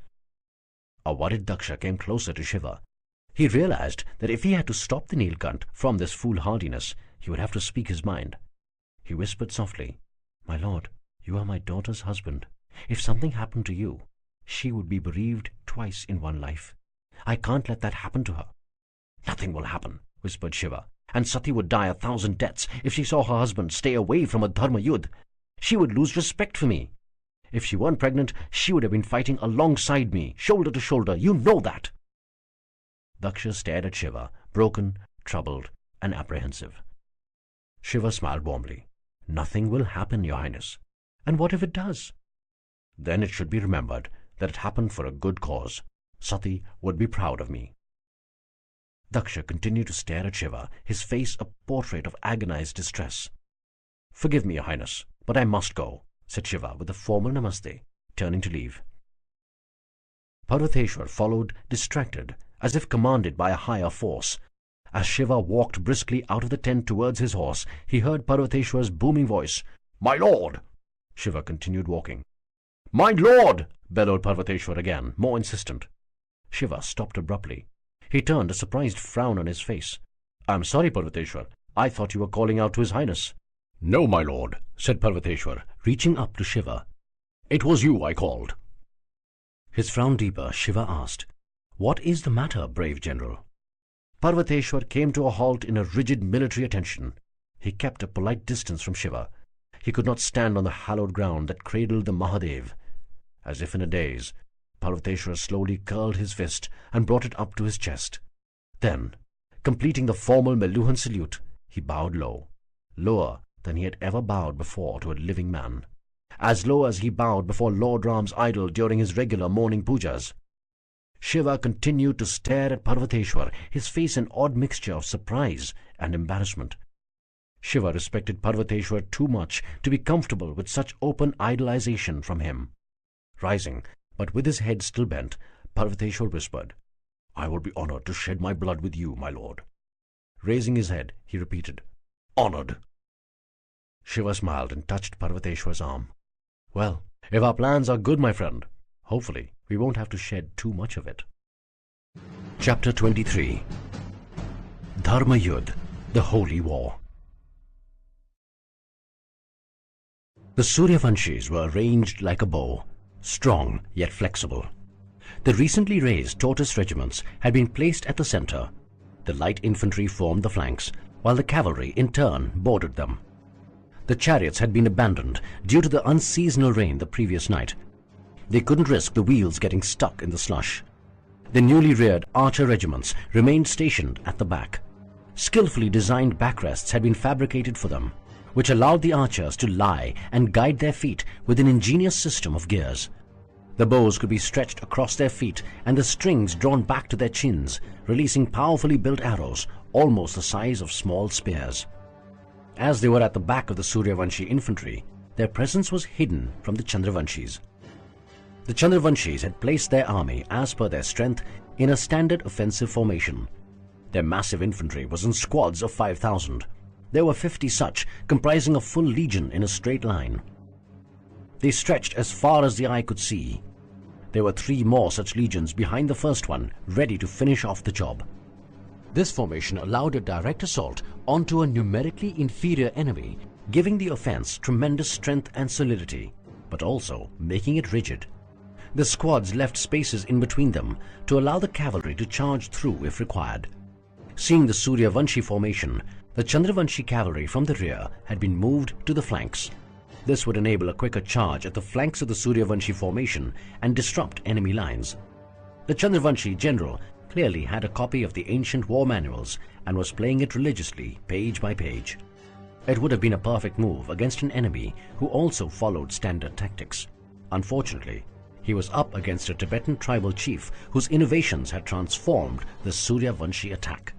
A worried Daksha came closer to Shiva. He realized that if he had to stop the Nilkant from this foolhardiness, he would have to speak his mind. He whispered softly, My lord, you are my daughter's husband. If something happened to you, she would be bereaved twice in one life. I can't let that happen to her. Nothing will happen, whispered Shiva, and Sati would die 1,000 deaths if she saw her husband stay away from a dharma yudh. She would lose respect for me. If she weren't pregnant, she would have been fighting alongside me, shoulder to shoulder. You know that. Daksha stared at Shiva, broken, troubled, and apprehensive. Shiva smiled warmly. Nothing will happen, your highness. And what if it does? Then it should be remembered that it happened for a good cause. Sati would be proud of me. Daksha continued to stare at Shiva, his face a portrait of agonized distress. Forgive me, your highness, but I must go, said Shiva with a formal namaste, turning to leave. Parvateshwar followed, distracted, as if commanded by a higher force. As Shiva walked briskly out of the tent towards his horse, he heard Parvateshwar's booming voice. My lord! Shiva continued walking. My lord! Bellowed Parvateshwar again, more insistent. Shiva stopped abruptly. He turned, a surprised frown on his face. I'm sorry, Parvateshwar. I thought you were calling out to his highness. No, my lord, said Parvateshwar, reaching up to Shiva. It was you I called. His frown deeper, Shiva asked, What is the matter, brave general? Parvateshwar came to a halt in a rigid military attention. He kept a polite distance from Shiva. He could not stand on the hallowed ground that cradled the Mahadev. As if in a daze, Parvateshwar slowly curled his fist and brought it up to his chest. Then, completing the formal Meluhan salute, he bowed low, lower than he had ever bowed before to a living man, as low as he bowed before Lord Ram's idol during his regular morning pujas. Shiva continued to stare at Parvateshwar, his face an odd mixture of surprise and embarrassment. Shiva respected Parvateshwar too much to be comfortable with such open idolization from him. Rising, but with his head still bent, Parvateshwar whispered, I will be honored to shed my blood with you, my lord. Raising his head, he repeated, Honored. Shiva smiled and touched Parvateshwar's arm. Well, if our plans are good, my friend, hopefully we won't have to shed too much of it. Chapter 23. Dharma Yudh, the Holy War.
The Suryavanshis were arranged like a bow, strong yet flexible. The recently raised tortoise regiments had been placed at the center. The light infantry formed the flanks, while the cavalry in turn bordered them. The chariots had been abandoned due to the unseasonal rain the previous night. They couldn't risk the wheels getting stuck in the slush. The newly reared archer regiments remained stationed at the back. Skillfully designed backrests had been fabricated for them, which allowed the archers to lie and guide their feet with an ingenious system of gears. The bows could be stretched across their feet and the strings drawn back to their chins, releasing powerfully built arrows almost the size of small spears. As they were at the back of the Suryavanshi infantry, their presence was hidden from the Chandravanshis. The Chandravanshis had placed their army as per their strength in a standard offensive formation. Their massive infantry was in squads of 5,000. There were 50 such, comprising a full legion in a straight line. They stretched as far as the eye could see. There were 3 more such legions behind the first one, ready to finish off the job. This formation allowed a direct assault onto a numerically inferior enemy, giving the offense tremendous strength and solidity, but also making it rigid. The squads left spaces in between them to allow the cavalry to charge through if required. Seeing the Suryavanshi formation, the Chandravanshi cavalry from the rear had been moved to the flanks. This would enable a quicker charge at the flanks of the Suryavanshi formation and disrupt enemy lines. The Chandravanshi general clearly had a copy of the ancient war manuals and was playing it religiously, page by page. It would have been a perfect move against an enemy who also followed standard tactics. Unfortunately, he was up against a Tibetan tribal chief whose innovations had transformed the Suryavanshi attack.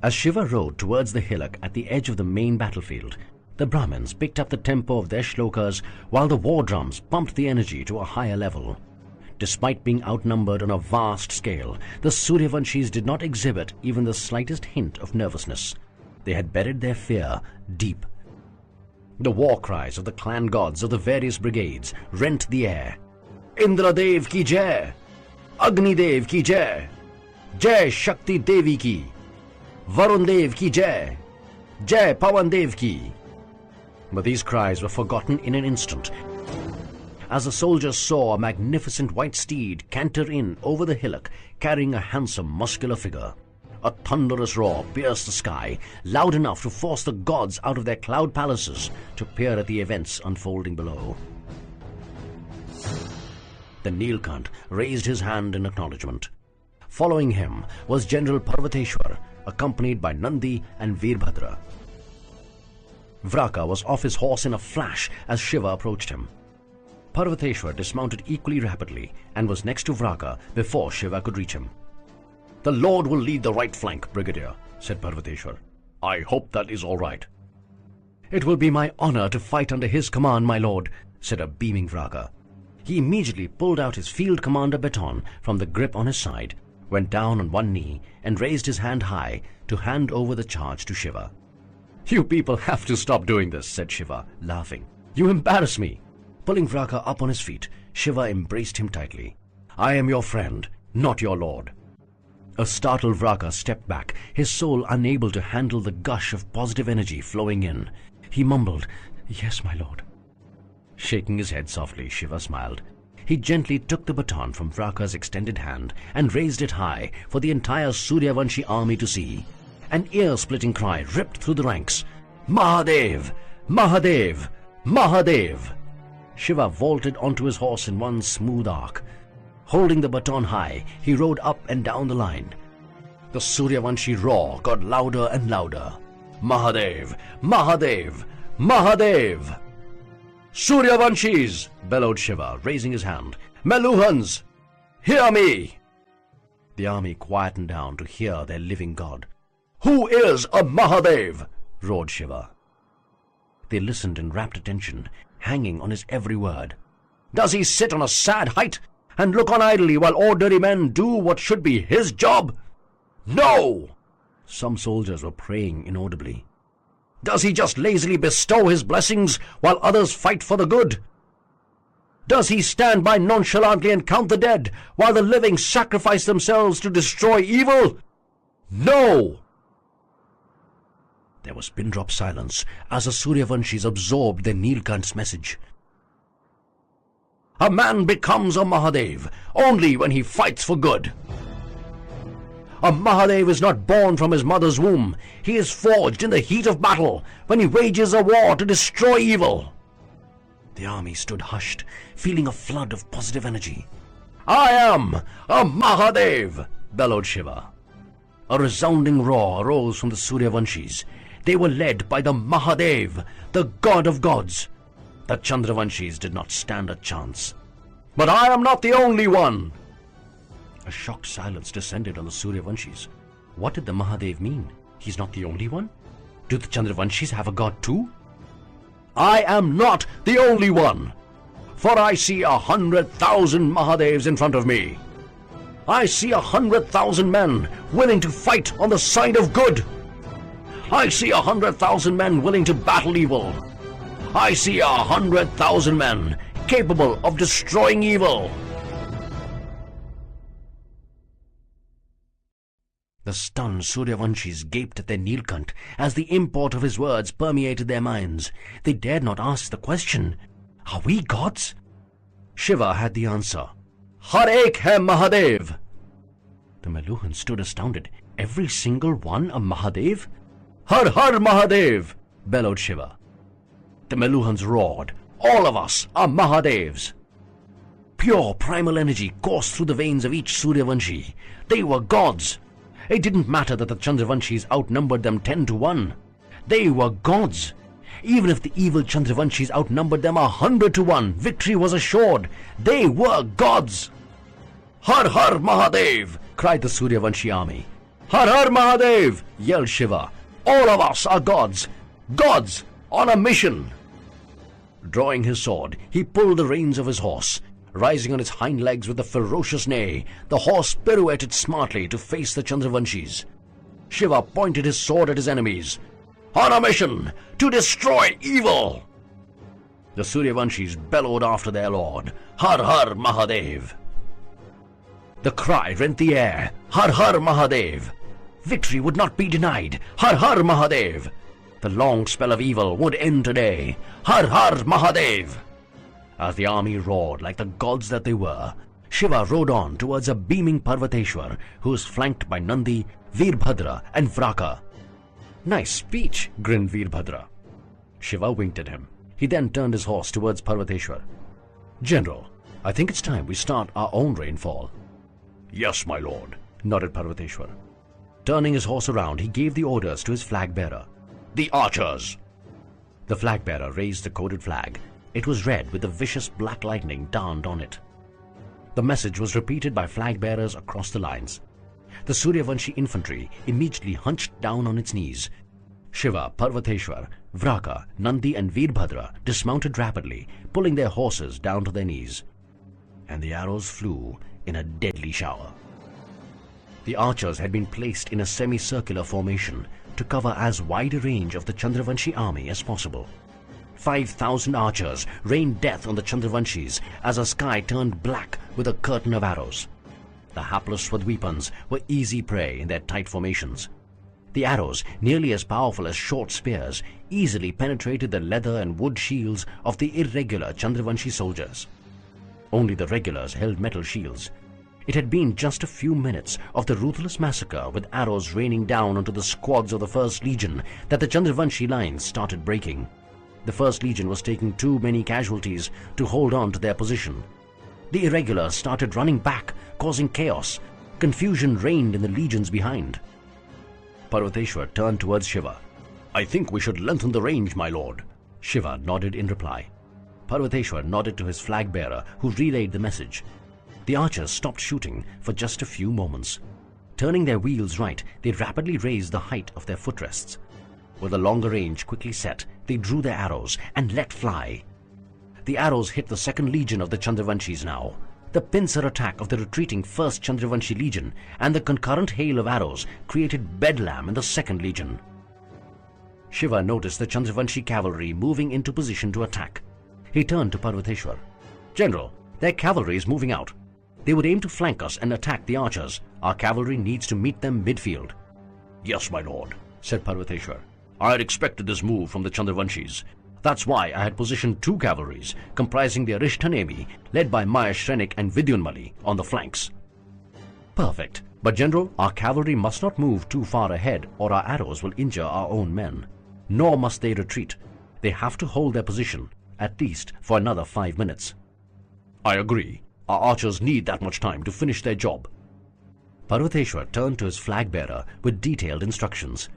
As Shiva rode towards the hillock at the edge of the main battlefield, the Brahmins picked up the tempo of their shlokas while the war drums pumped the energy to a higher level. Despite being outnumbered on a vast scale, the Suryavanshis did not exhibit even the slightest hint of nervousness. They had buried their fear deep. The war cries of the clan gods of the various brigades rent the air. Indradev ki jai! Agni Dev ki jai! Jai Shakti Devi ki! Varun Dev ki jai! Jai Pawan Dev ki! But these cries were forgotten in an instant, as the soldiers saw a magnificent white steed canter in over the hillock carrying a handsome muscular figure. A thunderous roar pierced the sky, loud enough to force the gods out of their cloud palaces to peer at the events unfolding below. The Nilkant raised his hand in acknowledgement. Following him was General Parvateshwar, accompanied by Nandi and Veerbhadra. Vraka was off his horse in a flash as Shiva approached him. Parvateshwar dismounted equally rapidly and was next to Vraka before Shiva could reach him. "The Lord will lead the right flank, Brigadier," said Parvateshwar. "I hope that is all right." "It will be my honor to fight under his command, my lord," said a beaming Vraka. He immediately pulled out his field commander baton from the grip on his side, went down on one knee, and raised his hand high to hand over the charge to Shiva. "You people have to stop doing this," said Shiva, laughing. "You embarrass me." Pulling Vraka up on his feet, Shiva embraced him tightly. "I am your friend, not your lord." A startled Vraka stepped back, his soul unable to handle the gush of positive energy flowing in. He mumbled, "Yes, my lord." Shaking his head softly, Shiva smiled. He gently took the baton from Vraka's extended hand and raised it high for the entire Suryavanshi army to see. An ear-splitting cry ripped through the ranks. "Mahadev! Mahadev! Mahadev!" Shiva vaulted onto his horse in one smooth arc. Holding the baton high, he rode up and down the line. The Suryavanshi roar got louder and louder. "Mahadev! Mahadev! Mahadev!" "Suryavanshis!" bellowed Shiva, raising his hand. "Meluhans! Hear me!" The army quietened down to hear their living god. "Who is a Mahadev?" roared Shiva. They listened in rapt attention, hanging on his every word. "Does he sit on a sad height and look on idly while ordinary men do what should be his job? No!" Some soldiers were praying inaudibly. "Does he just lazily bestow his blessings while others fight for the good? Does he stand by nonchalantly and count the dead while the living sacrifice themselves to destroy evil? No!" There was pin-drop silence as the Suryavanshis absorbed their Nilkant's message.
A man becomes a Mahadev only when he fights for good. A Mahadev is not born from his mother's womb. He is forged in the heat of battle when he wages a war to destroy evil.
The army stood hushed, feeling a flood of positive energy.
I am a Mahadev, bellowed Shiva.
A resounding roar arose from the Suryavanshis. They were led by the Mahadev, the god of gods. The Chandravanshis did not stand a chance.
But I am not the only one.
A shocked silence descended on the Suryavanshis. What did the Mahadev mean? He's not the only one? Do the Chandravanshis have a god too?
I am not the only one, for I see 100,000 Mahadevs in front of me. I see 100,000 men willing to fight on the side of good. I see 100,000 men willing to battle evil. I see 100,000 men capable of destroying evil.
The stunned Suryavanshis gaped at their Nilkant as the import of his words permeated their minds. They dared not ask the question, "Are we gods?" Shiva had the answer.
Har ek hai Mahadev.
The Meluhans stood astounded. Every single one a Mahadev?
Har Har Mahadev,
bellowed Shiva.
The Meluhans roared. All of us are Mahadevs.
Pure primal energy coursed through the veins of each Suryavanshi. They were gods. It didn't matter that the Chandravanshis outnumbered them 10 to 1. They were gods. Even if the evil Chandravanshis outnumbered them 100 to 1, victory was assured. They were gods.
Har Har Mahadev,
cried the Suryavanshi army.
Har Har Mahadev, yelled Shiva. All of us are gods. Gods on a mission.
Drawing his sword, he pulled the reins of his horse. Rising on its hind legs with a ferocious neigh, the horse pirouetted smartly to face the Chandravanshis.
Shiva pointed his sword at his enemies. On a mission to destroy evil.
The Suryavanshis bellowed after their lord,
Har Har Mahadev.
The cry rent the air,
Har Har Mahadev.
Victory would not be denied,
Har Har Mahadev.
The long spell of evil would end today,
Har Har Mahadev.
As the army roared like the gods that they were, Shiva rode on towards a beaming Parvateshwar who was flanked by Nandi, Veerbhadra and Vraka.
Nice speech, grinned Veerbhadra.
Shiva winked at him. He then turned his horse towards Parvateshwar. General, I think it's time we start our own rainfall.
Yes, my lord,
nodded Parvateshwar. Turning his horse around, he gave the orders to his flag-bearer.
The archers!
The flag-bearer raised the coded flag. It was red with the vicious black lightning darned on it. The message was repeated by flag-bearers across the lines. The Suryavanshi infantry immediately hunched down on its knees. Shiva, Parvateshwar, Vraka, Nandi and Veerbhadra dismounted rapidly, pulling their horses down to their knees. And the arrows flew in a deadly shower. The archers had been placed in a semicircular formation to cover as wide a range of the Chandravanshi army as possible. 5,000 archers rained death on the Chandravanshis as the sky turned black with a curtain of arrows. The hapless Swadweepans were easy prey in their tight formations. The arrows, nearly as powerful as short spears, easily penetrated the leather and wood shields of the irregular Chandravanshi soldiers. Only the regulars held metal shields. It had been just a few minutes of the ruthless massacre with arrows raining down onto the squads of the First Legion that the Chandravanshi lines started breaking. The First Legion was taking too many casualties to hold on to their position. The irregulars started running back, causing chaos. Confusion reigned in the legions behind. Parvateshwar turned towards Shiva.
I think we should lengthen the range, my lord.
Shiva nodded in reply. Parvateshwar nodded to his flag-bearer, who relayed the message. The archers stopped shooting for just a few moments. Turning their wheels right, they rapidly raised the height of their footrests. With a longer range quickly set, they drew their arrows and let fly. The arrows hit the second legion of the Chandravanshis now. The pincer attack of the retreating first Chandravanshi legion and the concurrent hail of arrows created bedlam in the second legion. Shiva noticed the Chandravanshi cavalry moving into position to attack. He turned to Parvateshwar. General, their cavalry is moving out. They would aim to flank us and attack the archers. Our cavalry needs to meet them midfield.
Yes, my lord,
said Parvateshwar.
I had expected this move from the Chandravanshis. That's why I had positioned 2 cavalries, comprising the Arishthanemi, led by Maheshrenik and Vidyunmali, on the flanks.
Perfect. But General, our cavalry must not move too far ahead or our arrows will injure our own men. Nor must they retreat. They have to hold their position, at least for another 5 minutes.
I agree. Our archers need that much time to finish their job.
Parvateshwar turned to his flag bearer with detailed instructions.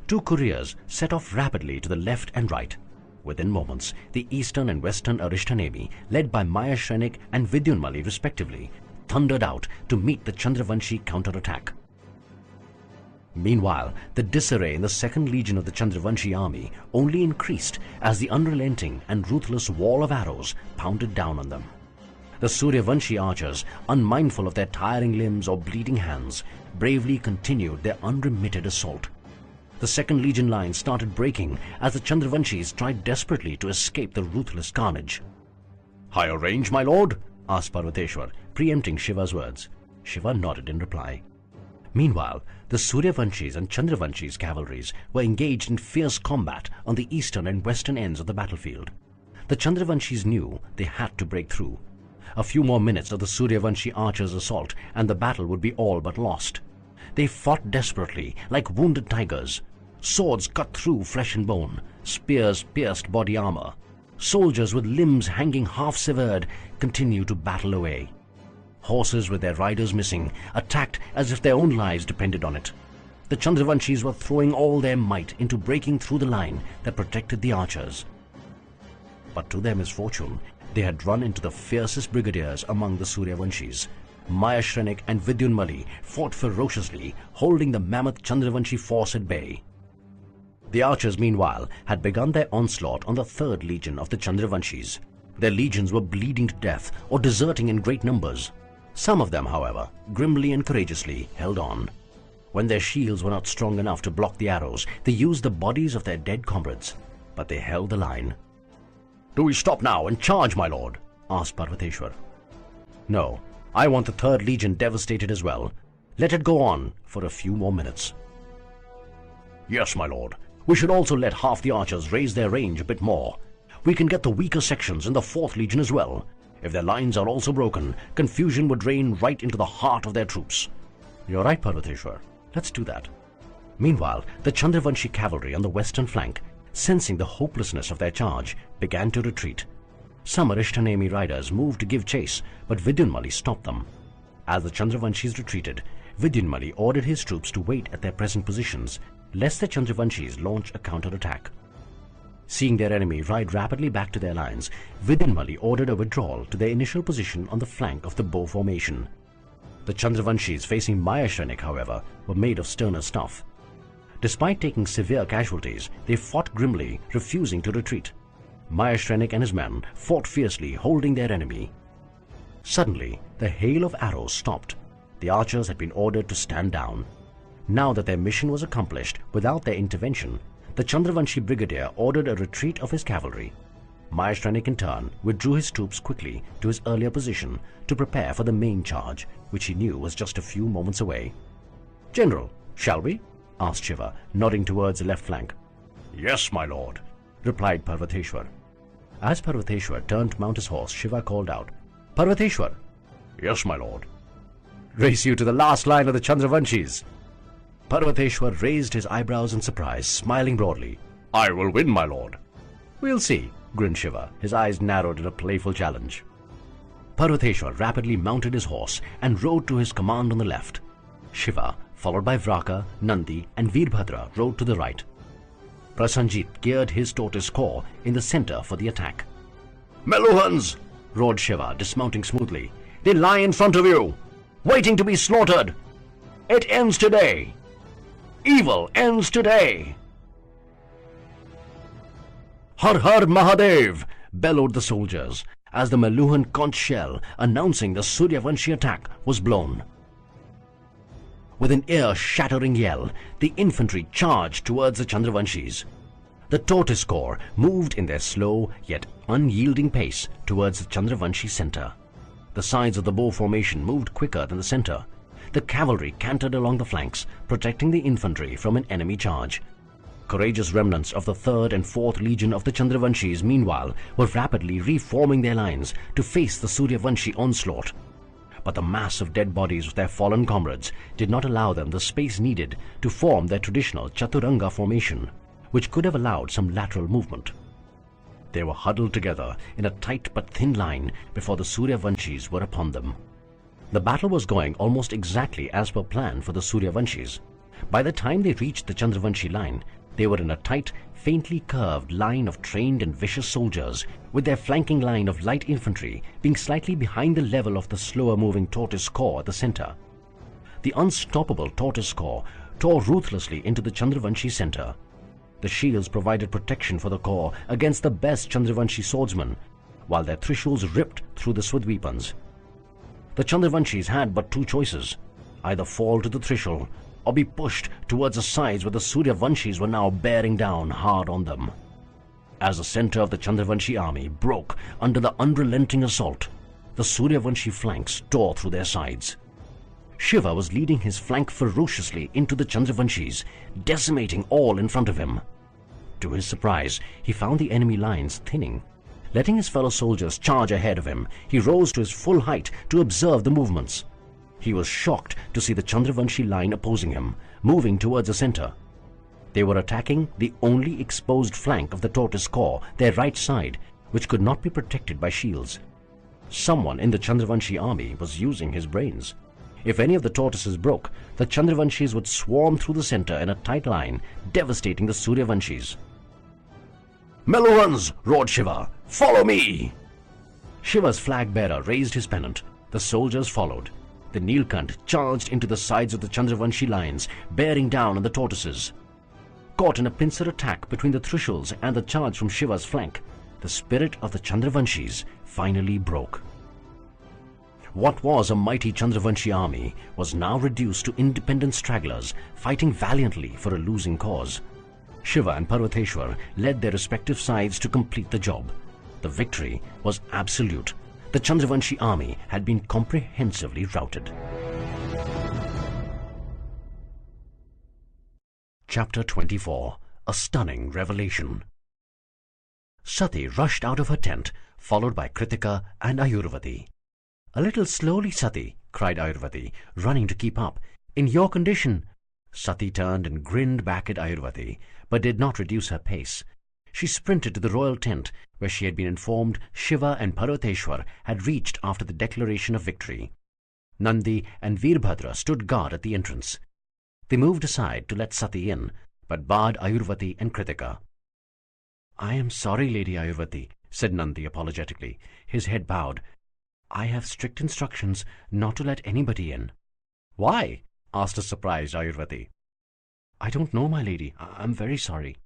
2 couriers set off rapidly to the left and right. Within moments, the eastern and western Arishthanemi, led by Maheshrenik and Vidyunmali respectively, thundered out to meet the Chandravanshi counterattack. Meanwhile, the disarray in the 2nd Legion of the Chandravanshi army only increased as the unrelenting and ruthless wall of arrows pounded down on them. The Suryavanshi archers, unmindful of their tiring limbs or bleeding hands, bravely continued their unremitted assault. The 2nd Legion line started breaking as the Chandravanshis tried desperately to escape the ruthless carnage.
"Higher range, my lord?"
asked Parvateshwar, preempting Shiva's words. Shiva nodded in reply. Meanwhile, the Suryavanshis and Chandravanshis cavalries were engaged in fierce combat on the eastern and western ends of the battlefield. The Chandravanshis knew they had to break through. A few more minutes of the Suryavanshi archers' assault and the battle would be all but lost. They fought desperately, like wounded tigers. Swords cut through flesh and bone, spears pierced body armor. Soldiers with limbs hanging half-severed continued to battle away. Horses with their riders missing attacked as if their own lives depended on it. The Chandravanshis were throwing all their might into breaking through the line that protected the archers. But to their misfortune, they had run into the fiercest brigadiers among the Suryavanshis. Maheshrenik and Vidyunmali fought ferociously, holding the mammoth Chandravanshi force at bay. The archers, meanwhile, had begun their onslaught on the 3rd Legion of the Chandravanshis. Their legions were bleeding to death or deserting in great numbers. Some of them, however, grimly and courageously held on. When their shields were not strong enough to block the arrows, they used the bodies of their dead comrades, but they held the line.
"Do we stop now and charge, my lord?"
asked Parvateshwar. "No, I want the 3rd Legion devastated as well. Let it go on for a few more minutes."
"Yes, my lord. We should also let half the archers raise their range a bit more. We can get the weaker sections in the 4th Legion as well. If their lines are also broken, confusion would reign right into the heart of their troops."
"You're right, Parvateshwar. Let's do that." Meanwhile, the Chandravanshi cavalry on the western flank, sensing the hopelessness of their charge, began to retreat. Some Arishthanemi riders moved to give chase, but Vidyunmali stopped them. As the Chandravanshis retreated, Vidyunmali ordered his troops to wait at their present positions, lest the Chandravanshis launch a counterattack. Seeing their enemy ride rapidly back to their lines, Vidyunmali ordered a withdrawal to their initial position on the flank of the bow formation. The Chandravanshis facing Maheshrenik, however, were made of sterner stuff. Despite taking severe casualties, they fought grimly, refusing to retreat. Maheshrenik and his men fought fiercely, holding their enemy. Suddenly, the hail of arrows stopped. The archers had been ordered to stand down. Now that their mission was accomplished without their intervention, the Chandravanshi brigadier ordered a retreat of his cavalry. Maheshrenik in turn withdrew his troops quickly to his earlier position to prepare for the main charge, which he knew was just a few moments away. "General, shall we?" asked Shiva, nodding towards the left flank.
"Yes, my lord,"
replied Parvateshwar. As Parvateshwar turned to mount his horse, Shiva called out, "Parvateshwar!"
"Yes, my lord."
"Race you to the last line of the Chandravanshis." Parvateshwar raised his eyebrows in surprise, smiling broadly.
"I will win, my lord."
"We'll see," grinned Shiva, his eyes narrowed in a playful challenge. Parvateshwar rapidly mounted his horse and rode to his command on the left. Shiva, followed by Vraka, Nandi, and Veerbhadra, rode to the right. Prasanjit geared his tortoise corps in the center for the attack.
"Meluhans!"
roared Shiva, dismounting smoothly.
"They lie in front of you, waiting to be slaughtered. It ends today. Evil ends today."
"Har Har Mahadev!" bellowed the soldiers as the Meluhan conch shell announcing the Suryavanshi attack was blown. With an ear-shattering yell, the infantry charged towards the Chandravanshis. The tortoise corps moved in their slow yet unyielding pace towards the Chandravanshi center. The sides of the bow formation moved quicker than the center. The cavalry cantered along the flanks, protecting the infantry from an enemy charge. Courageous remnants of the 3rd and 4th Legion of the Chandravanshis, meanwhile, were rapidly reforming their lines to face the Suryavanshi onslaught. But the mass of dead bodies of their fallen comrades did not allow them the space needed to form their traditional Chaturanga formation, which could have allowed some lateral movement. They were huddled together in a tight but thin line before the Suryavanshis were upon them. The battle was going almost exactly as per plan for the Suryavanshis. By the time they reached the Chandravanshi line, they were in a tight, faintly curved line of trained and vicious soldiers, with their flanking line of light infantry being slightly behind the level of the slower-moving Tortoise Corps at the center. The unstoppable Tortoise Corps tore ruthlessly into the Chandravanshi center. The shields provided protection for the corps against the best Chandravanshi swordsmen, while their trishuls ripped through the Swadweapons. The Chandravanshis had but two choices: either fall to the trishul or be pushed towards the sides where the Suryavanshis were now bearing down hard on them. As the center of the Chandravanshi army broke under the unrelenting assault, the Suryavanshi flanks tore through their sides. Shiva was leading his flank ferociously into the Chandravanshis, decimating all in front of him. To his surprise, he found the enemy lines thinning. Letting his fellow soldiers charge ahead of him, he rose to his full height to observe the movements. He was shocked to see the Chandravanshi line opposing him, moving towards the center. They were attacking the only exposed flank of the Tortoise Corps, their right side, which could not be protected by shields. Someone in the Chandravanshi army was using his brains. If any of the tortoises broke, the Chandravanshis would swarm through the center in a tight line, devastating the Suryavanshis.
"Meluhans!" roared Shiva. "Follow me!"
Shiva's flag-bearer raised his pennant. The soldiers followed. The Nilkant charged into the sides of the Chandravanshi lines, bearing down on the tortoises. Caught in a pincer attack between the trishuls and the charge from Shiva's flank, the spirit of the Chandravanshis finally broke. What was a mighty Chandravanshi army was now reduced to independent stragglers fighting valiantly for a losing cause. Shiva and Parvateshwar led their respective sides to complete the job. The victory was absolute. The Chandravanshi army had been comprehensively routed. Chapter 24. A Stunning Revelation. Sati rushed out of her tent, followed by Kritika and Ayurvati. "A little slowly, Sati," cried Ayurvati, running to keep up. "In your condition." Sati turned and grinned back at Ayurvati, but did not reduce her pace. She sprinted to the royal tent, where she had been informed Shiva and Parvateshwar had reached after the declaration of victory. Nandi and Veerbhadra stood guard at the entrance. They moved aside to let Sati in, but barred Ayurvati and Kritika. "I am sorry, Lady Ayurvati," said Nandi apologetically, his head bowed. "I have strict instructions not to let anybody in." "Why?" asked a surprised Ayurvati. "I don't know, my lady. I'm very sorry."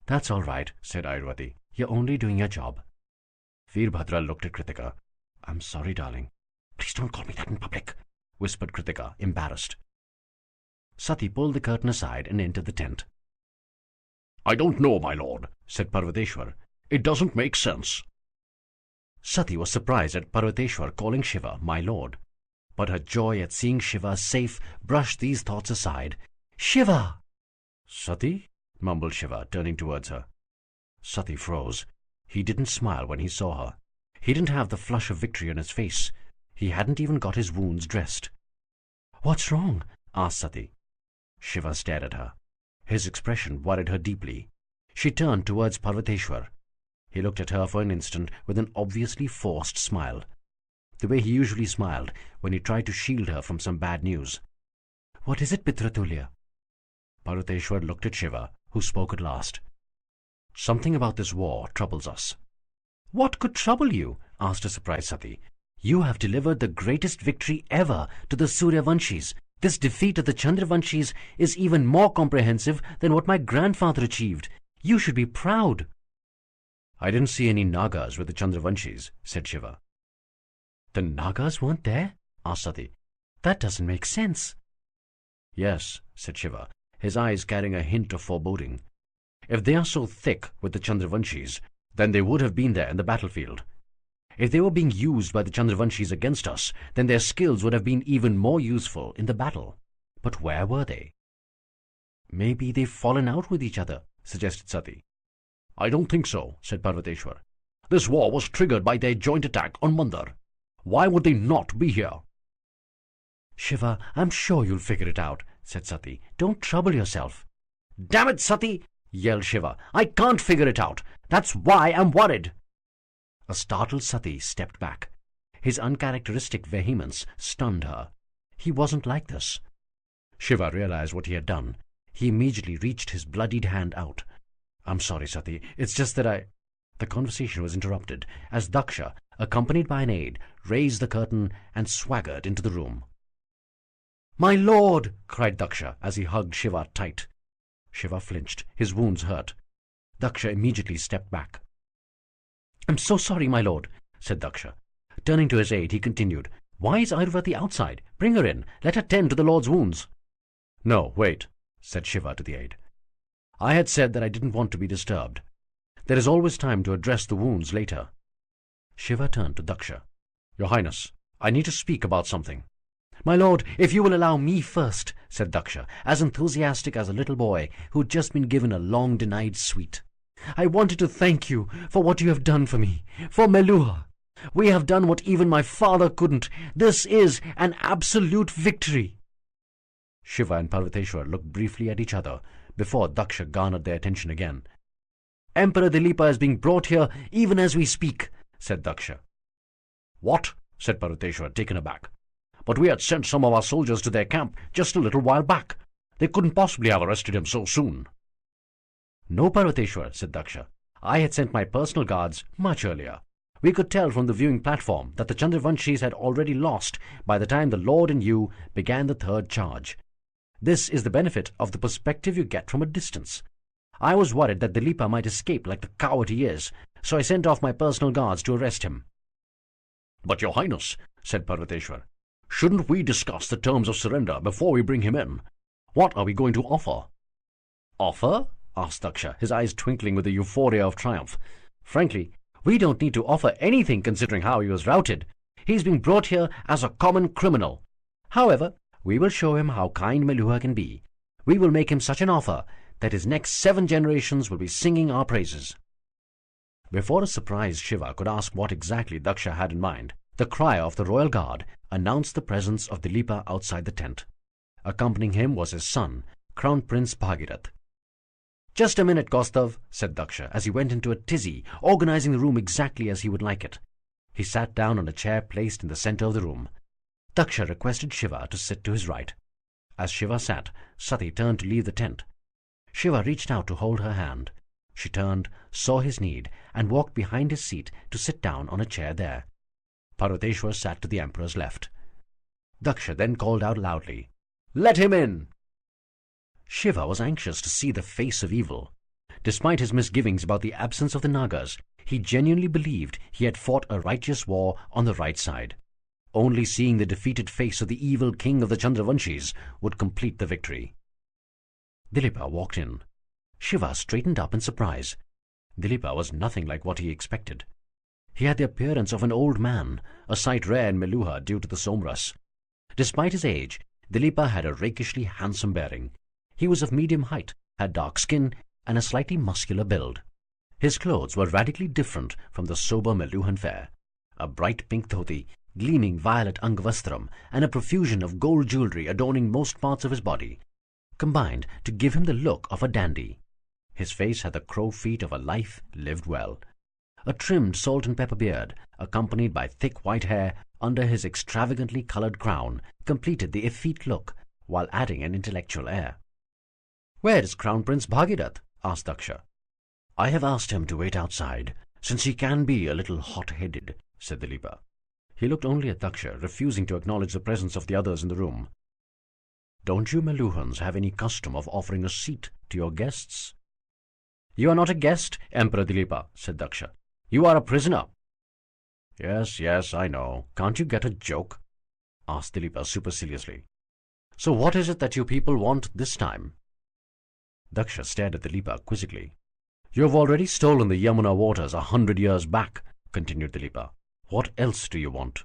"That's all right," said Ayurvati. "You're only doing your job." Veerbhadra looked at Kritika. "I'm sorry, darling." "Please don't call me that in public," whispered Kritika, embarrassed. Sati pulled the curtain aside and entered the tent.
"I don't know, my lord," said Parvateshwar. "It doesn't make sense."
Sati was surprised at Parvateshwar calling Shiva my lord, but her joy at seeing Shiva safe brushed these thoughts aside. "Shiva!" "Sati?" mumbled Shiva, turning towards her. Sati froze. He didn't smile when he saw her. He didn't have the flush of victory on his face. He hadn't even got his wounds dressed. "What's wrong?" asked Sati. Shiva stared at her. His expression worried her deeply. She turned towards Parvateshwar. He looked at her for an instant with an obviously forced smile, the way he usually smiled when he tried to shield her from some bad news. "What is it, Pitratulya?" Parvateshwar looked at Shiva, who spoke at last. "Something about this war troubles us." "What could trouble you?" asked a surprised Sati. "You have delivered the greatest victory ever to the Suryavanshis. This defeat of the Chandravanshis is even more comprehensive than what my grandfather achieved. You should be proud." "I didn't see any Nagas with the Chandravanshis," said Shiva. "The Nagas weren't there?" asked Sati. "That doesn't make sense." "Yes," said Shiva, his eyes carrying a hint of foreboding. "If they are so thick with the Chandravanshis, then they would have been there in the battlefield. If they were being used by the Chandravanshis against us, then their skills would have been even more useful in the battle. But where were they?" Maybe they've fallen out with each other, suggested Sati.
I don't think so, said Parvateshwar. This war was triggered by their joint attack on Mandar. Why would they not be here?
Shiva, I'm sure you'll figure it out, said Sati. Don't trouble yourself.
Damn it, Sati, yelled Shiva. I can't figure it out. That's why I'm worried.
A startled Sati stepped back. His uncharacteristic vehemence stunned her. He wasn't like this. Shiva realized what he had done. He immediately reached his bloodied hand out. I'm sorry, Sati. It's just that The conversation was interrupted as Daksha, accompanied by an aide, raised the curtain and swaggered into the room. My lord! Cried Daksha as he hugged Shiva tight. Shiva flinched. His wounds hurt. Daksha immediately stepped back. I'm so sorry, my lord, said Daksha. Turning to his aide, he continued, Why is Airvati outside? Bring her in. Let her tend to the lord's wounds. No, wait, said Shiva to the aide. I had said that I didn't want to be disturbed. There is always time to address the wounds later. Shiva turned to Daksha. Your Highness, I need to speak about something. My lord, if you will allow me first, said Daksha, as enthusiastic as a little boy who'd just been given a long-denied sweet. I wanted to thank you for what you have done for me, for Meluha. We have done what even my father couldn't. This is an absolute victory. Shiva and Parvateshwar looked briefly at each other before Daksha garnered their attention again. Emperor Dilipa is being brought here even as we speak, said Daksha. What? Said Parvateshwar, taken aback. But we had sent some of our soldiers to their camp just a little while back. They couldn't possibly have arrested him so soon. No, Parvateshwar, said Daksha. I had sent my personal guards much earlier. We could tell from the viewing platform that the Chandravanshis had already lost by the time the Lord and you began the third charge. This is the benefit of the perspective you get from a distance. I was worried that Dilipa might escape like the coward he is, so I sent off my personal guards to arrest him. But, Your Highness, said Parvateshwar, shouldn't we discuss the terms of surrender before we bring him in? What are we going to offer? Offer? Asked Daksha, his eyes twinkling with the euphoria of triumph. Frankly, we don't need to offer anything considering how he was routed. He's being brought here as a common criminal. However, we will show him how kind Meluha can be. We will make him such an offer that his next 7 generations will be singing our praises. Before a surprised Shiva could ask what exactly Daksha had in mind, the crier of the royal guard announced the presence of Dilipa outside the tent. Accompanying him was his son, Crown Prince Bhagirath. Just a minute, Kaustav, said Daksha as he went into a tizzy, organizing the room exactly as he would like it. He sat down on a chair placed in the center of the room. Daksha requested Shiva to sit to his right. As Shiva sat, Sati turned to leave the tent. Shiva reached out to hold her hand. She turned, saw his need, and walked behind his seat to sit down on a chair there. Parvateshwar sat to the emperor's left. Daksha then called out loudly, Let him in! Shiva was anxious to see the face of evil. Despite his misgivings about the absence of the Nagas, he genuinely believed he had fought a righteous war on the right side. Only seeing the defeated face of the evil king of the Chandravanshis would complete the victory. Dilipa walked in. Shiva straightened up in surprise. Dilipa was nothing like what he expected. He had the appearance of an old man, a sight rare in Meluha due to the Somras. Despite his age, Dilipa had a rakishly handsome bearing. He was of medium height, had dark skin, and a slightly muscular build. His clothes were radically different from the sober Meluhan fare. A bright pink dhoti, gleaming violet angavastram, and a profusion of gold jewelry adorning most parts of his body, combined to give him the look of a dandy. His face had the crow feet of a life lived well. A trimmed salt and pepper beard, accompanied by thick white hair under his extravagantly coloured crown, completed the effete look, while adding an intellectual air. Where is Crown Prince Bhagirath? Asked Daksha. I have asked him to wait outside, since he can be a little hot-headed, said Dilipa. He looked only at Daksha, refusing to acknowledge the presence of the others in the room. Don't you Meluhans have any custom of offering a seat to your guests? You are not a guest, Emperor Dilipa, said Daksha. You are a prisoner. Yes, I know. Can't you get a joke? Asked Dilipa superciliously. So what is it that you people want this time? Daksha stared at Dilipa quizzically. You have already stolen the Yamuna waters 100 years back, continued Dilipa. What else do you want?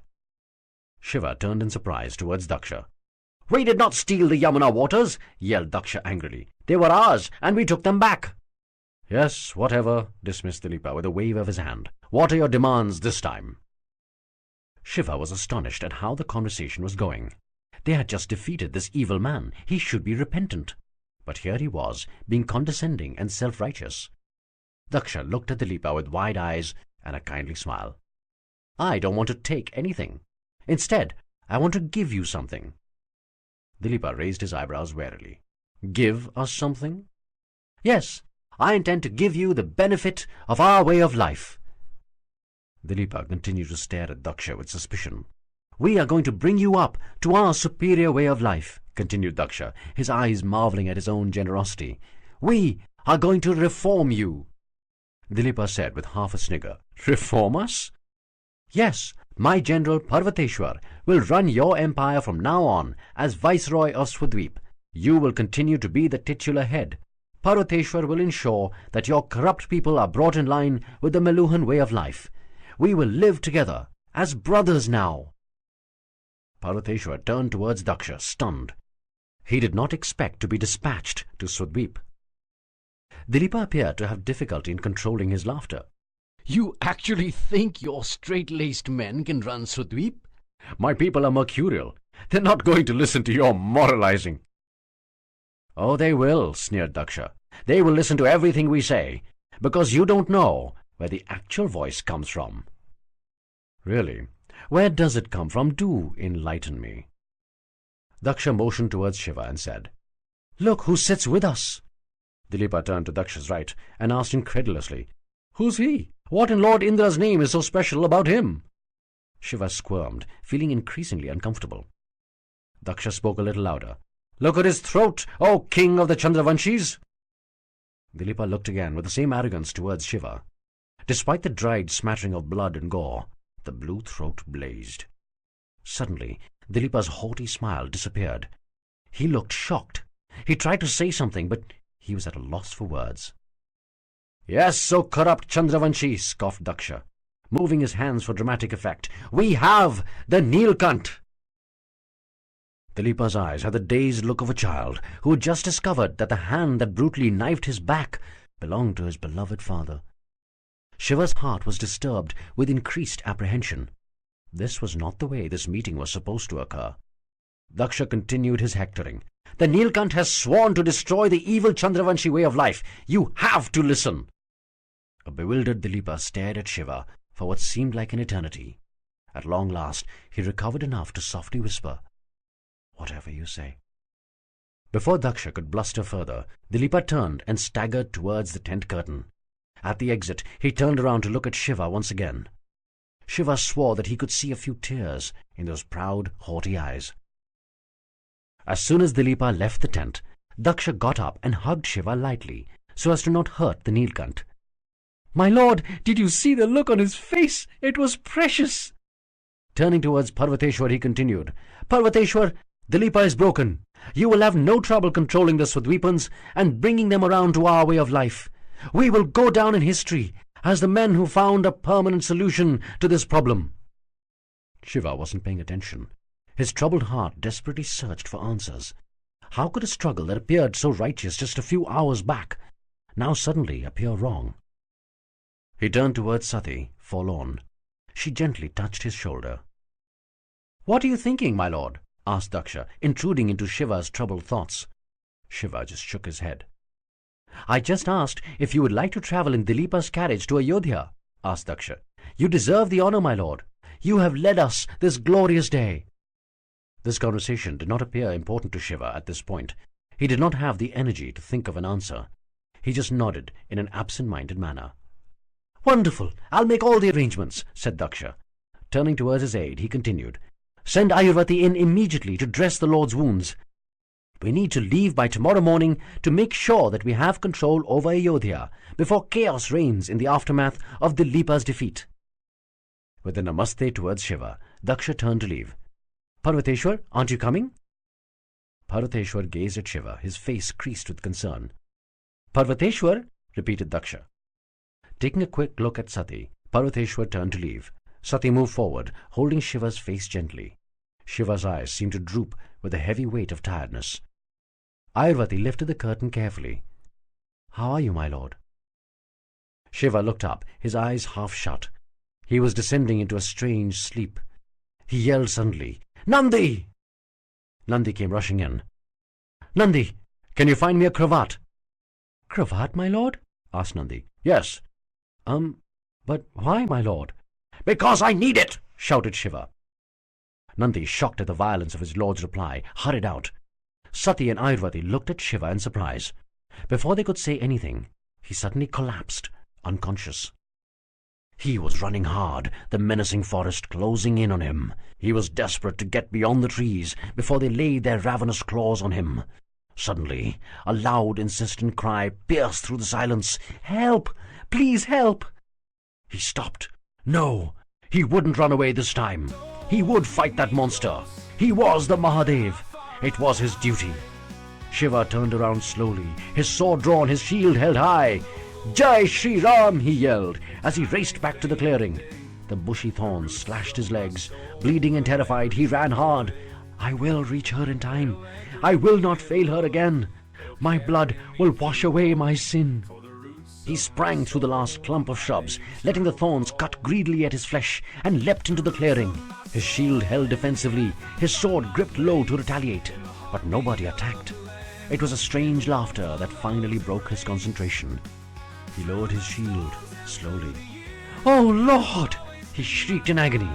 Shiva turned in surprise towards Daksha. We did not steal the Yamuna waters, yelled Daksha angrily. They were ours, and we took them back."
"Yes, whatever," dismissed Dilipa with a wave of his hand. "What are your demands this time?" Shiva was astonished at how the conversation was going. They had just defeated this evil man. He should be repentant. But here he was, being condescending and self-righteous. Daksha looked at Dilipa with wide eyes and a kindly smile. "I don't want to take anything. Instead, I want to give you something." Dilipa raised his eyebrows warily. "Give us something?"
"Yes, I intend to give you the benefit of our way of life."
Dilipa continued to stare at Daksha with suspicion.
"We are going to bring you up to our superior way of life," continued Daksha, his eyes marveling at his own generosity. "We are going to reform you."
Dilipa said with half a snigger, "Reform us?"
"Yes, my general Parvateshwar will run your empire from now on as Viceroy of Swadweep. You will continue to be the titular head. Parvateshwar will ensure that your corrupt people are brought in line with the Meluhan way of life. We will live together as brothers now."
Parvateshwar turned towards Daksha, stunned. He did not expect to be dispatched to Swadweep.
Dilipa appeared to have difficulty in controlling his laughter.
"You actually think your straight-laced men can run Swadweep?"
"My people are mercurial. They're not going to listen to your moralizing."
"Oh, they will," sneered Daksha. "They will listen to everything we say, because you don't know where the actual voice comes from."
"Really?
Where does it come from? Do enlighten me."
Daksha motioned towards Shiva and said,
"Look who sits with us."
Dilipa turned to Daksha's right and asked incredulously, "Who's he? What in Lord Indra's name is so special about him?"
Shiva squirmed, feeling increasingly uncomfortable.
Daksha spoke a little louder. "Look at his throat, O king of the Chandravanshis!"
Dilipa looked again with the same arrogance towards Shiva. Despite the dried smattering of blood and gore, the blue throat blazed. Suddenly, Dilipa's haughty smile disappeared. He looked shocked. He tried to say something, but he was at a loss for words.
"Yes, O corrupt Chandravanshi," scoffed Daksha, moving his hands for dramatic effect.
"We have the Neelkant."
Dilipa's eyes had the dazed look of a child who had just discovered that the hand that brutally knifed his back belonged to his beloved father.
Shiva's heart was disturbed with increased apprehension. This was not the way this meeting was supposed to occur.
Daksha continued his hectoring.
"The Neelkant has sworn to destroy the evil Chandravanshi way of life. You have to listen."
A bewildered Dilipa stared at Shiva for what seemed like an eternity. At long last, he recovered enough to softly whisper, "Whatever you say." Before Daksha could bluster further, Dilipa turned and staggered towards the tent curtain. At the exit, he turned around to look at Shiva once again. Shiva swore that he could see a few tears in those proud, haughty eyes. As soon as Dilipa left the tent, Daksha got up and hugged Shiva lightly, so as to not hurt the Neelkant.
"My lord, did you see the look on his face? It was precious."
Turning towards Parvateshwar, he continued,
"Parvateshwar, Dilipa is broken. You will have no trouble controlling the Swadweepans and bringing them around to our way of life. We will go down in history as the men who found a permanent solution to this problem."
Shiva wasn't paying attention. His troubled heart desperately searched for answers. How could a struggle that appeared so righteous just a few hours back now suddenly appear wrong? He turned towards Sati, forlorn. She gently touched his shoulder.
"What are you thinking, my lord?" asked Daksha, intruding into Shiva's troubled thoughts.
Shiva just shook his head.
"I just asked if you would like to travel in Dilipa's carriage to Ayodhya," asked Daksha. "You deserve the honor, my lord. You have led us this glorious day."
This conversation did not appear important to Shiva at this point. He did not have the energy to think of an answer. He just nodded in an absent-minded manner.
"Wonderful! I'll make all the arrangements," said Daksha.
Turning towards his aide, he continued,
"Send Ayurvati in immediately to dress the lord's wounds. We need to leave by tomorrow morning to make sure that we have control over Ayodhya before chaos reigns in the aftermath of Dilipa's defeat."
With a namaste towards Shiva, Daksha turned to leave.
"Parvateshwar, aren't you coming?"
Parvateshwar gazed at Shiva, his face creased with concern.
"Parvateshwar," repeated Daksha.
Taking a quick look at Sati, Parvateshwar turned to leave. Sati moved forward, holding Shiva's face gently. Shiva's eyes seemed to droop with the heavy weight of tiredness.
Ayurvati lifted the curtain carefully. "How are you, my lord?" Shiva looked up, his eyes half shut. He was descending into a strange sleep. He yelled suddenly, "Nandi!" Nandi came rushing in. "Nandi, can you find me a cravat?" "Cravat, my lord?" asked Nandi. "Yes." But why, my lord?" "Because I need it!" shouted Shiva. Nandi, shocked at the violence of his lord's reply, hurried out. Sati and Ayurvati looked at Shiva in surprise. Before they could say anything, he suddenly collapsed, unconscious. He was running hard, the menacing forest closing in on him. He was desperate to get beyond the trees before they laid their ravenous claws on him. Suddenly, a loud, insistent cry pierced through the silence. "Help! Please help!" He stopped. No, he wouldn't run away this time. He would fight that monster. He was the Mahadev. It was his duty. Shiva turned around slowly, his sword drawn, his shield held high. "Jai Shri Ram!" he yelled as he raced back to the clearing. The bushy thorns slashed his legs. Bleeding and terrified, he ran hard. "I will reach her in time. I will not fail her again. My blood will wash away my sin." He sprang through the last clump of shrubs, letting the thorns cut greedily at his flesh, and leapt into the clearing. His shield held defensively, his sword gripped low to retaliate, but nobody attacked. It was a strange laughter that finally broke his concentration. He lowered his shield slowly. "Oh, Lord!" he shrieked in agony.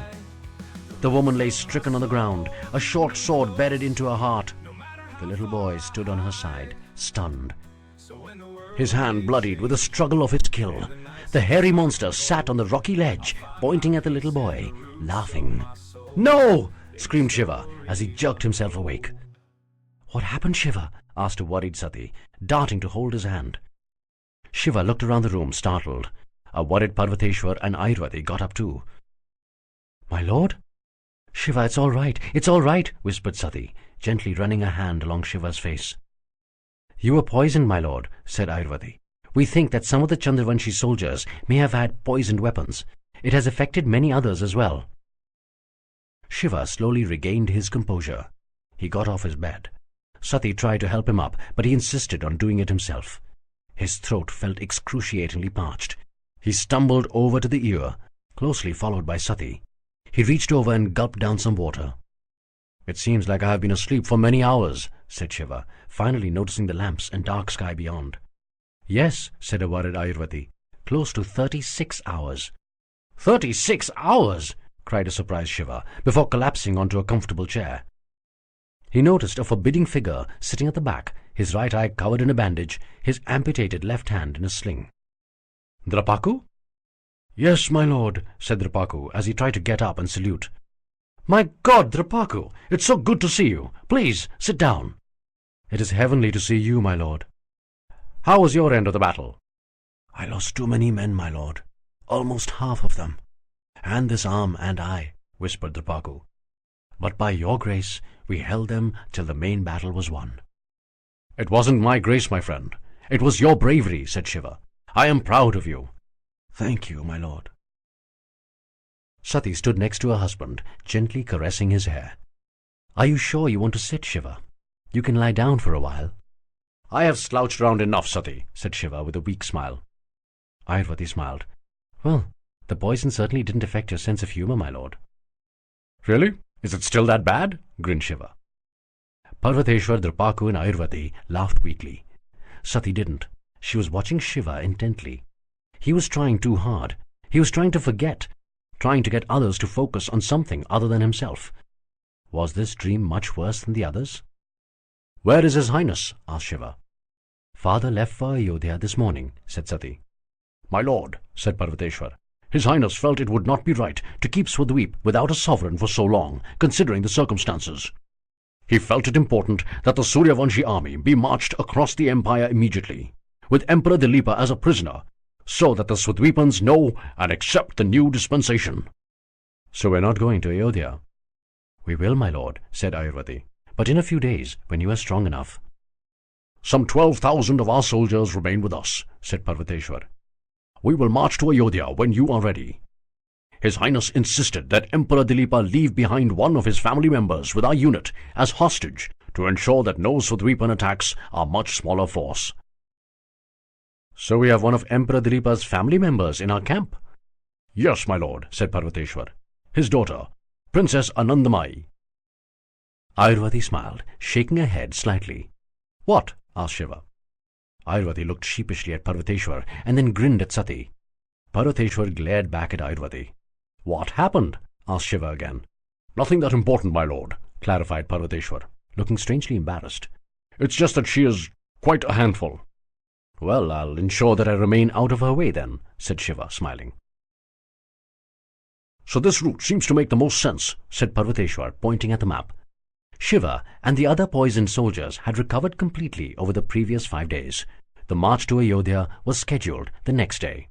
The woman lay stricken on the ground, a short sword buried into her heart. The little boy stood on her side, stunned. His hand bloodied with the struggle of its kill. The hairy monster sat on the rocky ledge, pointing at the little boy, laughing. "No!" screamed Shiva as he jerked himself awake. "What happened, Shiva?" asked a worried Sati, darting to hold his hand. Shiva looked around the room, startled. A worried Parvateshwar and Ayurvati got up too. "My lord?" "Shiva, it's all right," whispered Sati, gently running a hand along Shiva's face. "You were poisoned, my lord," said Ayurvati. "We think that some of the Chandravanshi soldiers may have had poisoned weapons. It has affected many others as well." Shiva slowly regained his composure. He got off his bed. Sati tried to help him up, but he insisted on doing it himself. His throat felt excruciatingly parched. He stumbled over to the ear, closely followed by Sati. He reached over and gulped down some water. "It seems like I have been asleep for many hours," said Shiva, finally noticing the lamps and dark sky beyond. "Yes," said a worried Ayurvati, "close to 36 hours." 36 hours! cried a surprised Shiva, before collapsing onto a comfortable chair. He noticed a forbidding figure sitting at the back, his right eye covered in a bandage, his amputated left hand in a sling. "Drapaku?" "Yes, my lord," said Drapaku, as he tried to get up and salute. "My God, Drapaku, it's so good to see you. Please, sit down." "It is heavenly to see you, my lord." "How was your end of the battle?" "I lost too many men, my lord. Almost half of them. And this arm and eye," whispered Drapaku. "But by your grace, we held them till the main battle was won." "It wasn't my grace, my friend. It was your bravery," said Shiva. "I am proud of you." "Thank you, my lord." Sati stood next to her husband, gently caressing his hair. "Are you sure you want to sit, Shiva? You can lie down for a while." "I have slouched around enough, Sati," said Shiva with a weak smile. Ayurvati smiled. "Well, the poison certainly didn't affect your sense of humor, my lord." "Really? Is it still that bad?" grinned Shiva. Parvateshwar, Drapaku and Ayurvati laughed weakly. Sati didn't. She was watching Shiva intently. He was trying too hard. He was trying to forget, trying to get others to focus on something other than himself. Was this dream much worse than the others? "Where is His Highness?" asked Shiva. "Father left for Ayodhya this morning," said Sati. "My lord," said Parvateshwar, "His Highness felt it would not be right to keep Swadweep without a sovereign for so long, considering the circumstances. He felt it important that the Suryavanshi army be marched across the empire immediately, with Emperor Dilipa as a prisoner, so that the Swadweepans know and accept the new dispensation." "So we're not going to Ayodhya?" "We will, my lord," said Ayurvati, "but in a few days, when you are strong enough." "Some 12,000 of our soldiers remain with us," said Parvateshwar. "We will march to Ayodhya when you are ready. His Highness insisted that Emperor Dilipa leave behind one of his family members with our unit as hostage
to ensure that no Swadweepan attacks our much smaller force." "So we have one of Emperor Dilipa's family members in our camp?" "Yes, my lord," said Parvateshwar. "His daughter, Princess Anandamai."
Ayurvati smiled, shaking her head slightly. "What?" asked Shiva. Ayurvati looked sheepishly at Parvateshwar and then grinned at Sati. Parvateshwar glared back at Ayurvati.
"What happened?" asked Shiva again. "Nothing that important, my lord," clarified Parvateshwar, looking strangely embarrassed. "It's just that she is quite a handful."
"Well, I'll ensure that I remain out of her way then," said Shiva, smiling.
"So this route seems to make the most sense," said Parvateshwar, pointing at the map.
Shiva and the other poisoned soldiers had recovered completely over the previous 5 days. The march to Ayodhya was scheduled the next day.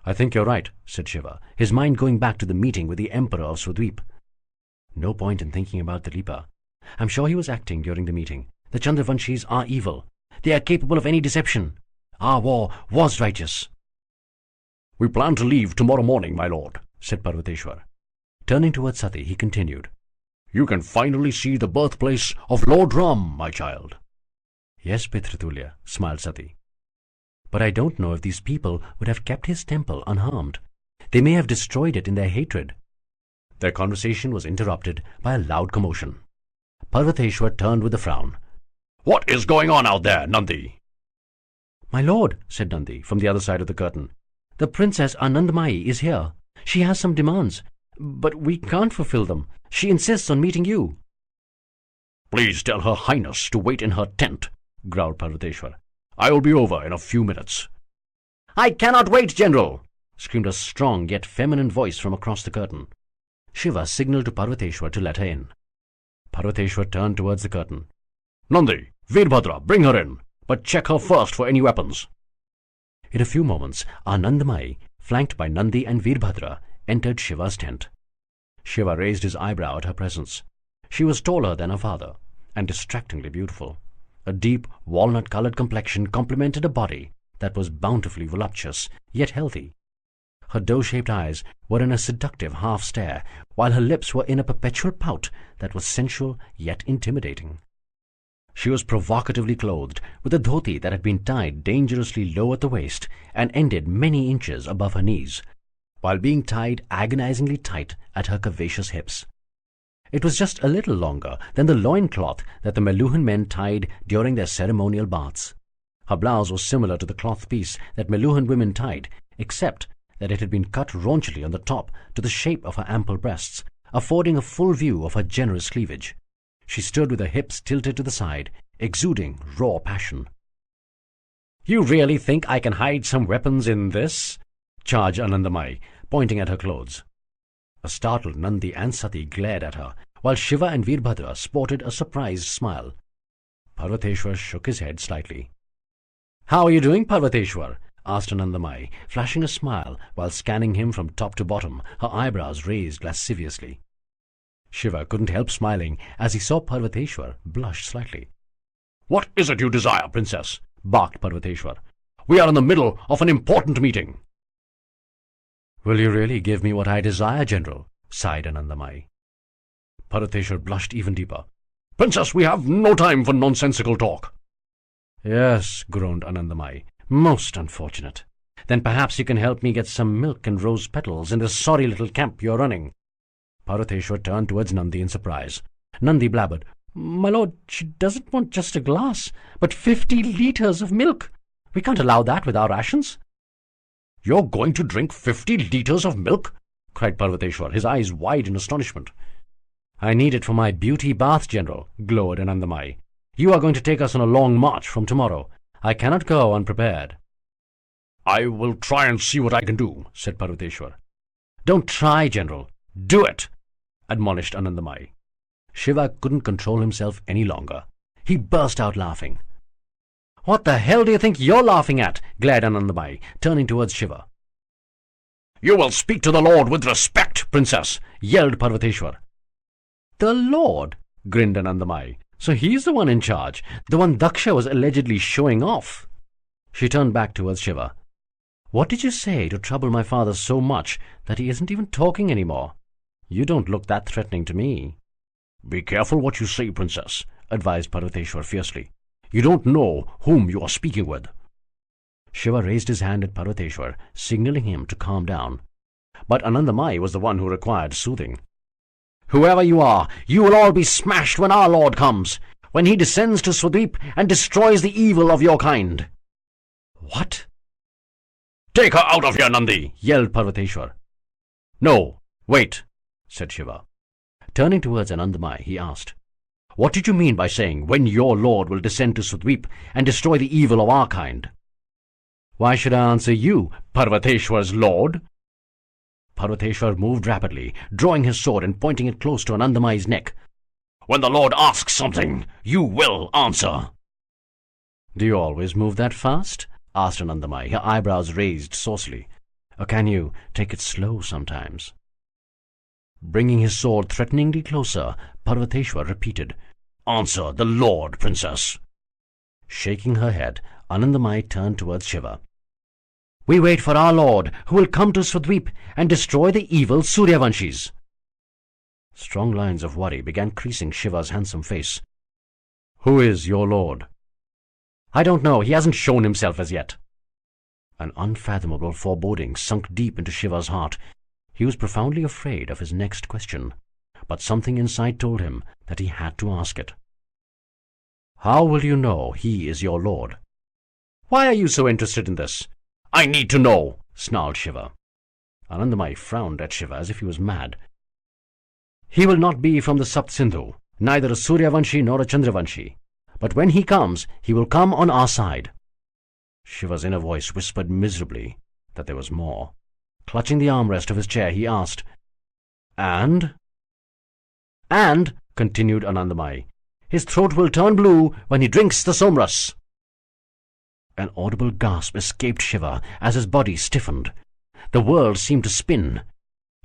"I think you're right," said Shiva, his mind going back to the meeting with the Emperor of Swadweep. No point in thinking about Dilipa. I'm sure he was acting during the meeting. The Chandravanshis are evil. They are capable of any deception. Our war was righteous.
"We plan to leave tomorrow morning, my lord," said Parvateshwar.
Turning towards Sati, he continued,
"You can finally see the birthplace of Lord Ram, my child."
"Yes, Pitratulya," smiled Sati. "But I don't know if these people would have kept his temple unharmed. They may have destroyed it in their hatred." Their conversation was interrupted by a loud commotion. Parvateshwar turned with a frown.
"What is going on out there, Nandi?"
"My lord," said Nandi from the other side of the curtain, "the Princess Anandamai is here. She has some demands, but we can't fulfill them. She insists on meeting you."
"Please tell Her Highness to wait in her tent," growled Parvateshwar. "I will be over in a few minutes."
"I cannot wait, General!" screamed a strong yet feminine voice from across the curtain. Shiva signaled to Parvateshwar to let her in. Parvateshwar turned towards the curtain.
"Nandi, Veerbhadra, bring her in, but check her first for any weapons."
In a few moments, Anandamai, flanked by Nandi and Veerbhadra, entered Shiva's tent. Shiva raised his eyebrow at her presence. She was taller than her father, and distractingly beautiful. A deep, walnut-colored complexion complemented a body that was bountifully voluptuous, yet healthy. Her dough-shaped eyes were in a seductive half-stare, while her lips were in a perpetual pout that was sensual yet intimidating. She was provocatively clothed, with a dhoti that had been tied dangerously low at the waist and ended many inches above her knees, while being tied agonizingly tight at her curvaceous hips. It was just a little longer than the loincloth that the Meluhan men tied during their ceremonial baths. Her blouse was similar to the cloth piece that Meluhan women tied, except that it had been cut raunchily on the top to the shape of her ample breasts, affording a full view of her generous cleavage. She stood with her hips tilted to the side, exuding raw passion. "You really think I can hide some weapons in this?" charged Anandamai, pointing at her clothes. A startled Nandi and Sati glared at her, while Shiva and Veerbhadra sported a surprised smile. Parvateshwar shook his head slightly. "How are you doing, Parvateshwar?" asked Anandamai, flashing a smile while scanning him from top to bottom, her eyebrows raised lasciviously. Shiva couldn't help smiling as he saw Parvateshwar blush slightly.
"What is it you desire, Princess?" barked Parvateshwar. "We are in the middle of an important meeting."
"Will you really give me what I desire, General?" sighed Anandamai.
Parvateshwar blushed even deeper. "Princess, we have no time for nonsensical talk."
"Yes," groaned Anandamai. "Most unfortunate. Then perhaps you can help me get some milk and rose petals in the sorry little camp you're running." Parvateshwar turned towards Nandi in surprise. Nandi blabbered, "My lord, she doesn't want just a glass, but 50 liters of milk. We can't allow that with our rations."
"You're going to drink 50 liters of milk?" cried Parvateshwar, his eyes wide in astonishment.
"I need it for my beauty bath, General," glowered Anandamai. "You are going to take us on a long march from tomorrow. I cannot go unprepared."
"I will try and see what I can do," said Parvateshwar.
"Don't try, General. Do it," admonished Anandamai. Shiva couldn't control himself any longer. He burst out laughing. "What the hell do you think you're laughing at?" glared Anandamai, turning towards Shiva.
"You will speak to the Lord with respect, Princess,"
yelled Parvateshwar. "The Lord?" grinned Anandamai. "So he's the one in charge, the one Daksha was allegedly showing off." She turned back towards Shiva. "What did you say to trouble my father so much that he isn't even talking anymore? You don't look that threatening to me."
"Be careful what you say, Princess," advised Parvateshwar fiercely. "You don't know whom you are speaking with." Shiva raised his hand at Parvateshwar, signaling him to calm down. But Anandamai was the one who required soothing. "Whoever you are, you will all be smashed when our Lord comes, when he descends to Swadweep and destroys the evil of your kind." "What?" "Take her out of here, Nandi!" yelled Parvateshwar. "No, wait," said Shiva. Turning towards Anandamai, he asked, "What did you mean by saying, when your Lord will descend to Swadweep and destroy the evil of our kind?" "Why should I answer you, Parvateshwar's Lord?" Parvateshwar moved rapidly, drawing his sword and pointing it close to Anandamai's neck. "When the Lord asks something, you will answer." "Do you always move that fast?" asked Anandamai, her eyebrows raised saucily. "Or can you take it slow sometimes?" Bringing his sword threateningly closer, Parvateshwar repeated, "Answer the Lord, princess." Shaking her head, Anandamai turned towards Shiva. "We wait for our Lord, who will come to Swadweep and destroy the evil Suryavanshis." Strong lines of worry began creasing Shiva's handsome face. "Who is your Lord?" "I don't know. He hasn't shown himself as yet." An unfathomable foreboding sunk deep into Shiva's heart. He was profoundly afraid of his next question, but something inside told him that he had to ask it. "How will you know he is your Lord?" "Why are you so interested in this?" "I need to know," snarled Shiva. Anandamai frowned at Shiva as if he was mad. "He will not be from the Sapt Sindhu, neither a Suryavanshi nor a Chandravanshi. But when he comes, he will come on our side." Shiva's inner voice whispered miserably that there was more. Clutching the armrest of his chair, he asked, "And?" "And," continued Anandamai, "his throat will turn blue when he drinks the somras." An audible gasp escaped Shiva as his body stiffened. The world seemed to spin.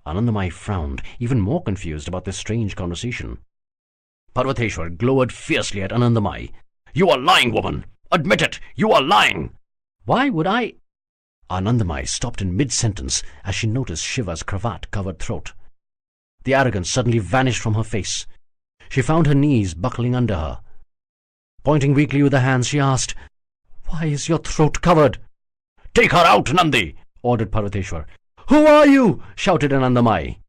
Anandamai frowned, even more confused about this strange conversation. Parvateshwar glowered fiercely at Anandamai. "You are lying, woman! Admit it! You are lying!" "Why would I—" Anandamai stopped in mid-sentence as she noticed Shiva's cravat-covered throat. The arrogance suddenly vanished from her face. She found her knees buckling under her. Pointing weakly with her hands, she asked, "Why is your throat covered?" "Take her out, Nandi!" ordered Parvateshwar. "Who are you?" shouted Anandamai.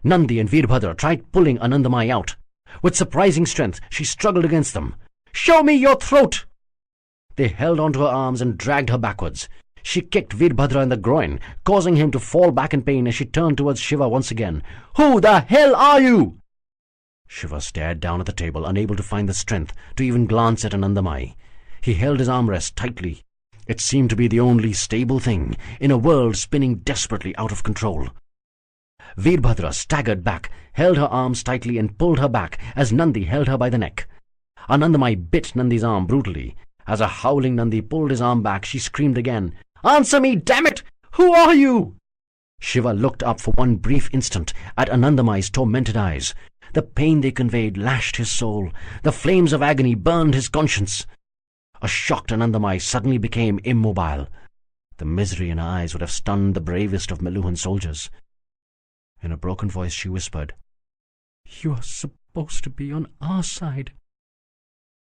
Nandi and Veerbhadra tried pulling Anandamai out. With surprising strength, she struggled against them. "Show me your throat!" They held onto her arms and dragged her backwards. She kicked Veerbhadra in the groin, causing him to fall back in pain as she turned towards Shiva once again. "Who the hell are you?" Shiva stared down at the table, unable to find the strength to even glance at Anandamai. He held his armrest tightly. It seemed to be the only stable thing in a world spinning desperately out of control. Veerbhadra staggered back, held her arms tightly and pulled her back as Nandi held her by the neck. Anandamai bit Nandi's arm brutally. As a howling Nandi pulled his arm back, she screamed again, "Answer me, damn it! Who are you?" Shiva looked up for one brief instant at Anandamai's tormented eyes. The pain they conveyed lashed his soul. The flames of agony burned his conscience. A shocked Anandamai suddenly became immobile. The misery in her eyes would have stunned the bravest of Meluhan soldiers. In a broken voice she whispered, "You are supposed to be on our side."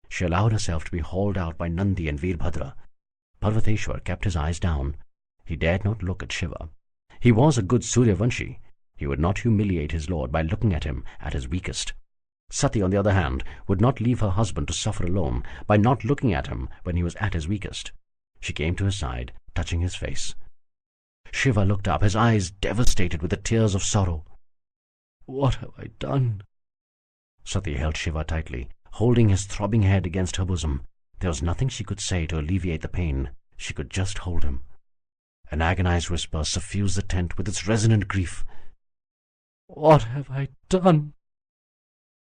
She allowed herself to be hauled out by Nandi and Veerbhadra. Parvateshwar kept his eyes down. He dared not look at Shiva. He was a good Suryavanshi. He would not humiliate his lord by looking at him at his weakest. Sati, on the other hand, would not leave her husband to suffer alone by not looking at him when he was at his weakest. She came to his side, touching his face. Shiva looked up, his eyes devastated with the tears of sorrow. "What have I done?" Sati held Shiva tightly, holding his throbbing head against her bosom. There was nothing she could say to alleviate the pain. She could just hold him. An agonized whisper suffused the tent with its resonant grief. "What have I done?"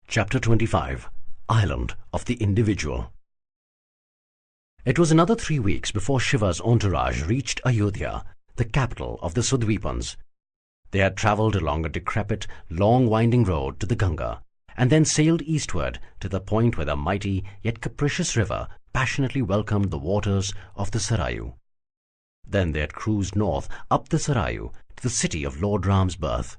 Chapter 25. Island of the Individual. It was another 3 weeks before Shiva's entourage reached Ayodhya, the capital of the Swadweepans. They had travelled along a decrepit, long-winding road to the Ganga, and then sailed eastward to the point where the mighty yet capricious river passionately welcomed the waters of the Sarayu. Then they had cruised north up the Sarayu to the city of Lord Ram's birth.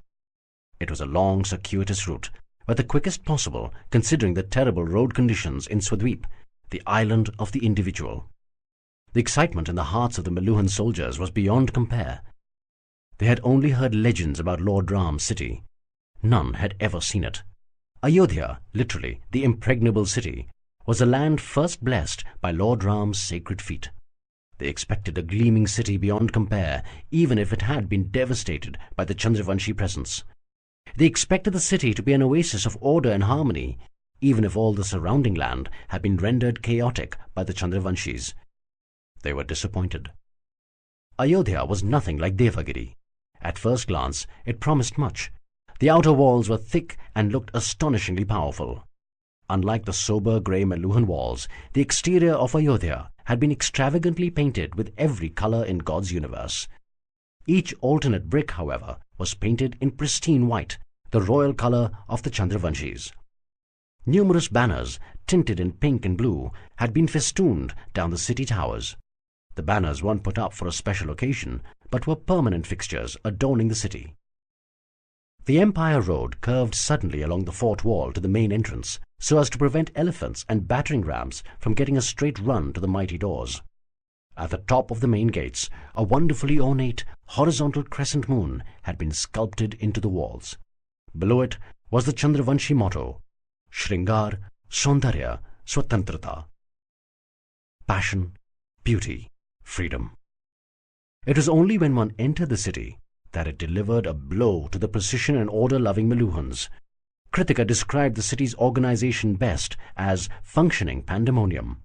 It was a long, circuitous route,
but the quickest possible considering the terrible road conditions in Swadweep, the island of the individual. The excitement in the hearts of the Meluhan soldiers was beyond compare. They had only heard legends about Lord Ram's city. None had ever seen it. Ayodhya, literally the impregnable city, was a land first blessed by Lord Ram's sacred feet. They expected a gleaming city beyond compare, even if it had been devastated by the Chandravanshi presence. They expected the city to be an oasis of order and harmony, even if all the surrounding land had been rendered chaotic by the Chandravanshis. They were disappointed. Ayodhya was nothing like Devagiri. At first glance, it promised much. The outer walls were thick and looked astonishingly powerful. Unlike the sober grey Meluhan walls, the exterior of Ayodhya had been extravagantly painted with every colour in God's universe. Each alternate brick, however, was painted in pristine white, the royal colour of the Chandravanshis. Numerous banners, tinted in pink and blue, had been festooned down the city towers. The banners weren't put up for a special occasion, but were permanent fixtures adorning the city. The Empire Road curved suddenly along the fort wall to the main entrance, so as to prevent elephants and battering rams from getting a straight run to the mighty doors. At the top of the main gates, a wonderfully ornate, horizontal crescent moon had been sculpted into the walls. Below it was the Chandravanshi motto, Shringar, Saundarya, Swatantrata. Passion, beauty, freedom. It was only when one entered the city that it delivered a blow to the precision and order-loving Meluhans. Kritika described the city's organization best as functioning pandemonium.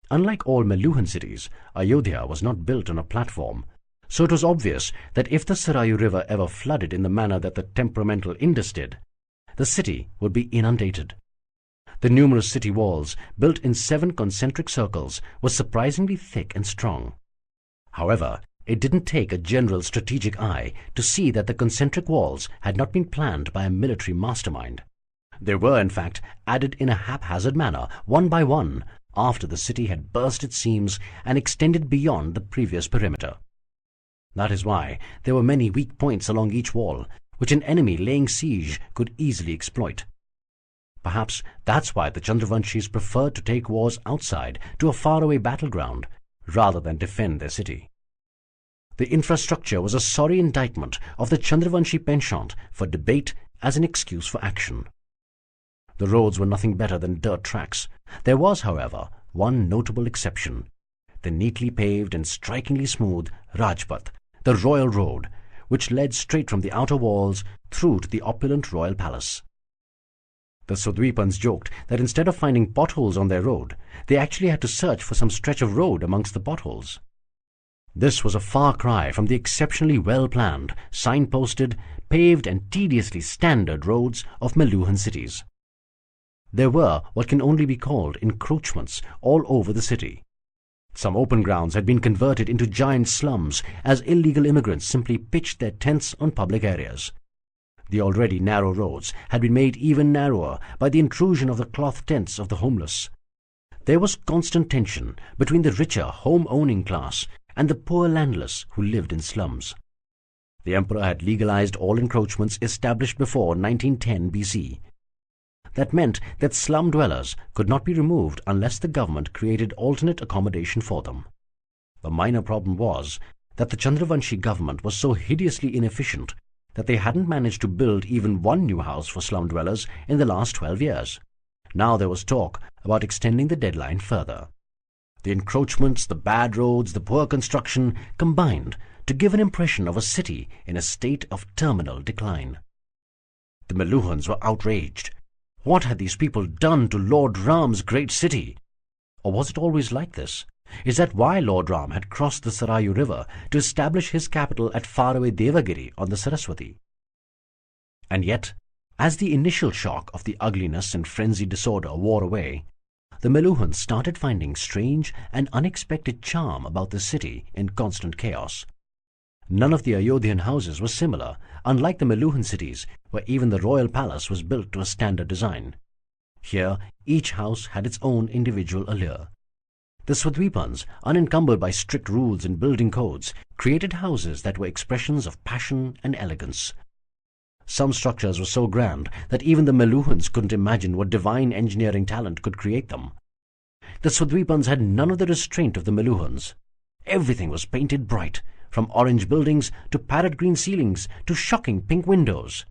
Unlike all Meluhan cities, Ayodhya was not built on a platform, so it was obvious that if the Sarayu River ever flooded in the manner that the temperamental Indus did, the city would be inundated. The numerous city walls, built in 7 concentric circles, were surprisingly thick and strong. However, it didn't take a general strategic eye to see that the concentric walls had not been planned by a military mastermind. They were, in fact, added in a haphazard manner, one by one, after the city had burst its seams and extended beyond the previous perimeter. That is why there were many weak points along each wall, which an enemy laying siege could easily exploit. Perhaps that's why the Chandravanshis preferred to take wars outside to a faraway battleground, rather than defend their city. The infrastructure was a sorry indictment of the Chandravanshi penchant for debate as an excuse for action. The roads were nothing better than dirt tracks. There was, however, one notable exception: the neatly paved and strikingly smooth Rajpath, the royal road, which led straight from the outer walls through to the opulent royal palace. The Swadweepans joked that instead of finding potholes on their road, they actually had to search for some stretch of road amongst the potholes. This was a far cry from the exceptionally well-planned, signposted, paved and tediously standard roads of Meluhan cities. There were what can only be called encroachments all over the city. Some open grounds had been converted into giant slums as illegal immigrants simply pitched their tents on public areas. The already narrow roads had been made even narrower by the intrusion of the cloth tents of the homeless. There was constant tension between the richer home-owning class and the poor landless who lived in slums. The emperor had legalized all encroachments established before 1910 BC. That meant that slum dwellers could not be removed unless the government created alternate accommodation for them. The minor problem was that the Chandravanshi government was so hideously inefficient that they hadn't managed to build even one new house for slum dwellers in the last 12 years. Now there was talk about extending the deadline further. The encroachments, the bad roads, the poor construction combined to give an impression of a city in a state of terminal decline. The Meluhans were outraged. What had these people done to Lord Ram's great city? Or was it always like this? Is that why Lord Ram had crossed the Sarayu River to establish his capital at faraway Devagiri on the Saraswati? And yet, as the initial shock of the ugliness and frenzied disorder wore away, the Meluhans started finding strange and unexpected charm about the city in constant chaos. None of the Ayodhyan houses were similar, unlike the Meluhan cities, where even the royal palace was built to a standard design. Here, each house had its own individual allure. The Swadweepans, unencumbered by strict rules and building codes, created houses that were expressions of passion and elegance. Some structures were so grand that even the Meluhans couldn't imagine what divine engineering talent could create them. The Swadweepans had none of the restraint of the Meluhans. Everything was painted bright, from orange buildings to parrot green ceilings to shocking pink windows.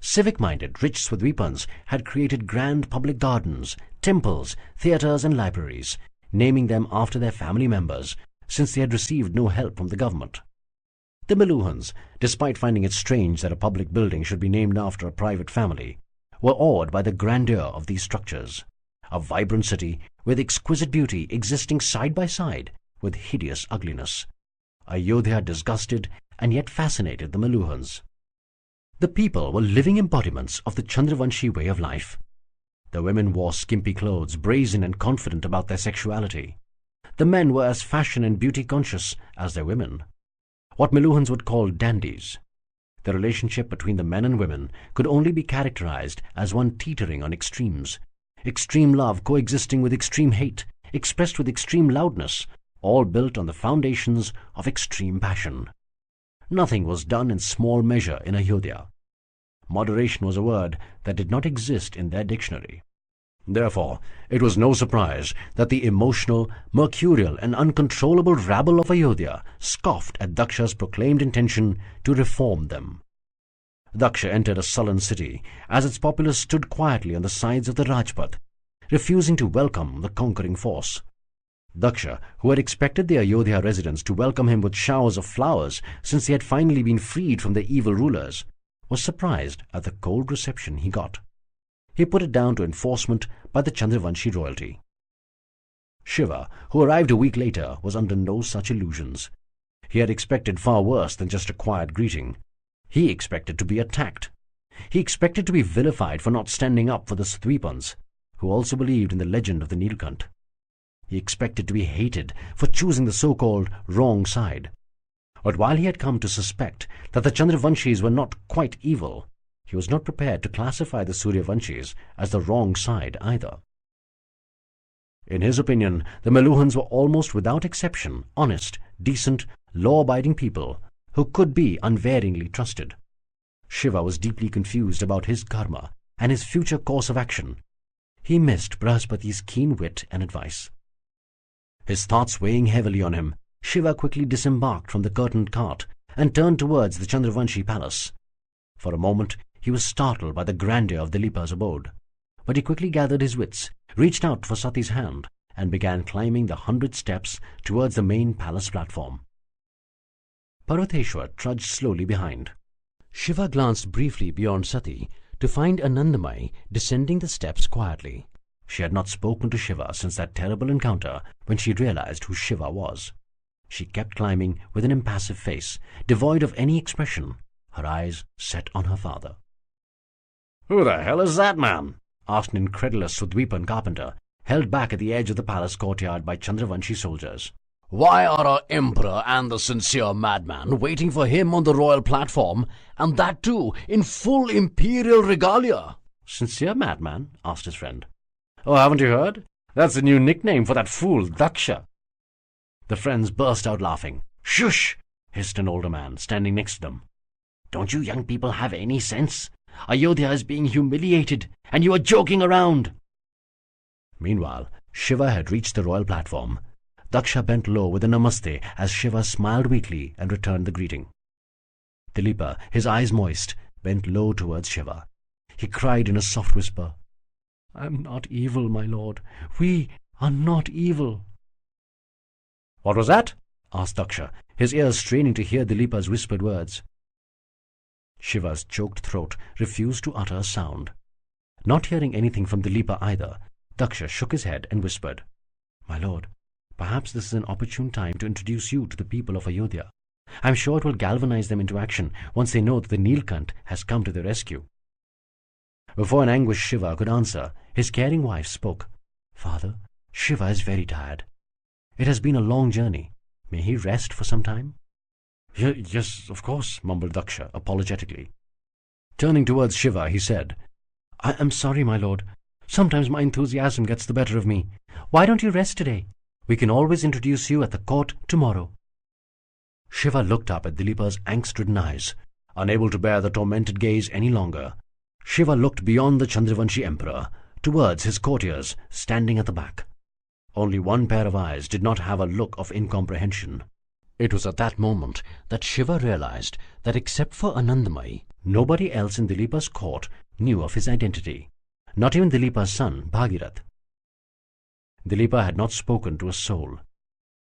Civic-minded, rich Swadweepans had created grand public gardens, temples, theatres and libraries, naming them after their family members, since they had received no help from the government. The Meluhans, despite finding it strange that a public building should be named after a private family, were awed by the grandeur of these structures. A vibrant city with exquisite beauty existing side by side with hideous ugliness. Ayodhya disgusted and yet fascinated the Meluhans. The people were living embodiments of the Chandravanshi way of life. The women wore skimpy clothes, brazen and confident about their sexuality. The men were as fashion and beauty conscious as their women. What Meluhans would call dandies. The relationship between the men and women could only be characterized as one teetering on extremes. Extreme love coexisting with extreme hate, expressed with extreme loudness, all built on the foundations of extreme passion. Nothing was done in small measure in Ayodhya. Moderation was a word that did not exist in their dictionary. Therefore, it was no surprise that the emotional, mercurial and uncontrollable rabble of Ayodhya scoffed at Daksha's proclaimed intention to reform them. Daksha entered a sullen city as its populace stood quietly on the sides of the Rajpath, refusing to welcome the conquering force. Daksha, who had expected the Ayodhya residents to welcome him with showers of flowers since he had finally been freed from the evil rulers, was surprised at the cold reception he got. He put it down to enforcement by the Chandravanshi royalty. Shiva, who arrived a week later, was under no such illusions. He had expected far worse than just a quiet greeting. He expected to be attacked. He expected to be vilified for not standing up for the Swadweepans, who also believed in the legend of the Nilkant. He expected to be hated for choosing the so-called wrong side. But while he had come to suspect that the Chandravanshis were not quite evil, he was not prepared to classify the Suryavanshis as the wrong side either. In his opinion, the Meluhans were almost without exception honest, decent, law-abiding people who could be unvaryingly trusted. Shiva was deeply confused about his karma and his future course of action. He missed Brahaspati's keen wit and advice. His thoughts weighing heavily on him, Shiva quickly disembarked from the curtained cart and turned towards the Chandravanshi palace. For a moment he was startled by the grandeur of Dilipa's abode, but he quickly gathered his wits, reached out for Sati's hand, and began climbing the 100 steps towards the main palace platform. Parvateshwar trudged slowly behind. Shiva glanced briefly beyond Sati to find Anandamayi descending the steps quietly. She had not spoken to Shiva since that terrible encounter when she realized who Shiva was. She kept climbing with an impassive face, devoid of any expression, her eyes set on her father. "Who the hell is that man?" asked an incredulous Swadweepan carpenter, held back at the edge of the palace courtyard by Chandravanshi soldiers. "Why are our emperor and the sincere madman waiting for him on the royal platform, and that too in full imperial regalia?" "Sincere madman?" asked his friend. "Oh, haven't you heard? That's a new nickname for that fool Daksha." The friends burst out laughing. "Shush!" hissed an older man standing next to them. "Don't you young people have any sense? Ayodhya is being humiliated, and you are joking around." Meanwhile, Shiva had reached the royal platform. Daksha bent low with a namaste as Shiva smiled weakly and returned the greeting. Dilipa, his eyes moist, bent low towards Shiva. He cried in a soft whisper, "I am not evil, my lord. We are not evil." "What was that?" asked Daksha, his ears straining to hear Dilipa's whispered words. Shiva's choked throat refused to utter a sound. Not hearing anything from Dilipa either, Daksha shook his head and whispered, "My lord, perhaps this is an opportune time to introduce you to the people of Ayodhya. I am sure it will galvanize them into action once they know that the Nilkant has come to their rescue." Before an anguished Shiva could answer, his caring wife spoke. "Father, Shiva is very tired. It has been a long journey. May he rest for some time?" Yes, of course," mumbled Daksha apologetically. Turning towards Shiva, he said, "I am sorry, my lord. Sometimes my enthusiasm gets the better of me. Why don't you rest today? We can always introduce you at the court tomorrow." Shiva looked up at Dilipa's angst-ridden eyes.
Unable to bear the tormented gaze any longer, Shiva looked beyond the Chandravanshi emperor towards his courtiers standing at the back. Only one pair of eyes did not have a look of incomprehension. It was at that moment that Shiva realized that except for Anandamai, nobody else in Dilipa's court knew of his identity, not even Dilipa's son, Bhagirath. Dilipa had not spoken to a soul.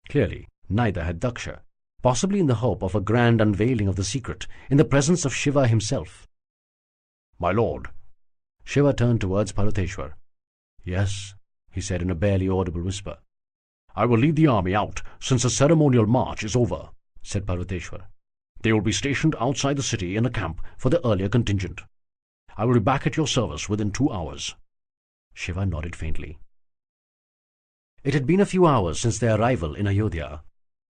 Clearly, neither had Daksha, possibly in the hope of a grand unveiling of the secret in the presence of Shiva himself. "My lord." Shiva turned towards Parvateshwar. "Yes," he said in a barely audible whisper. "I will lead the army out since the ceremonial march is over," said Parvateshwar. "They will be stationed outside the city in a camp for the earlier contingent. I will be back at your service within 2 hours." Shiva nodded faintly. It had been a few hours since their arrival in Ayodhya.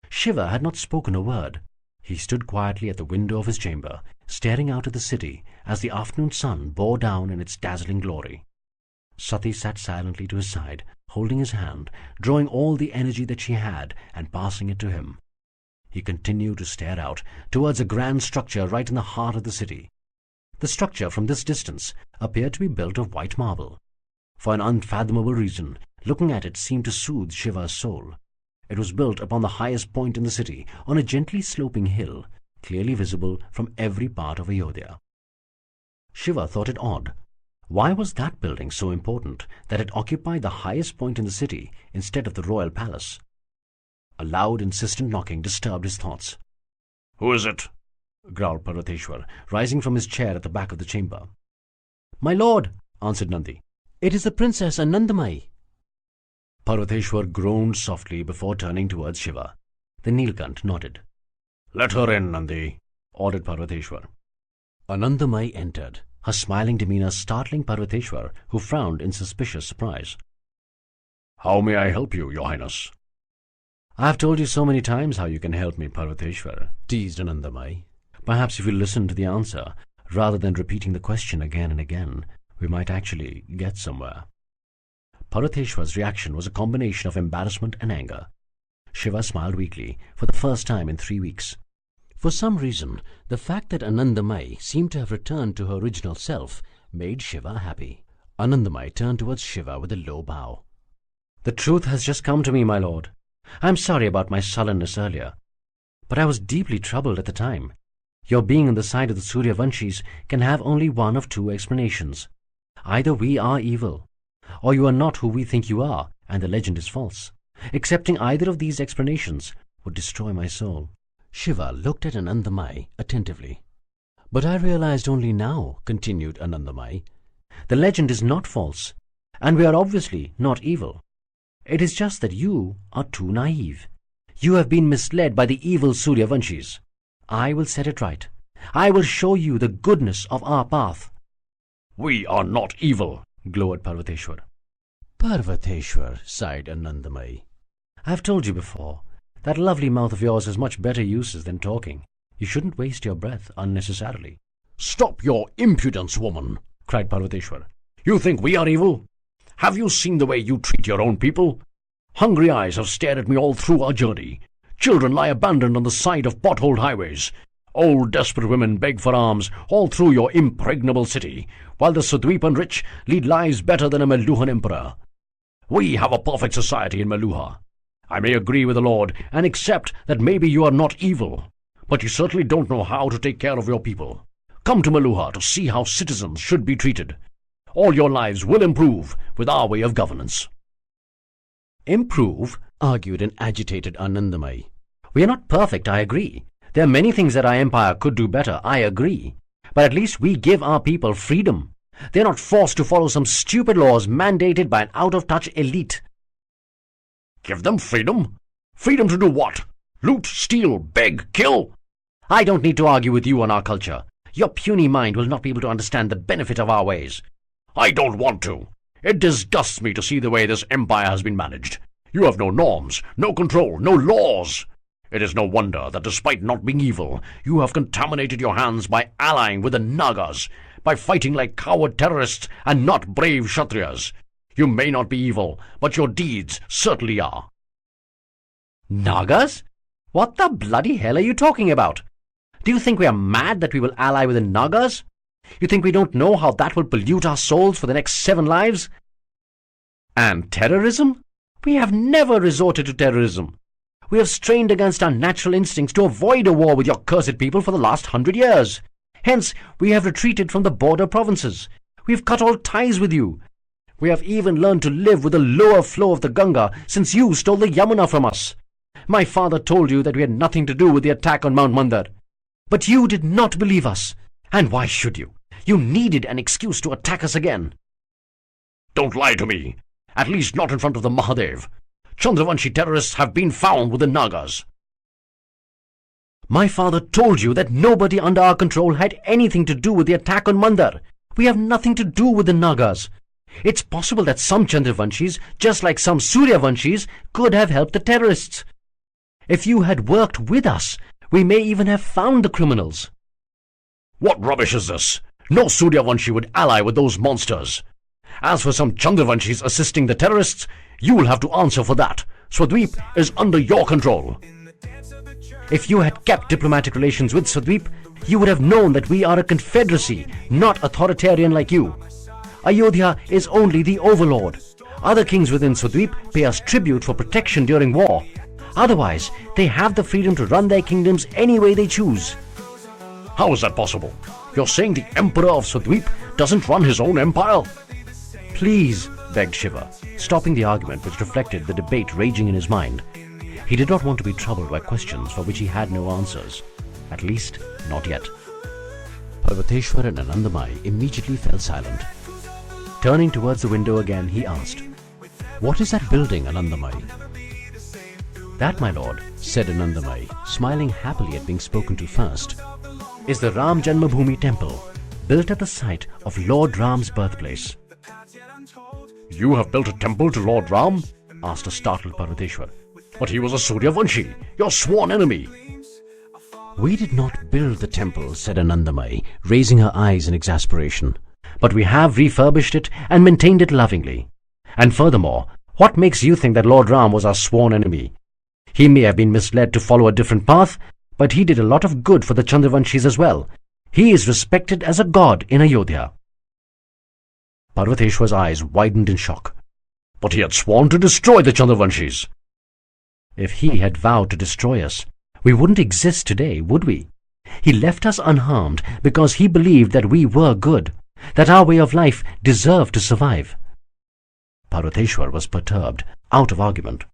Shiva had not spoken a word. He stood quietly at the window of his chamber, staring out at the city as the afternoon sun bore down in its dazzling glory. Sati sat silently to his side, holding his hand, drawing all the energy that she had and passing it to him. He continued to stare out towards a grand structure right in the heart of the city. The structure from this distance appeared to be built of white marble. For an unfathomable reason, looking at it seemed to soothe Shiva's soul. It was built upon the highest point in the city, on a gently sloping hill, clearly visible from every part of Ayodhya. Shiva thought it odd. Why was that building so important that it occupied the highest point in the city instead of the royal palace? A loud, insistent knocking disturbed his thoughts. "Who is it?" growled Parvateshwar, rising from his chair at the back of the chamber.
"My lord," answered Nandi, "it is the Princess Anandamai."
Parvateshwar groaned softly before turning towards Shiva. The Nilkant nodded. "Let her in, Nandi," ordered Parvateshwar. Anandamai entered, her smiling demeanour startling Parvateshwar, who frowned in suspicious surprise. "How may I help you, Your Highness?" "I have told you so many times how you can help me, Parvateshwar," teased Anandamai. "Perhaps if you listen to the answer, rather than repeating the question again and again, we might actually get somewhere." Parvateshwar's reaction was a combination of embarrassment and anger. Shiva smiled weakly, for the first time in 3 weeks. For some reason, the fact that Anandamai seemed to have returned to her original self made Shiva happy. Anandamai turned towards Shiva with a low bow. "The truth has just come to me, my lord. I am sorry about my sullenness earlier, but I was deeply troubled at the time. Your being on the side of the Suryavanshis can have only one of two explanations. Either we are evil, or you are not who we think you are, and the legend is false. Accepting either of these explanations would destroy my soul." Shiva looked at Anandamai attentively. "But I realized only now," continued Anandamai, "the legend is not false, and we are obviously not evil. It is just that you are too naive. You have been misled by the evil Suryavanshis. I will set it right. I will show you the goodness of our path." "We are not evil," glowered Parvateshwar. "Parvateshwar," sighed Anandamai, "I have told you before, that lovely mouth of yours has much better uses than talking. You shouldn't waste your breath unnecessarily." "Stop your impudence, woman!" cried Parvateshwar. "You think we are evil? Have you seen the way you treat your own people? Hungry eyes have stared at me all through our journey. Children lie abandoned on the side of potholed highways. Old desperate women beg for alms all through your impregnable city, while the Sudweepan rich lead lives better than a Meluhan emperor. We have a perfect society in Meluha. I may agree with the Lord and accept that maybe you are not evil, but you certainly don't know how to take care of your people. Come to Meluha to see how citizens should be treated. All your lives will improve with our way of governance." "Improve?" argued an agitated Anandamai. "We are not perfect, I agree. There are many things that our empire could do better, I agree. But at least we give our people freedom. They are not forced to follow some stupid laws mandated by an out-of-touch elite." "Give them freedom? Freedom to do what? Loot, steal, beg, kill?" "I don't need to argue with you on our culture. Your puny mind will not be able to understand the benefit of our ways." "I don't want to. It disgusts me to see the way this empire has been managed. You have no norms, no control, no laws. It is no wonder that despite not being evil, you have contaminated your hands by allying with the Nagas, by fighting like coward terrorists and not brave Kshatriyas. You may not be evil, but your deeds certainly are." "Nagas? What the bloody hell are you talking about?"
Do you think we are mad that we will ally with the Nagas? You think we don't know how that will pollute our souls for the next 7 lives? And terrorism? We have never resorted to terrorism. We have strained against our natural instincts to avoid a war with your cursed people for the last 100 years. Hence, we have retreated from the border provinces. We have cut all ties with you. We have even learned to live with the lower flow of the Ganga since you stole the Yamuna from us. My father told you that we had nothing to do with the attack on Mount Mandar. But you did not believe us. And why should you? You needed an excuse to attack us again.
Don't lie to me. At least not in front of the Mahadev. Chandravanshi terrorists have been found with the Nagas.
My father told you that nobody under our control had anything to do with the attack on Mandar. We have nothing to do with the Nagas. It's possible that some Chandravanshis, just like some Suryavanshis, could have helped the terrorists. If you had worked with us, we may even have found the criminals.
What rubbish is this? No Suryavanshi would ally with those monsters. As for some Chandravanshis assisting the terrorists, you will have to answer for that. Swadweep is under your control.
If you had kept diplomatic relations with Swadweep, you would have known that we are a confederacy, not authoritarian like you. Ayodhya is only the overlord. Other kings within Swadweep pay us tribute for protection during war. Otherwise, they have the freedom to run their kingdoms any way they choose.
How is that possible? You're saying the Emperor of Swadweep doesn't run his own empire?
Please, begged Shiva, stopping the argument which reflected the debate raging in his mind. He did not want to be troubled by questions for which he had no answers. At least, not yet. Parvateshwar and Anandamai immediately fell silent. Turning towards the window again, he asked, "What is that building, Anandamai?" "That, my lord," said Anandamai, smiling happily at being spoken to first, "is the Ram Janmabhoomi temple, built at the site of Lord Ram's birthplace."
You have built a temple to Lord Ram? Asked a startled Parvateshwar. But he was a Suryavanshi, your sworn enemy.
"We did not build the temple," said Anandamai, raising her eyes in exasperation. "But we have refurbished it and maintained it lovingly. And furthermore, what makes you think that Lord Ram was our sworn enemy? He may have been misled to follow a different path, but he did a lot of good for the Chandravanshis as well. He is respected as a god in Ayodhya."
Parvateshwar's eyes widened in shock. But he had sworn to destroy the Chandravanshis.
"If he had vowed to destroy us, we wouldn't exist today, would we? He left us unharmed because he believed that we were good, that our way of life deserved to survive." Parvateshwar was perturbed, out of argument.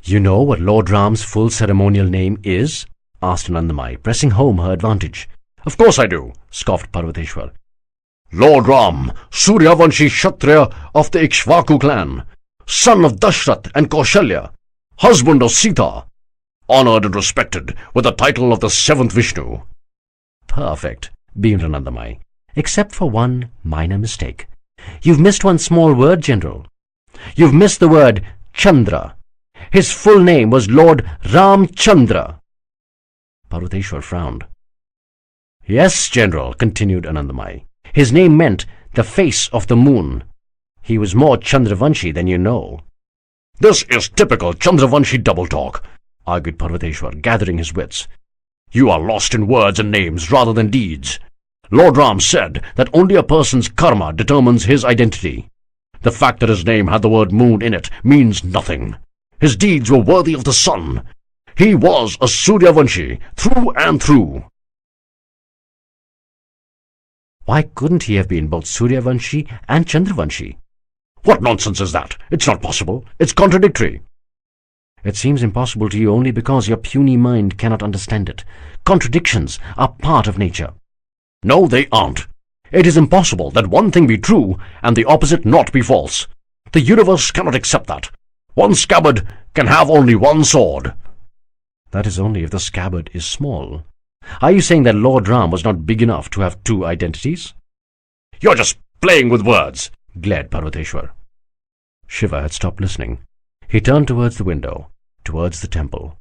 "You know what Lord Ram's full ceremonial name is?" asked Anandamai, pressing home her advantage.
Of course I do, scoffed Parvateshwar. Lord Ram, Suryavanshi Kshatriya of the Ikshvaku clan, son of Dashrath and Kaushalya, husband of Sita, honored and respected with the title of the 7th Vishnu.
"Perfect," beamed Anandamai, "except for one minor mistake. You've missed one small word, General. You've missed the word Chandra. His full name was Lord Ramchandra." Parvateshwar frowned. "Yes, General," continued Anandamai. "His name meant the face of the moon. He was more Chandravanshi than you know."
"This is typical Chandravanshi double talk," argued Parvateshwar, gathering his wits. "You are lost in words and names rather than deeds. Lord Ram said that only a person's karma determines his identity. The fact that his name had the word moon in it means nothing. His deeds were worthy of the sun. He was a Suryavanshi through and through."
"Why couldn't he have been both Suryavanshi and Chandravanshi?"
"What nonsense is that? It's not possible. It's contradictory."
"It seems impossible to you only because your puny mind cannot understand it. Contradictions are part of nature."
"No, they aren't. It is impossible that one thing be true and the opposite not be false. The universe cannot accept that. One scabbard can have only one sword."
"That is only if the scabbard is small. Are you saying that Lord Ram was not big enough to have two identities?"
"You're just playing with words,"
glared Parvateshwar. Shiva had stopped listening. He turned towards the window, towards the temple.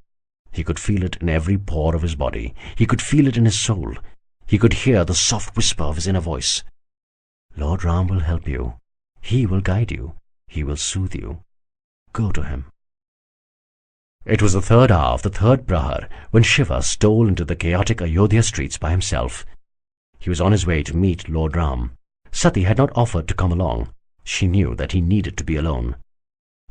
He could feel it in every pore of his body. He could feel it in his soul. He could hear the soft whisper of his inner voice. "Lord Ram will help you. He will guide you. He will soothe you. Go to him." It was the 3rd hour of the 3rd prahar when Shiva stole into the chaotic Ayodhya streets by himself. He was on his way to meet Lord Ram. Sati had not offered to come along. She knew that he needed to be alone.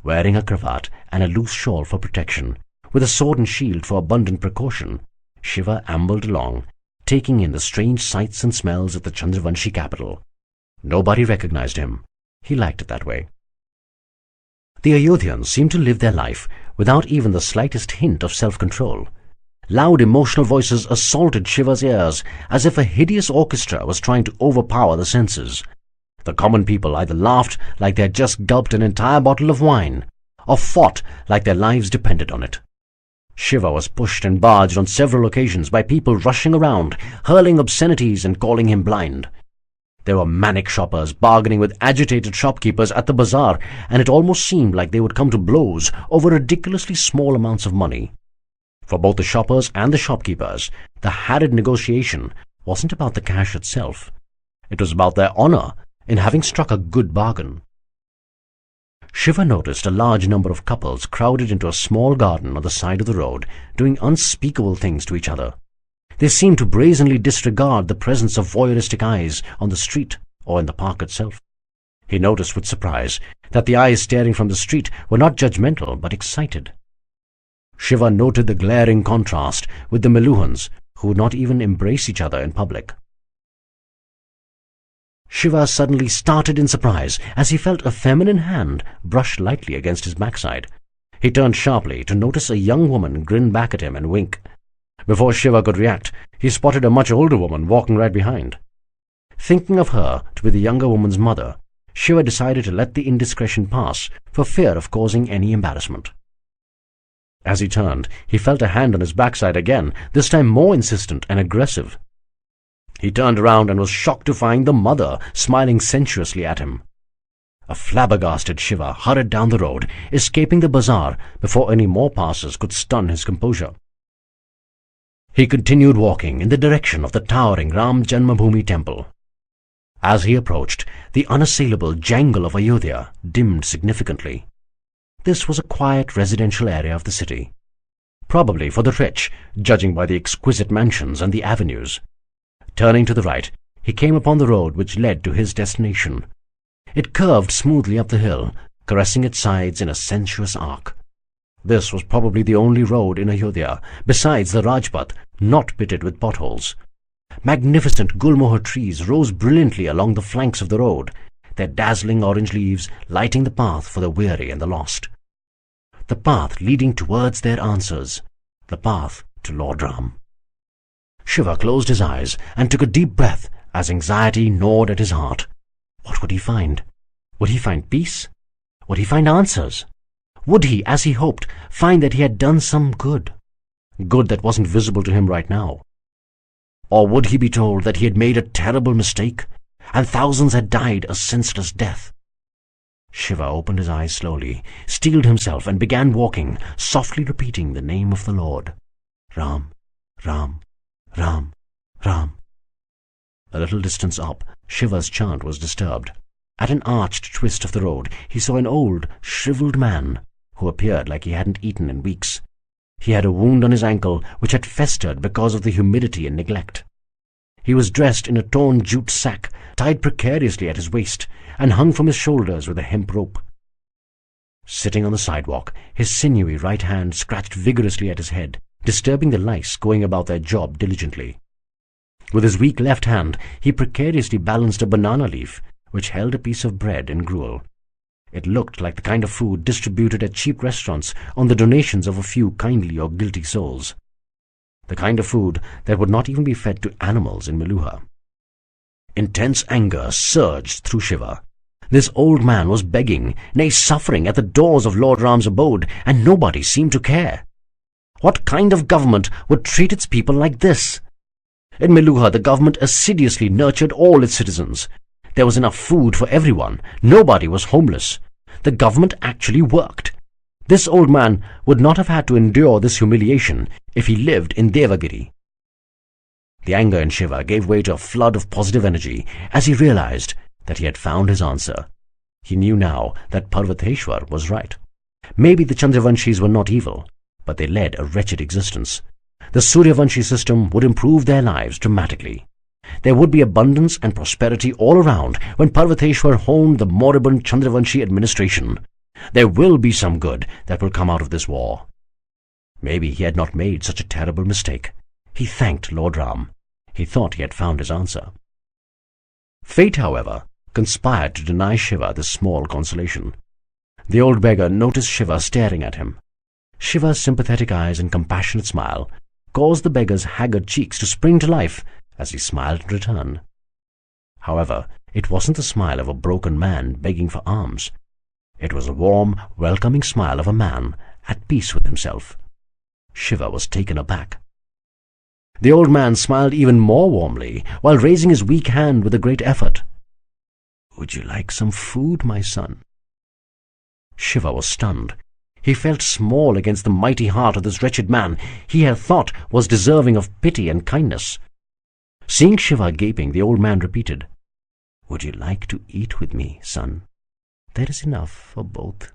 Wearing a cravat and a loose shawl for protection, with a sword and shield for abundant precaution, Shiva ambled along, taking in the strange sights and smells of the Chandravanshi capital. Nobody recognized him. He liked it that way. The Ayodhyans seemed to live their life without even the slightest hint of self-control. Loud emotional voices assaulted Shiva's ears as if a hideous orchestra was trying to overpower the senses. The common people either laughed like they had just gulped an entire bottle of wine, or fought like their lives depended on it. Shiva was pushed and barged on several occasions by people rushing around, hurling obscenities and calling him blind. There were manic shoppers bargaining with agitated shopkeepers at the bazaar, and it almost seemed like they would come to blows over ridiculously small amounts of money. For both the shoppers and the shopkeepers, the harried negotiation wasn't about the cash itself. It was about their honor in having struck a good bargain. Shiva noticed a large number of couples crowded into a small garden on the side of the road, doing unspeakable things to each other. They seemed to brazenly disregard the presence of voyeuristic eyes on the street or in the park itself. He noticed with surprise that the eyes staring from the street were not judgmental but excited. Shiva noted the glaring contrast with the Meluhans, who would not even embrace each other in public. Shiva suddenly started in surprise as he felt a feminine hand brush lightly against his backside. He turned sharply to notice a young woman grin back at him and wink. Before Shiva could react, he spotted a much older woman walking right behind. Thinking of her to be the younger woman's mother, Shiva decided to let the indiscretion pass for fear of causing any embarrassment. As he turned, he felt a hand on his backside again, this time more insistent and aggressive. He turned around and was shocked to find the mother smiling sensuously at him. A flabbergasted Shiva hurried down the road, escaping the bazaar before any more passers could stun his composure. He continued walking in the direction of the towering Ram Janmabhoomi temple. As he approached, the unassailable jangle of Ayodhya dimmed significantly. This was a quiet residential area of the city, probably for the rich, judging by the exquisite mansions and the avenues. Turning to the right, he came upon the road which led to his destination. It curved smoothly up the hill, caressing its sides in a sensuous arc. This was probably the only road in Ayodhya, besides the Rajpath, not pitted with potholes. Magnificent gulmohar trees rose brilliantly along the flanks of the road, their dazzling orange leaves lighting the path for the weary and the lost. The path leading towards their answers, the path to Lord Ram. Shiva closed his eyes and took a deep breath as anxiety gnawed at his heart. What would he find? Would he find peace? Would he find answers? Would he, as he hoped, find that he had done some good? Good that wasn't visible to him right now. Or would he be told that he had made a terrible mistake, and thousands had died a senseless death? Shiva opened his eyes slowly, steeled himself, and began walking, softly repeating the name of the Lord. Ram, Ram, Ram, Ram. A little distance up, Shiva's chant was disturbed. At an arched twist of the road, he saw an old, shriveled man who appeared like he hadn't eaten in weeks. He had a wound on his ankle which had festered because of the humidity and neglect. He was dressed in a torn jute sack, tied precariously at his waist, and hung from his shoulders with a hemp rope. Sitting on the sidewalk, his sinewy right hand scratched vigorously at his head, disturbing the lice going about their job diligently. With his weak left hand, he precariously balanced a banana leaf, which held a piece of bread and gruel. It looked like the kind of food distributed at cheap restaurants on the donations of a few kindly or guilty souls. The kind of food that would not even be fed to animals in Meluha. Intense anger surged through Shiva. This old man was begging, nay suffering, at the doors of Lord Ram's abode, and nobody seemed to care. What kind of government would treat its people like this? In Meluha, the government assiduously nurtured all its citizens. There was enough food for everyone. Nobody was homeless. The government actually worked. This old man would not have had to endure this humiliation if he lived in Devagiri. The anger in Shiva gave way to a flood of positive energy as he realized that he had found his answer. He knew now that Parvateshwar was right. Maybe the Chandravanshis were not evil. but they led a wretched existence. The Suryavanshi system would improve their lives dramatically. There would be abundance and prosperity all around when Parvateshwar honed the moribund Chandravanshi administration. There will be some good that will come out of this war. Maybe he had not made such a terrible mistake. He thanked Lord Ram. He thought he had found his answer. Fate, however, conspired to deny Shiva this small consolation. The old beggar noticed Shiva staring at him. Shiva's sympathetic eyes and compassionate smile caused the beggar's haggard cheeks to spring to life as he smiled in return. However, it wasn't the smile of a broken man begging for alms. It was a warm, welcoming smile of a man at peace with himself. Shiva was taken aback. The old man smiled even more warmly while raising his weak hand with a great effort. "Would you like some food, my son?" Shiva was stunned. He felt small against the mighty heart of this wretched man he had thought was deserving of pity and kindness. Seeing Shiva gaping, the old man repeated, "Would you like to eat with me, son? There is enough for both."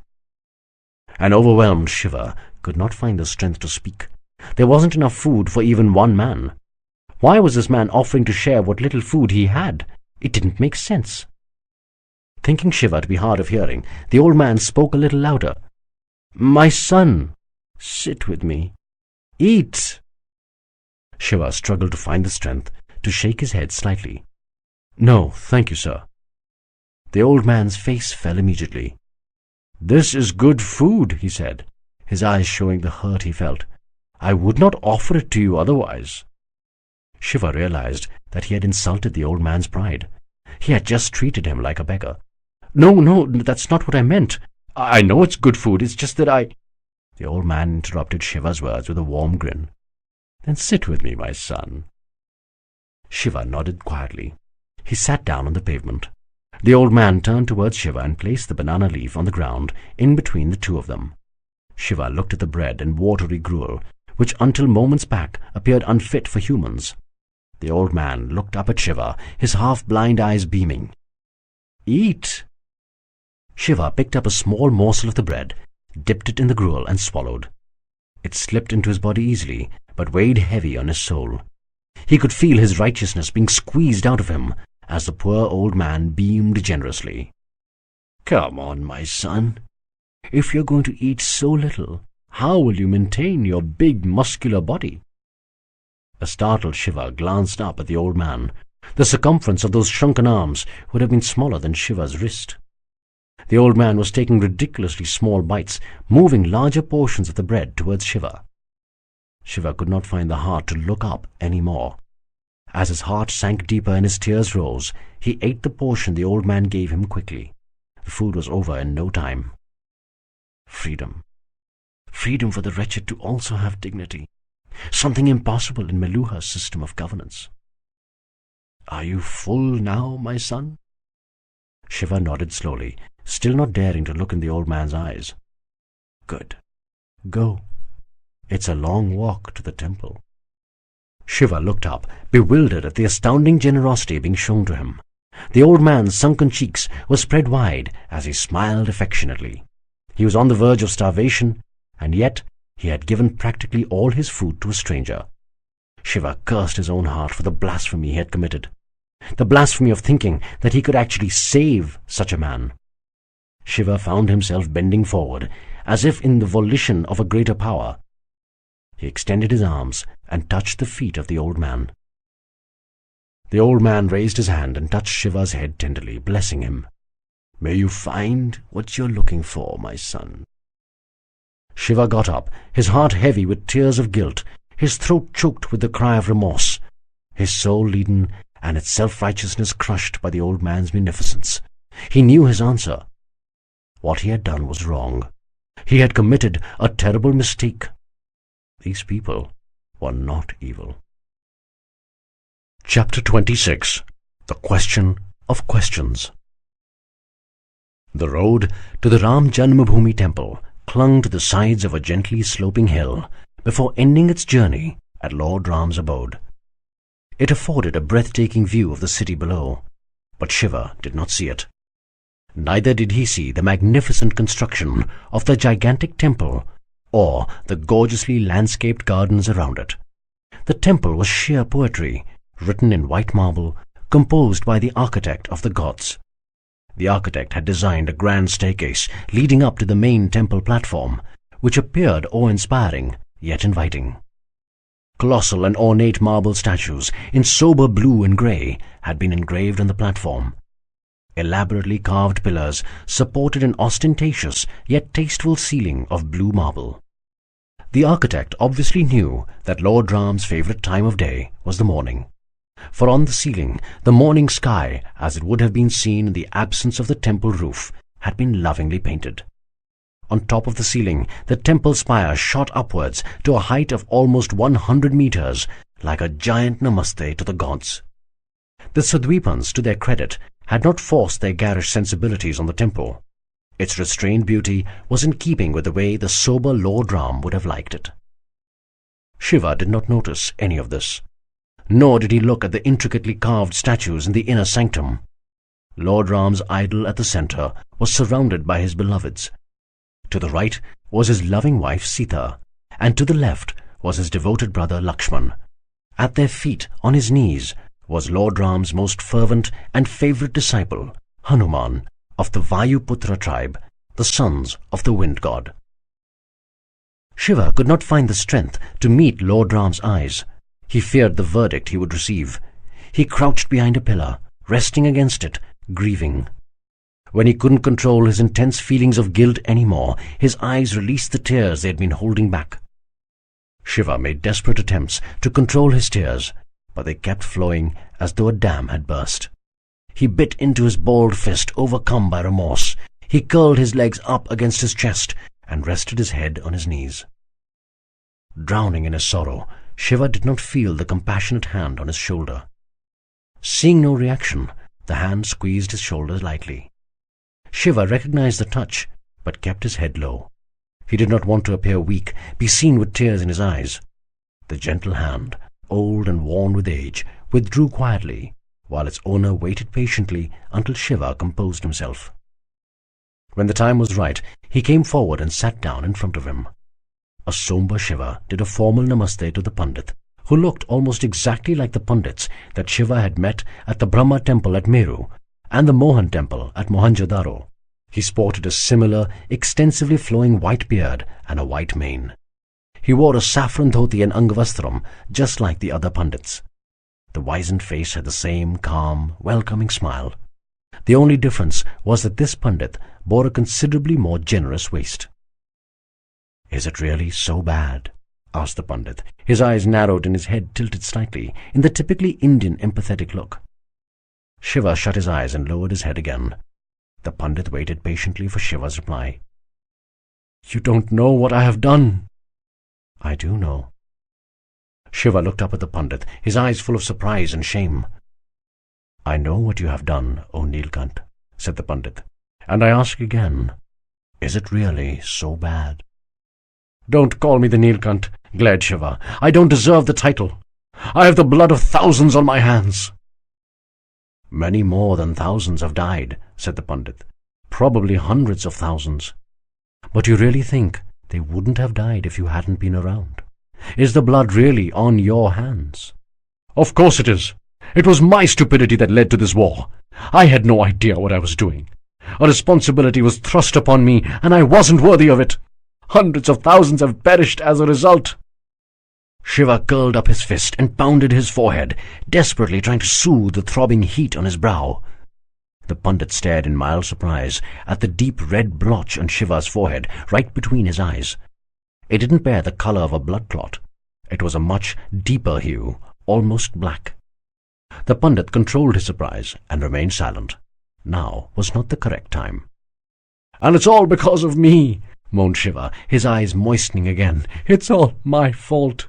An overwhelmed Shiva could not find the strength to speak. There wasn't enough food for even one man. Why was this man offering to share what little food he had? It didn't make sense. Thinking Shiva to be hard of hearing, the old man spoke a little louder. "My son, sit with me. Eat." Shiva struggled to find the strength to shake his head slightly. "No, thank you, sir." The old man's face fell immediately. "This is good food," he said, his eyes showing the hurt he felt. "I would not offer it to you otherwise." Shiva realized that he had insulted the old man's pride. He had just treated him like a beggar. No, that's not what I meant. I know it's good food, it's just that I—" The old man interrupted Shiva's words with a warm grin. "Then sit with me, my son." Shiva nodded quietly. He sat down on the pavement. The old man turned towards Shiva and placed the banana leaf on the ground in between the two of them. Shiva looked at the bread and watery gruel, which until moments back appeared unfit for humans. The old man looked up at Shiva, his half-blind eyes beaming. "Eat." Shiva picked up a small morsel of the bread, dipped it in the gruel, and swallowed. It slipped into his body easily, but weighed heavy on his soul. He could feel his righteousness being squeezed out of him as the poor old man beamed generously. "Come on, my son. If you're going to eat so little, how will you maintain your big muscular body?" A startled Shiva glanced up at the old man. The circumference of those shrunken arms would have been smaller than Shiva's wrist. The old man was taking ridiculously small bites, moving larger portions of the bread towards Shiva. Shiva could not find the heart to look up any more. As his heart sank deeper and his tears rose, he ate the portion the old man gave him quickly. The food was over in no time. Freedom. Freedom for the wretched to also have dignity. Something impossible in Meluha's system of governance. "Are you full now, my son?" Shiva nodded slowly, still not daring to look in the old man's eyes. "Good. Go. It's a long walk to the temple." Shiva looked up, bewildered at the astounding generosity being shown to him. The old man's sunken cheeks were spread wide as he smiled affectionately. He was on the verge of starvation, and yet he had given practically all his food to a stranger. Shiva cursed his own heart for the blasphemy he had committed. The blasphemy of thinking that he could actually save such a man. Shiva found himself bending forward, as if in the volition of a greater power. He extended his arms and touched the feet of the old man. The old man raised his hand and touched Shiva's head tenderly, blessing him. "May you find what you're looking for, my son." Shiva got up, his heart heavy with tears of guilt, his throat choked with the cry of remorse, his soul leaden and its self-righteousness crushed by the old man's munificence. He knew his answer. What he had done was wrong. He had committed a terrible mistake. These people were not evil. Chapter 26. The Question of Questions. The road to the Ram Janmabhoomi temple clung to the sides of a gently sloping hill before ending its journey at Lord Ram's abode. It afforded a breathtaking view of the city below, but Shiva did not see it. Neither did he see the magnificent construction of the gigantic temple or the gorgeously landscaped gardens around it. The temple was sheer poetry, written in white marble, composed by the architect of the gods. The architect had designed a grand staircase leading up to the main temple platform, which appeared awe-inspiring, yet inviting. Colossal and ornate marble statues in sober blue and grey had been engraved on the platform. Elaborately carved pillars supported an ostentatious yet tasteful ceiling of blue marble. The architect obviously knew that Lord Ram's favourite time of day was the morning, for on the ceiling the morning sky, as it would have been seen in the absence of the temple roof, had been lovingly painted. On top of the ceiling, the temple spire shot upwards to a height of almost 100 meters, like a giant namaste to the gods. The Sadwipans, to their credit, had not forced their garish sensibilities on the temple. Its restrained beauty was in keeping with the way the sober Lord Ram would have liked it. Shiva did not notice any of this, nor did he look at the intricately carved statues in the inner sanctum. Lord Ram's idol at the centre was surrounded by his beloveds. To the right was his loving wife Sita, and to the left was his devoted brother Lakshman. At their feet, on his knees, was Lord Ram's most fervent and favourite disciple, Hanuman, of the Vayuputra tribe, the sons of the wind god. Shiva could not find the strength to meet Lord Ram's eyes. He feared the verdict he would receive. He crouched behind a pillar, resting against it, grieving. When he couldn't control his intense feelings of guilt anymore, his eyes released the tears they had been holding back. Shiva made desperate attempts to control his tears, but they kept flowing as though a dam had burst. He bit into his balled fist, overcome by remorse. He curled his legs up against his chest and rested his head on his knees. Drowning in his sorrow, Shiva did not feel the compassionate hand on his shoulder. Seeing no reaction, the hand squeezed his shoulders lightly. Shiva recognized the touch, but kept his head low. He did not want to appear weak, be seen with tears in his eyes. The gentle hand, old and worn with age, withdrew quietly, while its owner waited patiently until Shiva composed himself. When the time was right, he came forward and sat down in front of him. A sombre Shiva did a formal namaste to the Pandit, who looked almost exactly like the Pandits that Shiva had met at the Brahma temple at Meru and the Mohan temple at Mohenjo-daro. He sported a similar, extensively flowing white beard and a white mane. He wore a saffron dhoti and angavastram, just like the other Pandits. The wizened face had the same calm, welcoming smile. The only difference was that this Pandit bore a considerably more generous waist. "Is it really so bad?" asked the Pandit. His eyes narrowed and his head tilted slightly, in the typically Indian empathetic look. Shiva shut his eyes and lowered his head again. The Pandit waited patiently for Shiva's reply. "You don't know what I have done." "I do know." Shiva looked up at the Pandit, his eyes full of surprise and shame. "I know what you have done, O Nilkant," said the Pandit, "and I ask again, is it really so bad?" "Don't call me the Nilkant," glared Shiva. "I don't deserve the title. I have the blood of thousands on my hands." "Many more than thousands have died," said the Pandit. "Probably hundreds of thousands. But you really think they wouldn't have died if you hadn't been around? Is the blood really on your hands?" "Of course it is. It was my stupidity that led to this war. I had no idea what I was doing. A responsibility was thrust upon me, and I wasn't worthy of it. Hundreds of thousands have perished as a result." Shiva curled up his fist and pounded his forehead, desperately trying to soothe the throbbing heat on his brow. The Pandit stared in mild surprise at the deep red blotch on Shiva's forehead, right between his eyes. It didn't bear the colour of a blood clot. It was a much deeper hue, almost black. The Pandit controlled his surprise and remained silent. Now was not the correct time. "And it's all because of me," moaned Shiva, his eyes moistening again. "It's all my fault."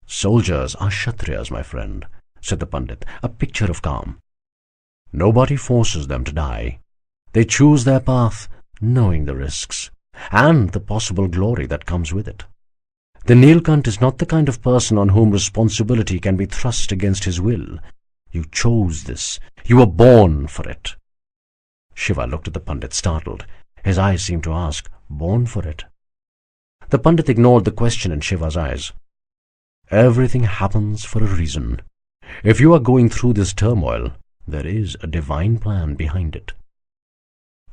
"Soldiers are Kshatriyas, my friend," said the Pandit, a picture of calm. "Nobody forces them to die. They choose their path, knowing the risks, and the possible glory that comes with it. The Nilkant is not the kind of person on whom responsibility can be thrust against his will. You chose this. You were born for it." Shiva looked at the Pandit, startled. His eyes seemed to ask, "Born for it?"
The Pandit ignored the question in Shiva's eyes. Everything happens for a reason. If you are going through this turmoil, there is a divine plan behind it.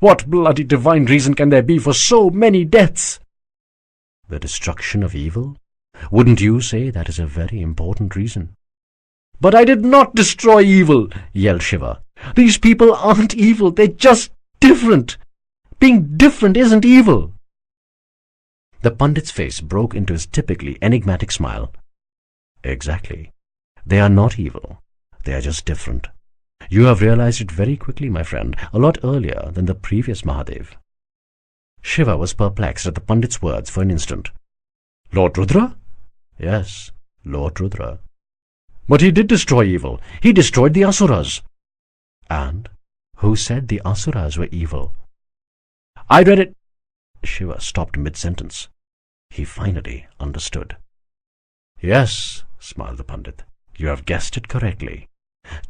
What bloody divine reason can there be for so many deaths? The destruction of evil? Wouldn't you say that is a very important reason? But I did not destroy evil, yelled Shiva. These people aren't evil, they're just different. Being different isn't evil. The Pandit's face broke into his typically enigmatic smile. Exactly. They are not evil. They are just different. You have realized it very quickly, my friend, a lot earlier than the previous Mahadev. Shiva was perplexed at the Pandit's words for an instant. Lord Rudra? Yes, Lord Rudra. But he did destroy evil. He destroyed the Asuras. And who said the Asuras were evil? I read it. Shiva stopped mid-sentence. He finally understood. Yes, smiled the Pandit, you have guessed it correctly.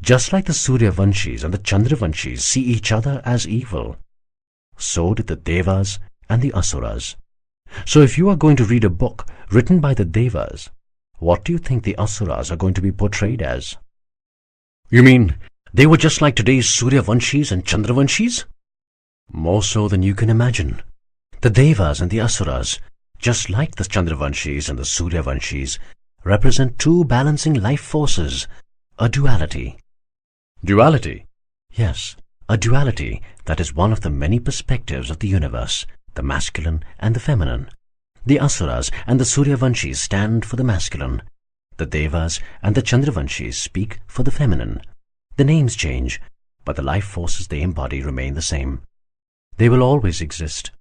Just like the Suryavanshis and the Chandravanshis see each other as evil, so did the Devas and the Asuras. So if you are going to read a book written by the Devas, what do you think the Asuras are going to be portrayed as? You mean they were just like today's Suryavanshis and Chandravanshis? More so than you can imagine. The Devas and the Asuras, just like the Chandravanshis and the Suryavanshis, represent two balancing life forces, a duality. Duality? Yes, a duality that is one of the many perspectives of the universe, the masculine and the feminine. The Asuras and the Suryavanshis stand for the masculine. The Devas and the Chandravanshis speak for the feminine. The names change, but the life forces they embody remain the same. They will always exist.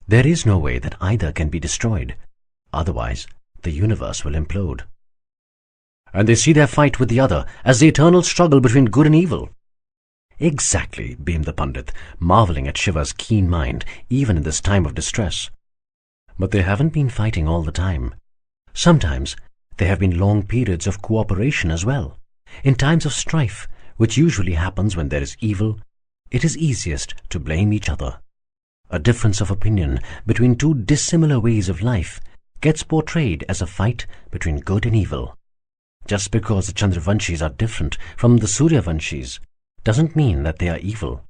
There is no way that either can be destroyed. Otherwise, the universe will implode. And they see their fight with the other as the eternal struggle between good and evil. Exactly, beamed the Pandit, marveling at Shiva's keen mind, even in this time of distress. But they haven't been fighting all the time. Sometimes there have been long periods of cooperation as well. In times of strife, which usually happens when there is evil, it is easiest to blame each other. A difference of opinion between two dissimilar ways of life gets portrayed as a fight between good and evil. Just because the Chandravanshis are different from the Suryavanshis doesn't mean that they are evil.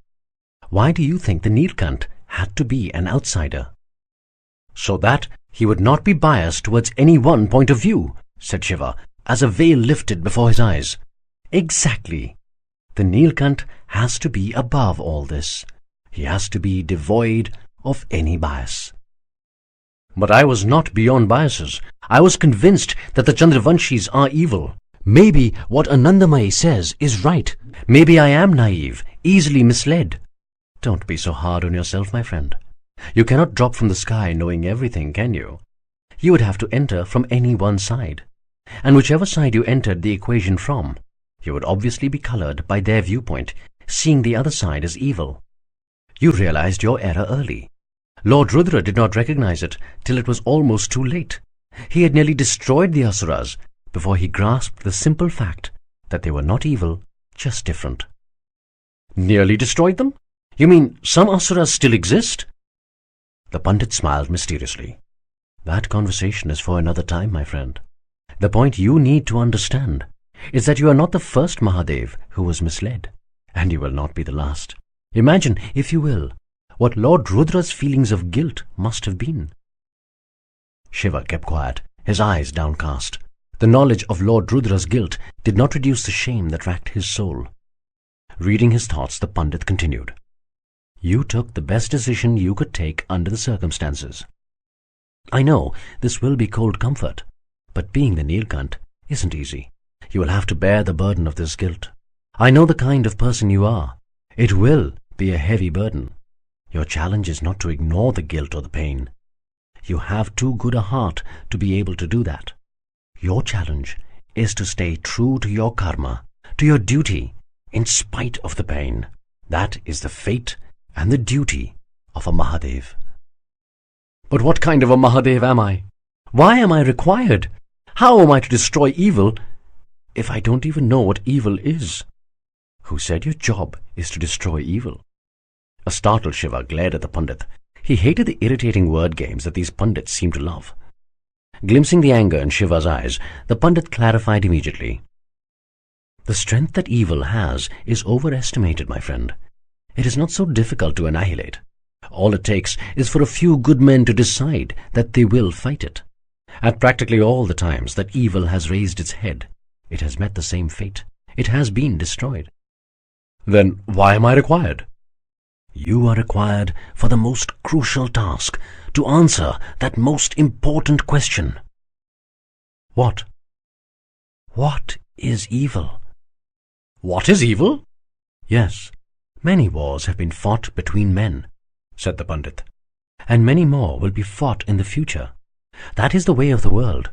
Why do you think the Nilkant had to be an outsider? So that he would not be biased towards any one point of view, said Shiva, as a veil lifted before his eyes. Exactly. The Nilkant has to be above all this. He has to be devoid of any bias. But I was not beyond biases. I was convinced that the Chandravanshis are evil. Maybe what Anandamayi says is right. Maybe I am naive, easily misled. Don't be so hard on yourself, my friend. You cannot drop from the sky knowing everything, can you? You would have to enter from any one side. And whichever side you entered the equation from, you would obviously be colored by their viewpoint, seeing the other side as evil. You realized your error early. Lord Rudra did not recognize it till it was almost too late. He had nearly destroyed the Asuras before he grasped the simple fact that they were not evil, just different. Nearly destroyed them? You mean some Asuras still exist? The Pandit smiled mysteriously. That conversation is for another time, my friend. The point you need to understand is that you are not the first Mahadev who was misled, and you will not be the last. Imagine, if you will, what Lord Rudra's feelings of guilt must have been. Shiva kept quiet, his eyes downcast. The knowledge of Lord Rudra's guilt did not reduce the shame that racked his soul. Reading his thoughts, the Pandit continued. You took the best decision you could take under the circumstances. I know this will be cold comfort, but being the Nilkant isn't easy. You will have to bear the burden of this guilt. I know the kind of person you are. It will be a heavy burden. Your challenge is not to ignore the guilt or the pain. You have too good a heart to be able to do that. Your challenge is to stay true to your karma, to your duty, in spite of the pain. That is the fate and the duty of a Mahadev. But what kind of a Mahadev am I? Why am I required? How am I to destroy evil if I don't even know what evil is? Who said your job is to destroy evil? A startled Shiva glared at the Pandit. He hated the irritating word games that these Pandits seemed to love.
Glimpsing the anger in Shiva's eyes, the Pandit clarified immediately. The strength that evil has is overestimated, my friend. It is not so difficult to annihilate. All it takes is for a few good men to decide that they will fight it. At practically all the times that evil has raised its head, it has met the same fate. It has been destroyed.
Then why am I required?
You are required for the most crucial task, to answer that most important question.
What?
What is evil?
What is evil?
Yes, many wars have been fought between men, said the Pandit, and many more will be fought in the future. That is the way of the world.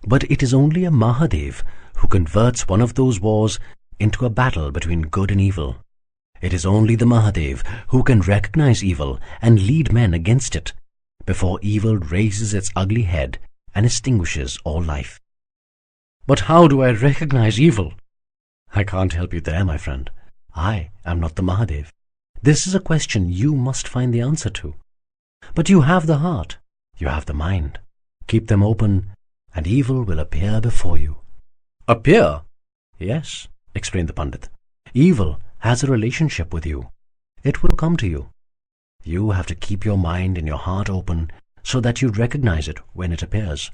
But it is only a Mahadev who converts one of those wars into a battle between good and evil. It is only the Mahadev who can recognize evil and lead men against it, before evil raises its ugly head and extinguishes all life.
But how do I recognize evil?
I can't help you there, my friend. I am not the Mahadev. This is a question you must find the answer to. But you have the heart, you have the mind. Keep them open, and evil will appear before you.
Appear?
Yes, explained the Pandit. Evil has a relationship with you. It will come to you. You have to keep your mind and your heart open so that you recognize it when it appears.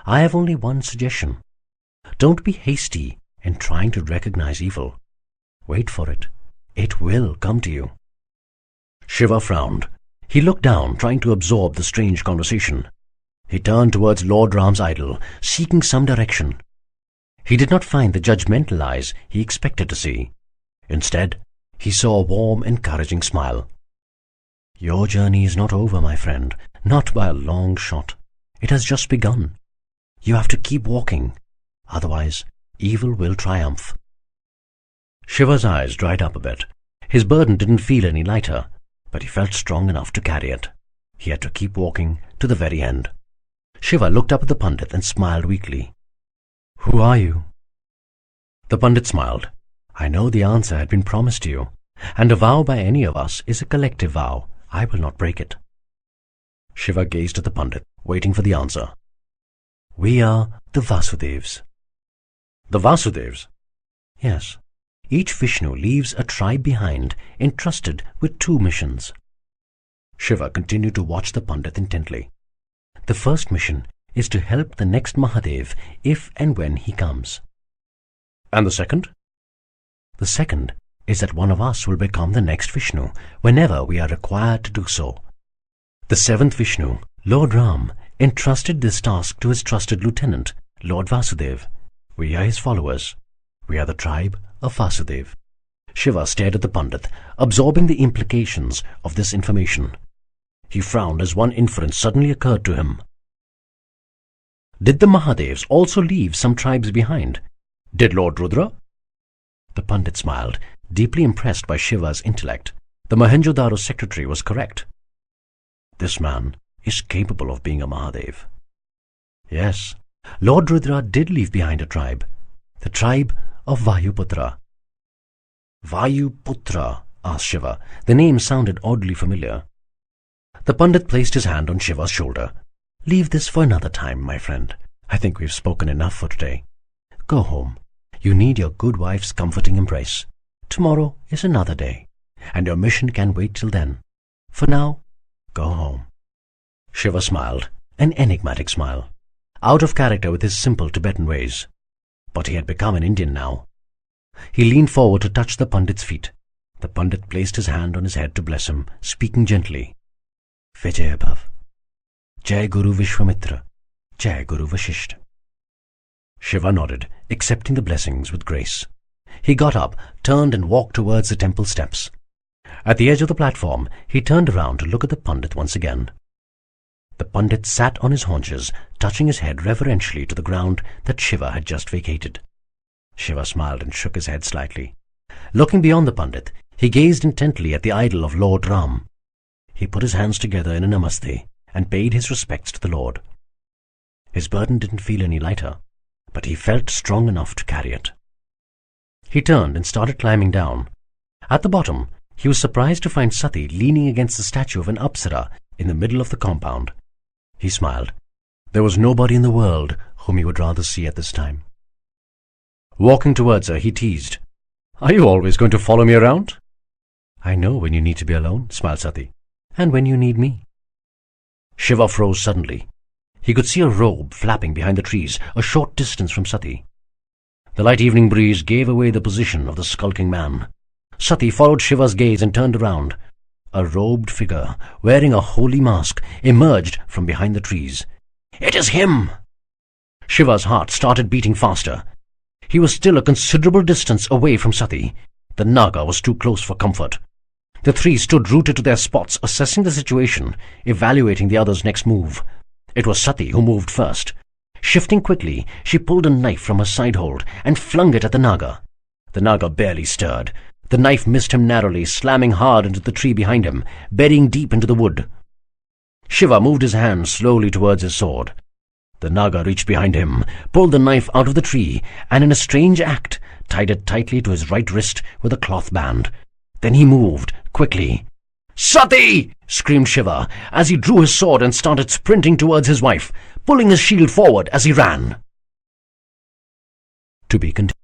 I have only one suggestion. Don't be hasty in trying to recognize evil. Wait for it. It will come to you. Shiva frowned. He looked down, trying to absorb the strange conversation. He turned towards Lord Ram's idol, seeking some direction. He did not find the judgmental eyes he expected to see. Instead, he saw a warm, encouraging smile. Your journey is not over, my friend, not by a long shot. It has just begun. You have to keep walking, otherwise evil will triumph. Shiva's eyes dried up a bit. His burden didn't feel any lighter, but he felt strong enough to carry it. He had to keep walking to the very end. Shiva looked up at the Pandit and smiled weakly. Who are you? The Pandit smiled. I know the answer had been promised to you, and a vow by any of us is a collective vow. I will not break it. Shiva gazed at the Pandit, waiting for the answer. We are the Vasudevs.
The Vasudevs?
Yes. Each Vishnu leaves a tribe behind, entrusted with 2 missions. Shiva continued to watch the Pandit intently. The first mission is to help the next Mahadev if and when he comes.
And the second?
The second is that one of us will become the next Vishnu whenever we are required to do so. The 7th Vishnu, Lord Ram, entrusted this task to his trusted lieutenant, Lord Vasudev. We are his followers. We are the tribe of Vasudev. Shiva stared at the Pandit, absorbing the implications of this information. He frowned as one inference suddenly occurred to him. Did the Mahadevs also leave some tribes behind?
Did Lord Rudra?
The Pandit smiled, deeply impressed by Shiva's intellect. The Mohenjo-daro secretary was correct. This man is capable of being a Mahadev. Yes, Lord Rudra did leave behind a tribe, the tribe of Vayuputra. Vayuputra, asked Shiva. The name sounded oddly familiar. The Pandit placed his hand on Shiva's shoulder. Leave this for another time, my friend. I think we've spoken enough for today. Go home. You need your good wife's comforting embrace. Tomorrow is another day, and your mission can wait till then. For now, go home. Shiva smiled, an enigmatic smile, out of character with his simple Tibetan ways. But he had become an Indian now. He leaned forward to touch the Pandit's feet. The Pandit placed his hand on his head to bless him, speaking gently. Vijaya Bhav. Jai Guru Vishwamitra. Jai Guru Vashisht. Shiva nodded, accepting the blessings with grace. He got up, turned and walked towards the temple steps. At the edge of the platform, he turned around to look at the Pandit once again. The Pandit sat on his haunches, touching his head reverentially to the ground that Shiva had just vacated. Shiva smiled and shook his head slightly. Looking beyond the Pandit, he gazed intently at the idol of Lord Ram. He put his hands together in a namaste and paid his respects to the Lord. His burden didn't feel any lighter, but he felt strong enough to carry it. He turned and started climbing down. At the bottom, he was surprised to find Sati leaning against the statue of an Apsara in the middle of the compound. He smiled. There was nobody in the world whom he would rather see at this time. Walking towards her, he teased, "Are you always going to follow me around?" "I know when you need to be alone," smiled Sati, "and when you need me." Shiva froze suddenly. He could see a robe flapping behind the trees, a short distance from Sati. The light evening breeze gave away the position of the skulking man. Sati followed Shiva's gaze and turned around. A robed figure, wearing a holy mask, emerged from behind the trees. "It is him!" Shiva's heart started beating faster. He was still a considerable distance away from Sati. The Naga was too close for comfort. The three stood rooted to their spots, assessing the situation, evaluating the other's next move. It was Sati who moved first. Shifting quickly, she pulled a knife from her side-hold and flung it at the Naga. The Naga barely stirred. The knife missed him narrowly, slamming hard into the tree behind him, burying deep into the wood. Shiva moved his hand slowly towards his sword. The Naga reached behind him, pulled the knife out of the tree, and in a strange act, tied it tightly to his right wrist with a cloth band. Then he moved, quickly. "Sati!" screamed Shiva, as he drew his sword and started sprinting towards his wife, pulling his shield forward as he ran. To be continued.